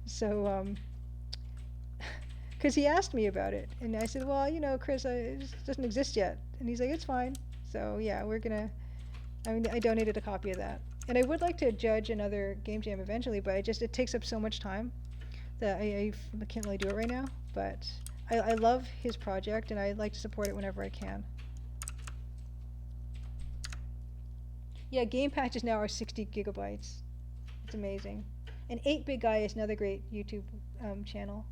So, because he asked me about it, and I said, well, Chris, it doesn't exist yet, and he's like, it's fine. So yeah, I donated a copy of that, and I would like to judge another game jam eventually, but it takes up so much time that I can't really do it right now. But I love his project, and I like to support it whenever I can. Yeah, game patches now are 60 gigabytes. It's amazing. And 8-Bit Guy is another great YouTube channel.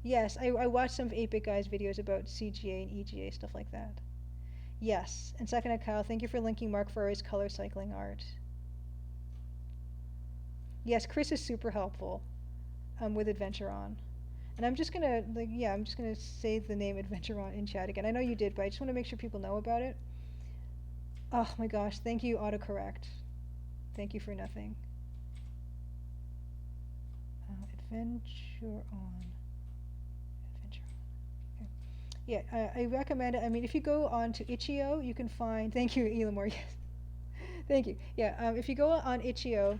Yes, I watched some of 8-Bit Guy's videos about CGA and EGA, stuff like that. Yes, and second Kyle, thank you for linking Mark Ferrari's color cycling art. Yes, Chris is super helpful with Adventure On. And I'm just gonna say the name Adventure On in chat again. I know you did, but I just want to make sure people know about it. Oh my gosh, thank you, autocorrect. Thank you for nothing. Adventure On. Okay. Yeah, I recommend it. I mean, if you go on to Itch.io, you can find. Thank you, Elamore. Yes. Thank you. Yeah, if you go on Itch.io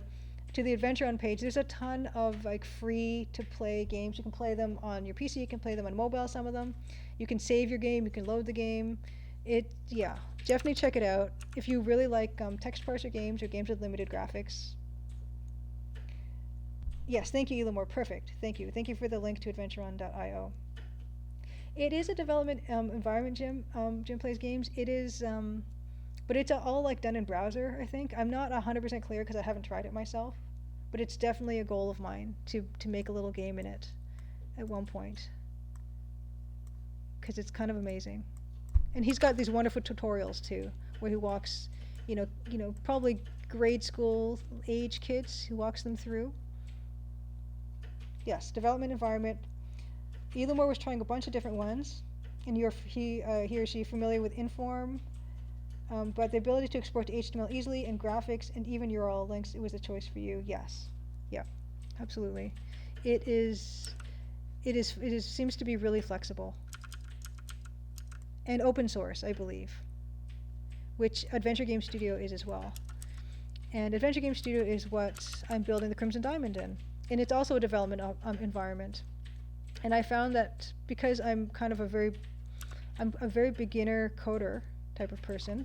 to the Adventure On page, there's a ton of free to play games. You can play them on your PC, you can play them on mobile, some of them. You can save your game, you can load the game. Definitely check it out. If you really like text parser games or games with limited graphics. Yes, thank you, Elamore. Perfect. Thank you. Thank you for the link to adventureon.io. It is a development environment, Jim plays games. It is, but it's all done in browser, I think. I'm not 100% clear because I haven't tried it myself. But it's definitely a goal of mine to make a little game in it at one point, because it's kind of amazing. And he's got these wonderful tutorials too, where he walks, probably grade school age kids, who walks them through. Yes, development environment. Elamore was trying a bunch of different ones, and he or she familiar with Inform. But the ability to export to HTML easily and graphics and even URL links, it was a choice for you. Yes. Yeah, absolutely. It seems to be really flexible. And open source, I believe, which Adventure Game Studio is as well. And Adventure Game Studio is what I'm building the Crimson Diamond in. And it's also a development environment. And I found that because I'm kind of I'm a very beginner coder type of person,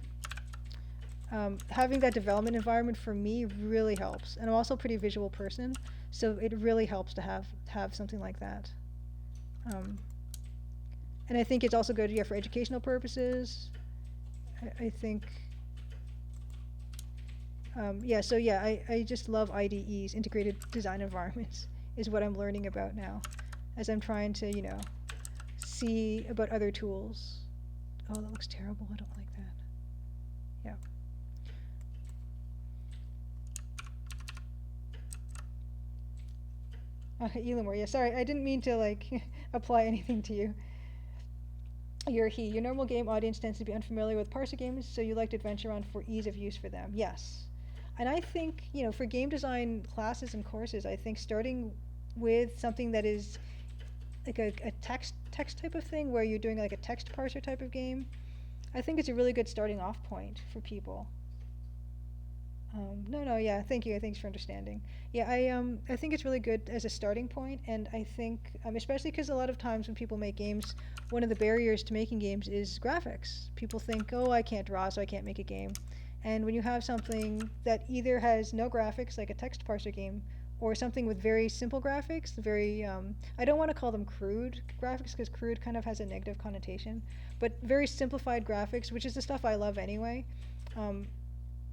having that development environment for me really helps. And I'm also a pretty visual person, so it really helps to have something like that. And I think it's also good for educational purposes. I think, I just love IDEs, integrated design environments, is what I'm learning about now, as I'm trying to, see about other tools. Oh, that looks terrible. I don't like that. Yeah. Elamore, yeah, sorry, I didn't mean to apply anything to you. You're he. Your normal game audience tends to be unfamiliar with parser games, so you like to Adventure On for ease of use for them. Yes. And I think, for game design classes and courses, I think starting with something that is like a text type of thing, where you're doing a text parser type of game, I think it's a really good starting off point for people. No, no, yeah, thank you. Thanks for understanding. Yeah, I think it's really good as a starting point, and I think, especially because a lot of times when people make games, one of the barriers to making games is graphics. People think, oh, I can't draw, so I can't make a game. And when you have something that either has no graphics, like a text parser game, or something with very simple graphics, very, I don't want to call them crude graphics because crude kind of has a negative connotation, but very simplified graphics, which is the stuff I love anyway. Um,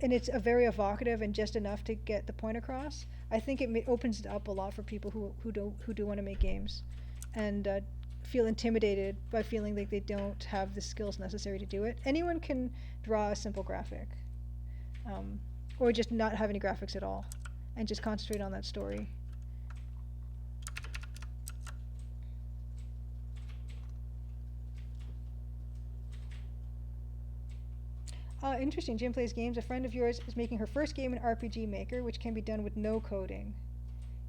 and it's a very evocative and just enough to get the point across. I think it opens it up a lot for people who do want to make games, and feel intimidated by feeling like they don't have the skills necessary to do it. Anyone can draw a simple graphic, um, or just not have any graphics at all, and just concentrate on that story. Interesting. Jim plays games. A friend of yours is making her first game in RPG Maker, which can be done with no coding.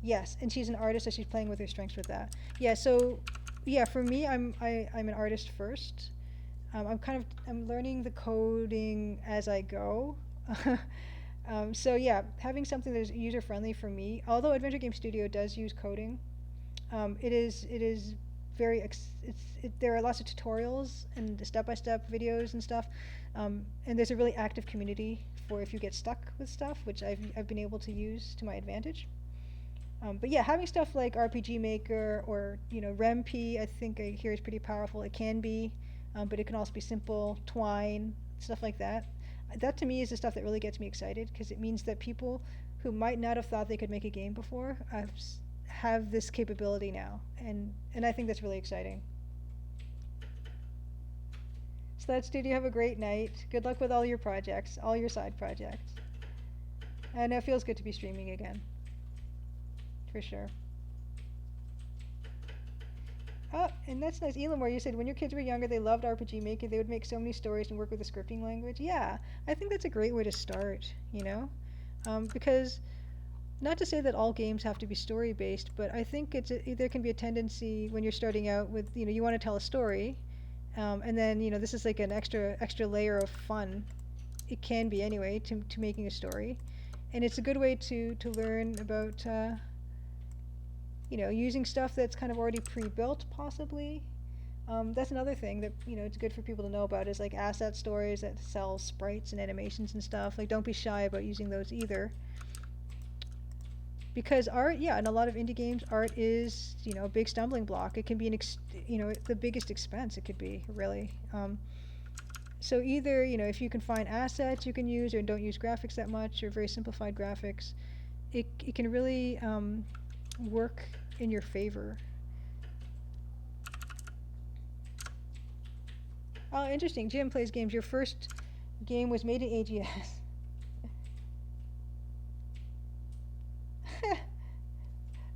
Yes, and she's an artist, so she's playing with her strengths with that. Yeah, so yeah, for me, I'm an artist first. I'm learning the coding as I go. So yeah, having something that is user friendly for me. Although Adventure Game Studio does use coding, it is very there are lots of tutorials and step-by-step videos and stuff, and there's a really active community for if you get stuck with stuff, which I've been able to use to my advantage. But yeah, having stuff like RPG Maker or REMP, I think I hear is pretty powerful. It can be, but it can also be simple, Twine, stuff like that. That to me is the stuff that really gets me excited because it means that people who might not have thought they could make a game before have this capability now, and I think that's really exciting. So that's dude. You have a great night. Good luck with all your projects, all your side projects. And it feels good to be streaming again, for sure. Oh, and that's nice. Elamore, you said when your kids were younger, they loved RPG Maker. They would make so many stories and work with the scripting language. Yeah, I think that's a great way to start, because not to say that all games have to be story based, but I think there can be a tendency when you're starting out with, you want to tell a story, and then, this is like an extra layer of fun. It can be anyway to making a story, and it's a good way to learn about using stuff that's kind of already pre-built, possibly. That's another thing that it's good for people to know about is like asset stories that sell sprites and animations and stuff. Like, don't be shy about using those either. Because art, yeah, in a lot of indie games, art is a big stumbling block. It can be the biggest expense. It could be really. So either if you can find assets you can use or don't use graphics that much or very simplified graphics, it can really work in your favor. Oh, interesting. Jim plays games. Your first game was made in AGS.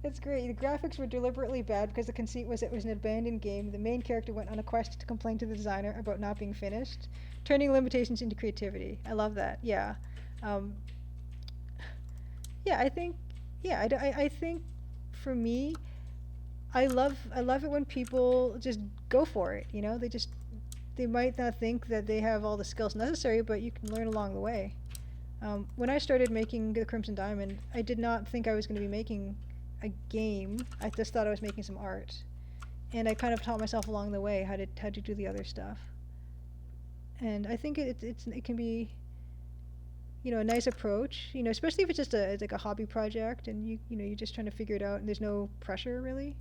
That's great. The graphics were deliberately bad because the conceit was it was an abandoned game. The main character went on a quest to complain to the designer about not being finished, turning limitations into creativity. I love that. Yeah. Yeah, I think. Yeah, I think for me, I love it when people just go for it. They might not think that they have all the skills necessary, but you can learn along the way. When I started making the Crimson Diamond, I did not think I was going to be making a game. I just thought I was making some art, and I kind of taught myself along the way how to do the other stuff. And I think it can be a nice approach. Especially if it's just it's like a hobby project, and you're just trying to figure it out, and there's no pressure really.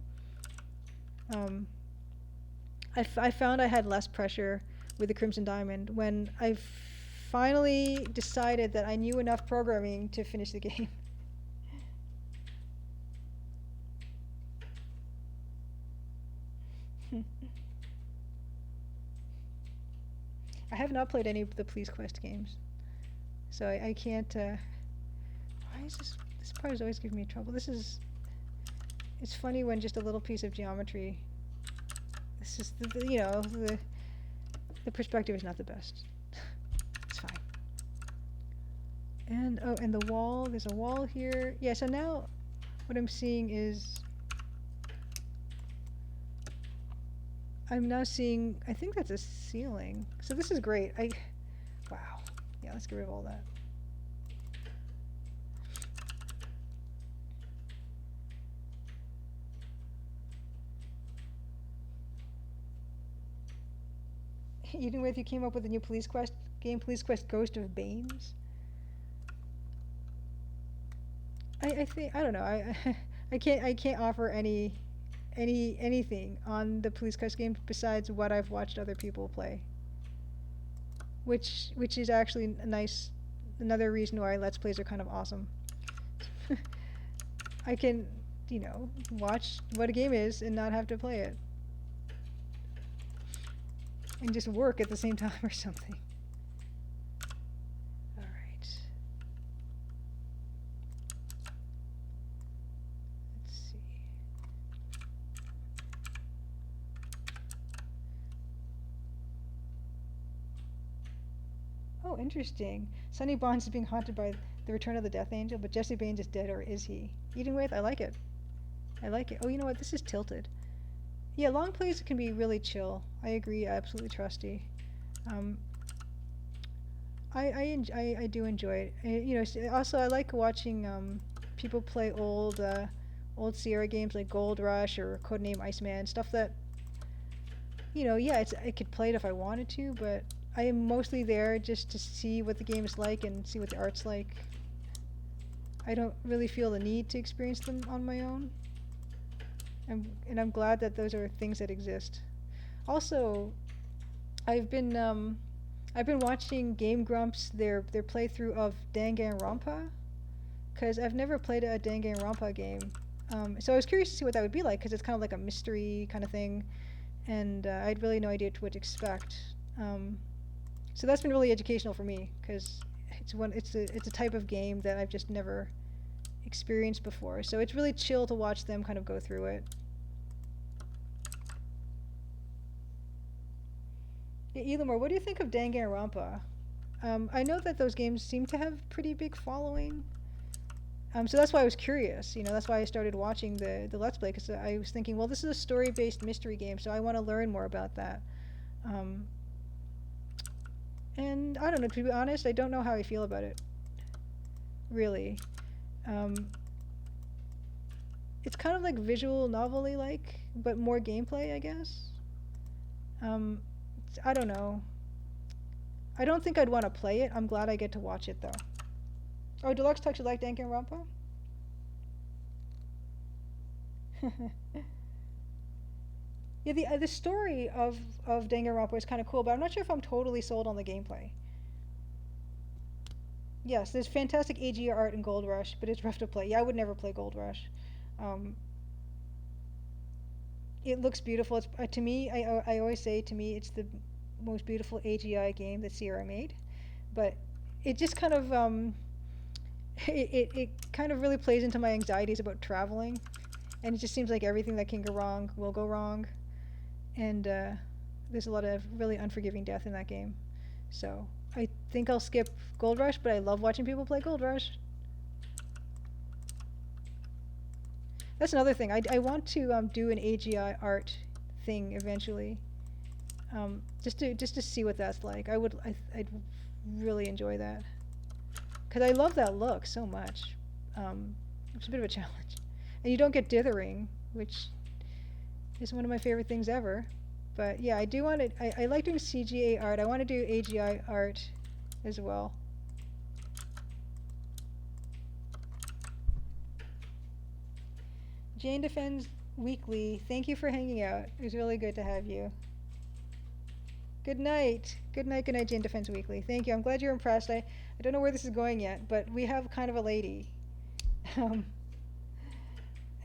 I found I had less pressure with the Crimson Diamond when I finally decided that I knew enough programming to finish the game. I have not played any of the Please Quest games, so I can't. Why is this? This part is always giving me trouble. It's funny when just a little piece of geometry. This is the perspective is not the best. It's fine. And and the wall. There's a wall here. Yeah. So now, what I'm seeing is. I'm now seeing, I think that's a ceiling. So this is great. Wow. Yeah, let's get rid of all that. Even with you came up with a new Police Quest game, Police Quest Ghost of Baines. I think I don't know. I can't offer anything on the Police Quest game besides what I've watched other people play. Which is actually a nice another reason why Let's Plays are kind of awesome. I can, watch what a game is and not have to play it. And just work at the same time or something. Alright. Let's see. Oh, interesting. Sonny Bonds is being haunted by the return of the Death Angel, but Jesse Baines is dead, or is he? Eating with? I like it. I like it. Oh, you know what? This is tilted. Yeah, long plays can be really chill. I agree. Absolutely trusty. I do enjoy it. Also I like watching people play old Sierra games like Gold Rush or Codename Iceman, stuff that yeah, I could play it if I wanted to, but I am mostly there just to see what the game is like and see what the art's like. I don't really feel the need to experience them on my own. And I'm glad that those are things that exist. Also, I've been watching Game Grumps their playthrough of Danganronpa, because I've never played a Danganronpa game. So I was curious to see what that would be like, because it's kind of like a mystery kind of thing, and I had really no idea what to expect. So that's been really educational for me, because it's a type of game that I've just never experienced before. So it's really chill to watch them kind of go through it. Yeah, Elamore, what do you think of Danganronpa? I know that those games seem to have pretty big following. So that's why I was curious. That's why I started watching the Let's Play, because I was thinking, well, this is a story-based mystery game, so I want to learn more about that. And I don't know, to be honest, I don't know how I feel about it. Really. It's kind of like visual novel-y like, but more gameplay, I guess. I don't know. I don't think I'd want to play it. I'm glad I get to watch it, though. Oh, Deluxe Touch, you like Danganronpa? Yeah, the story of Danganronpa is kind of cool, but I'm not sure if I'm totally sold on the gameplay. Yes, there's fantastic AG art in Gold Rush, but it's rough to play. Yeah, I would never play Gold Rush. It looks beautiful. It's to me. I always say, to me, it's the most beautiful AGI game that Sierra made, but it just kind of it kind of really plays into my anxieties about traveling, and it just seems like everything that can go wrong will go wrong, and there's a lot of really unforgiving death in that game. So I think I'll skip Gold Rush, but I love watching people play Gold Rush. That's another thing. I want to do an AGI art thing eventually, just to see what that's like. I'd really enjoy that, because I love that look so much. It's a bit of a challenge, and you don't get dithering, which is one of my favorite things ever. But yeah, I do want it. I like doing CGA art. I want to do AGI art as well. Jane Defends Weekly, thank you for hanging out. It was really good to have you. Good night. Good night, Jane Defends Weekly. Thank you. I'm glad you're impressed. I don't know where this is going yet, but we have kind of a lady.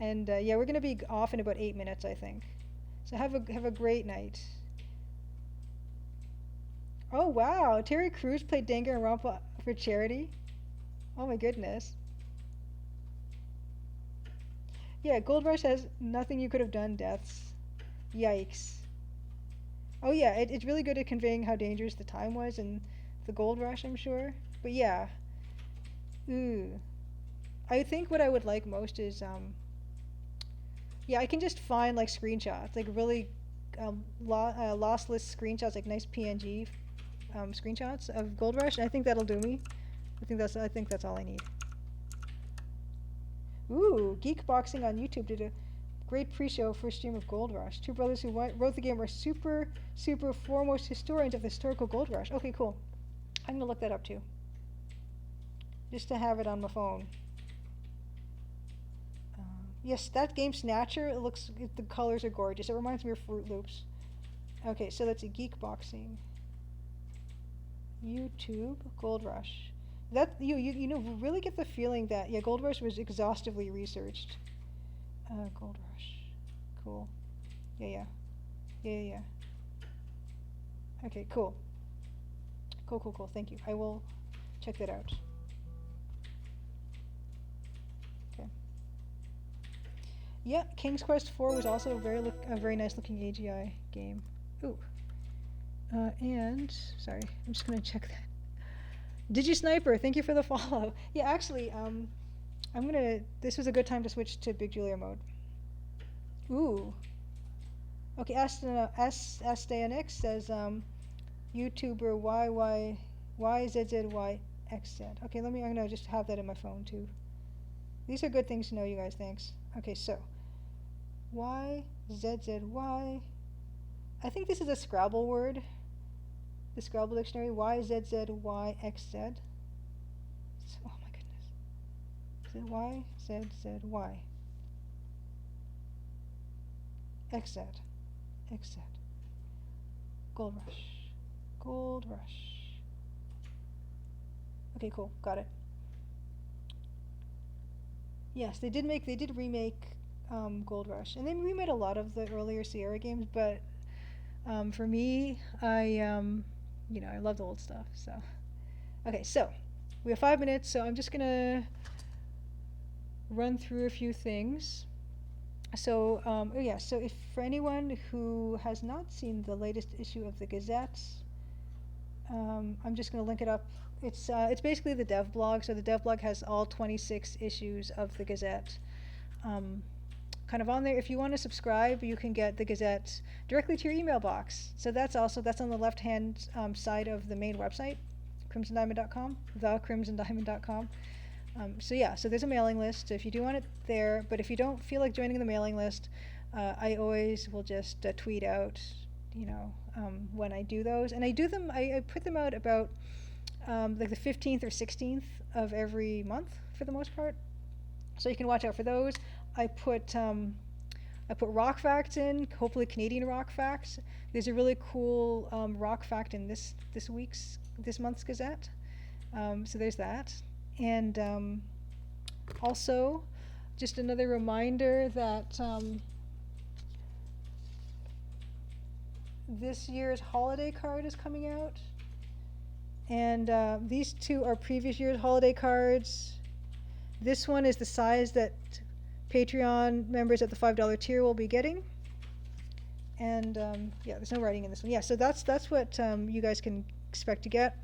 And yeah, we're going to be off in about 8 minutes, I think. So have a great night. Oh, wow. Terry Crews played Danganronpa for charity? Oh, my goodness. Yeah, Gold Rush has nothing you could have done deaths. Yikes. Oh yeah, it's really good at conveying how dangerous the time was in the Gold Rush, I'm sure. But yeah. Ooh. I think what I would like most is, yeah, I can just find like screenshots, like really lossless screenshots, like nice PNG screenshots of Gold Rush, and I think that'll do me. I think that's all I need. Ooh, Geek Boxing on YouTube did Great pre-show for stream of Gold Rush. Two brothers who wrote the game are super foremost historians of the historical Gold Rush. Okay, cool. I'm gonna look that up too, just to have it on my phone. Yes, that game Snatcher. The colors are gorgeous. It reminds me of Fruit Loops. Okay, so that's a Geek Boxing. YouTube Gold Rush. That you know really get the feeling that Gold Rush was exhaustively researched. Gold Rush, cool. Yeah. Okay, cool. Cool. Thank you. I will check that out. Okay. Yeah, King's Quest IV was also a very nice looking AGI game. Ooh. And sorry, I'm just gonna check that. DigiSniper, thank you for the follow. Yeah, actually, this was a good time to switch to Big Julia mode. Ooh. Okay, Astayanix says, YouTuber YYZZYXZ. Okay, I'm gonna just have that in my phone too. These are good things to know, you guys, thanks. Okay, so, YZZY. I think this is a Scrabble word. The Scrabble dictionary, YZZYXZ. Oh my goodness. YZZY. XZ. Gold Rush. Okay, cool. Got it. Yes, they did remake Gold Rush, and they remade a lot of the earlier Sierra games. But for me, I love the old stuff. So, okay, so we have 5 minutes. So I'm just gonna run through a few things. So, so if for anyone who has not seen the latest issue of the Gazette, I'm just going to link it up. It's basically the dev blog. So the dev blog has all 26 issues of the Gazette, kind of on there. If you want to subscribe, you can get the Gazette directly to your email box. So that's on the left-hand side of the main website, crimsondiamond.com, thecrimsondiamond.com. So there's a mailing list if you do want it there, but if you don't feel like joining the mailing list, I always will just tweet out, when I do those. And I put them out about like the 15th or 16th of every month for the most part. So you can watch out for those. I put rock facts in, hopefully Canadian rock facts. There's a really cool rock fact in this month's Gazette. So there's that. And also, just another reminder that this year's holiday card is coming out. And these two are previous year's holiday cards. This one is the size that Patreon members at the $5 tier will be getting. And there's no writing in this one. Yeah, so that's what you guys can expect to get.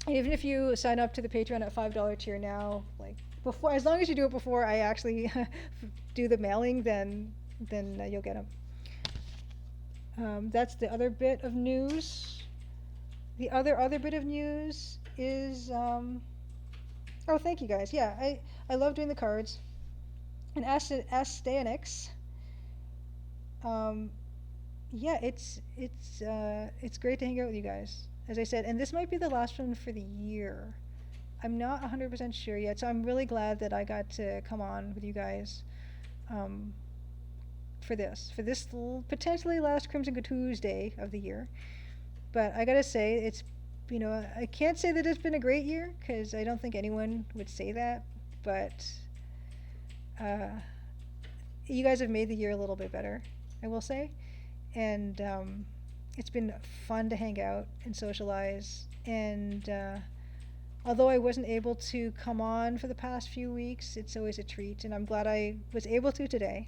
Even if you sign up to the Patreon at $5 tier now, as long as you do it before I actually do the mailing, then you'll get them. That's the other bit of news. The other bit of news is thank you guys. Yeah, I love doing the cards. And Astayanix. It's great to hang out with you guys. As I said, and this might be the last one for the year. I'm not 100% sure yet, so I'm really glad that I got to come on with you guys for this potentially last Crimson Tuesday of the year. But I gotta say, it's, I can't say that it's been a great year, because I don't think anyone would say that, but you guys have made the year a little bit better, I will say. And it's been fun to hang out and socialize, and although I wasn't able to come on for the past few weeks, it's always a treat, and I'm glad I was able to today.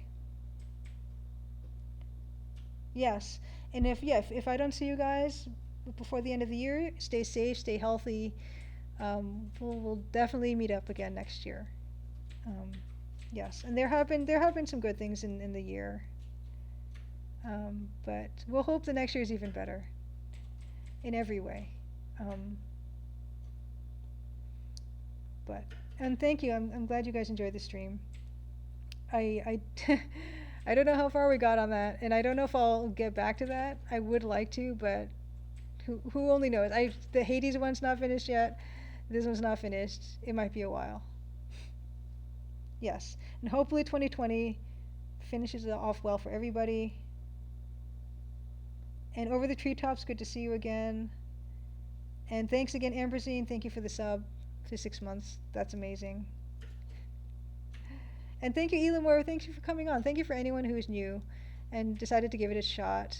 Yes, and if I don't see you guys before the end of the year, stay safe, stay healthy. We'll definitely meet up again next year. Yes, and there have been some good things in the year. But we'll hope the next year is even better in every way. And thank you. I'm glad you guys enjoyed the stream. I I don't know how far we got on that, and I don't know if I'll get back to that. I would like to, but who only knows? The Hades one's not finished yet. This one's not finished. It might be a while. Yes, and hopefully 2020 finishes it off well for everybody. And over the treetops, good to see you again. And thanks again, Ambersine. Thank you for the sub for 6 months. That's amazing. And thank you, Elamore. Thank you for coming on. Thank you for anyone who is new and decided to give it a shot.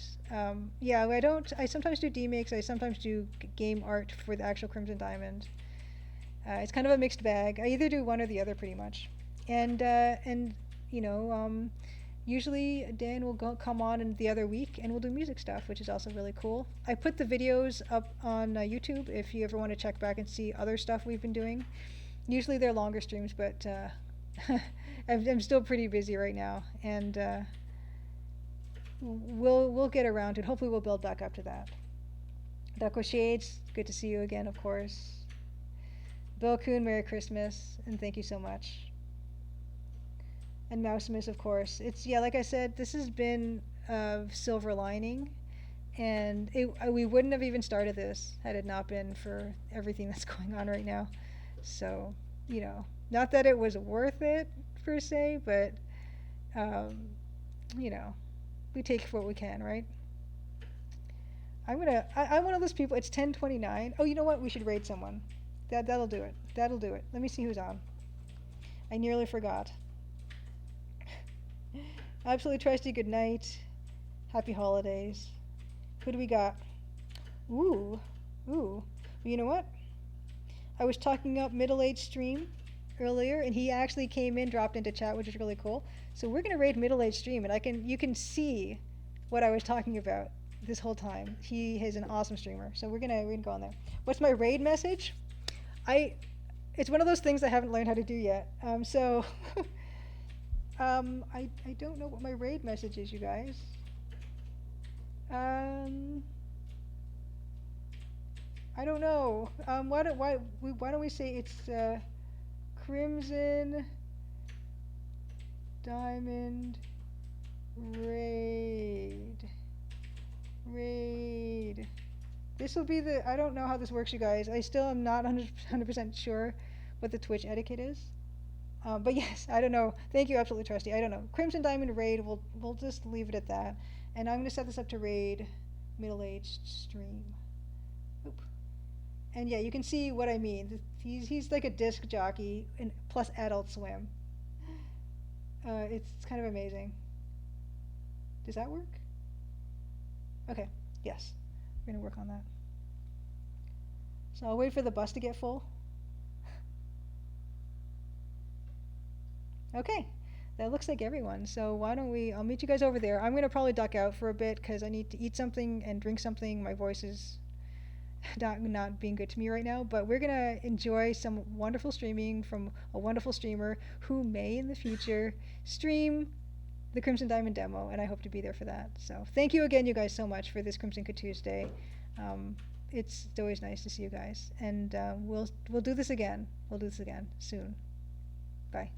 Yeah, I don't. I sometimes do demakes. I sometimes do game art for the actual Crimson Diamond. It's kind of a mixed bag. I either do one or the other, pretty much. And you know, usually Dan will come on in the other week, and we'll do music stuff, which is also really cool. I put the videos up on YouTube if you ever want to check back and see other stuff we've been doing. Usually they're longer streams, but I'm still pretty busy right now, and we'll get around to it. Hopefully we'll build back up to that. Ducko Shades, good to see you again, of course. Bill Kuhn, Merry Christmas, and thank you so much. And Mousemas, of course. It's, yeah, like I said, this has been a silver lining, and we wouldn't have even started this had it not been for everything that's going on right now. So, you know, not that it was worth it per se, but you know, we take what we can, right? I'm one of those people. It's 10:29. Oh, you know what? We should raid someone. That'll do it. That'll do it. Let me see who's on. I nearly forgot. Absolutely Trusty, good night. Happy holidays. Who do we got? Ooh. Well, you know what? I was talking up middle-aged stream earlier, and he actually came in, dropped into chat, which is really cool. So we're gonna raid middle-aged stream, and you can see what I was talking about this whole time. He is an awesome streamer, so we're gonna go on there. What's my raid message? It's one of those things I haven't learned how to do yet. I don't know what my raid message is, you guys. I don't know. Why don't we say it's Crimson Diamond Raid. This will be I don't know how this works, you guys. I still am not 100% sure what the Twitch etiquette is. But yes, I don't know. Thank you, Absolutely Trusty. I don't know. Crimson Diamond Raid, we'll just leave it at that. And I'm going to set this up to raid middle-aged stream. Oop. And yeah, you can see what I mean. He's like a disc jockey and plus Adult Swim. It's kind of amazing. Does that work? Okay, yes. We're going to work on that. So I'll wait for the bus to get full. Okay, that looks like everyone. So why don't I'll meet you guys over there. I'm going to probably duck out for a bit because I need to eat something and drink something. My voice is not being good to me right now, but we're going to enjoy some wonderful streaming from a wonderful streamer who may in the future stream the Crimson Diamond demo, and I hope to be there for that. So thank you again, you guys, so much for this Crimson Tuesday. It's always nice to see you guys, and we'll do this again. We'll do this again soon. Bye.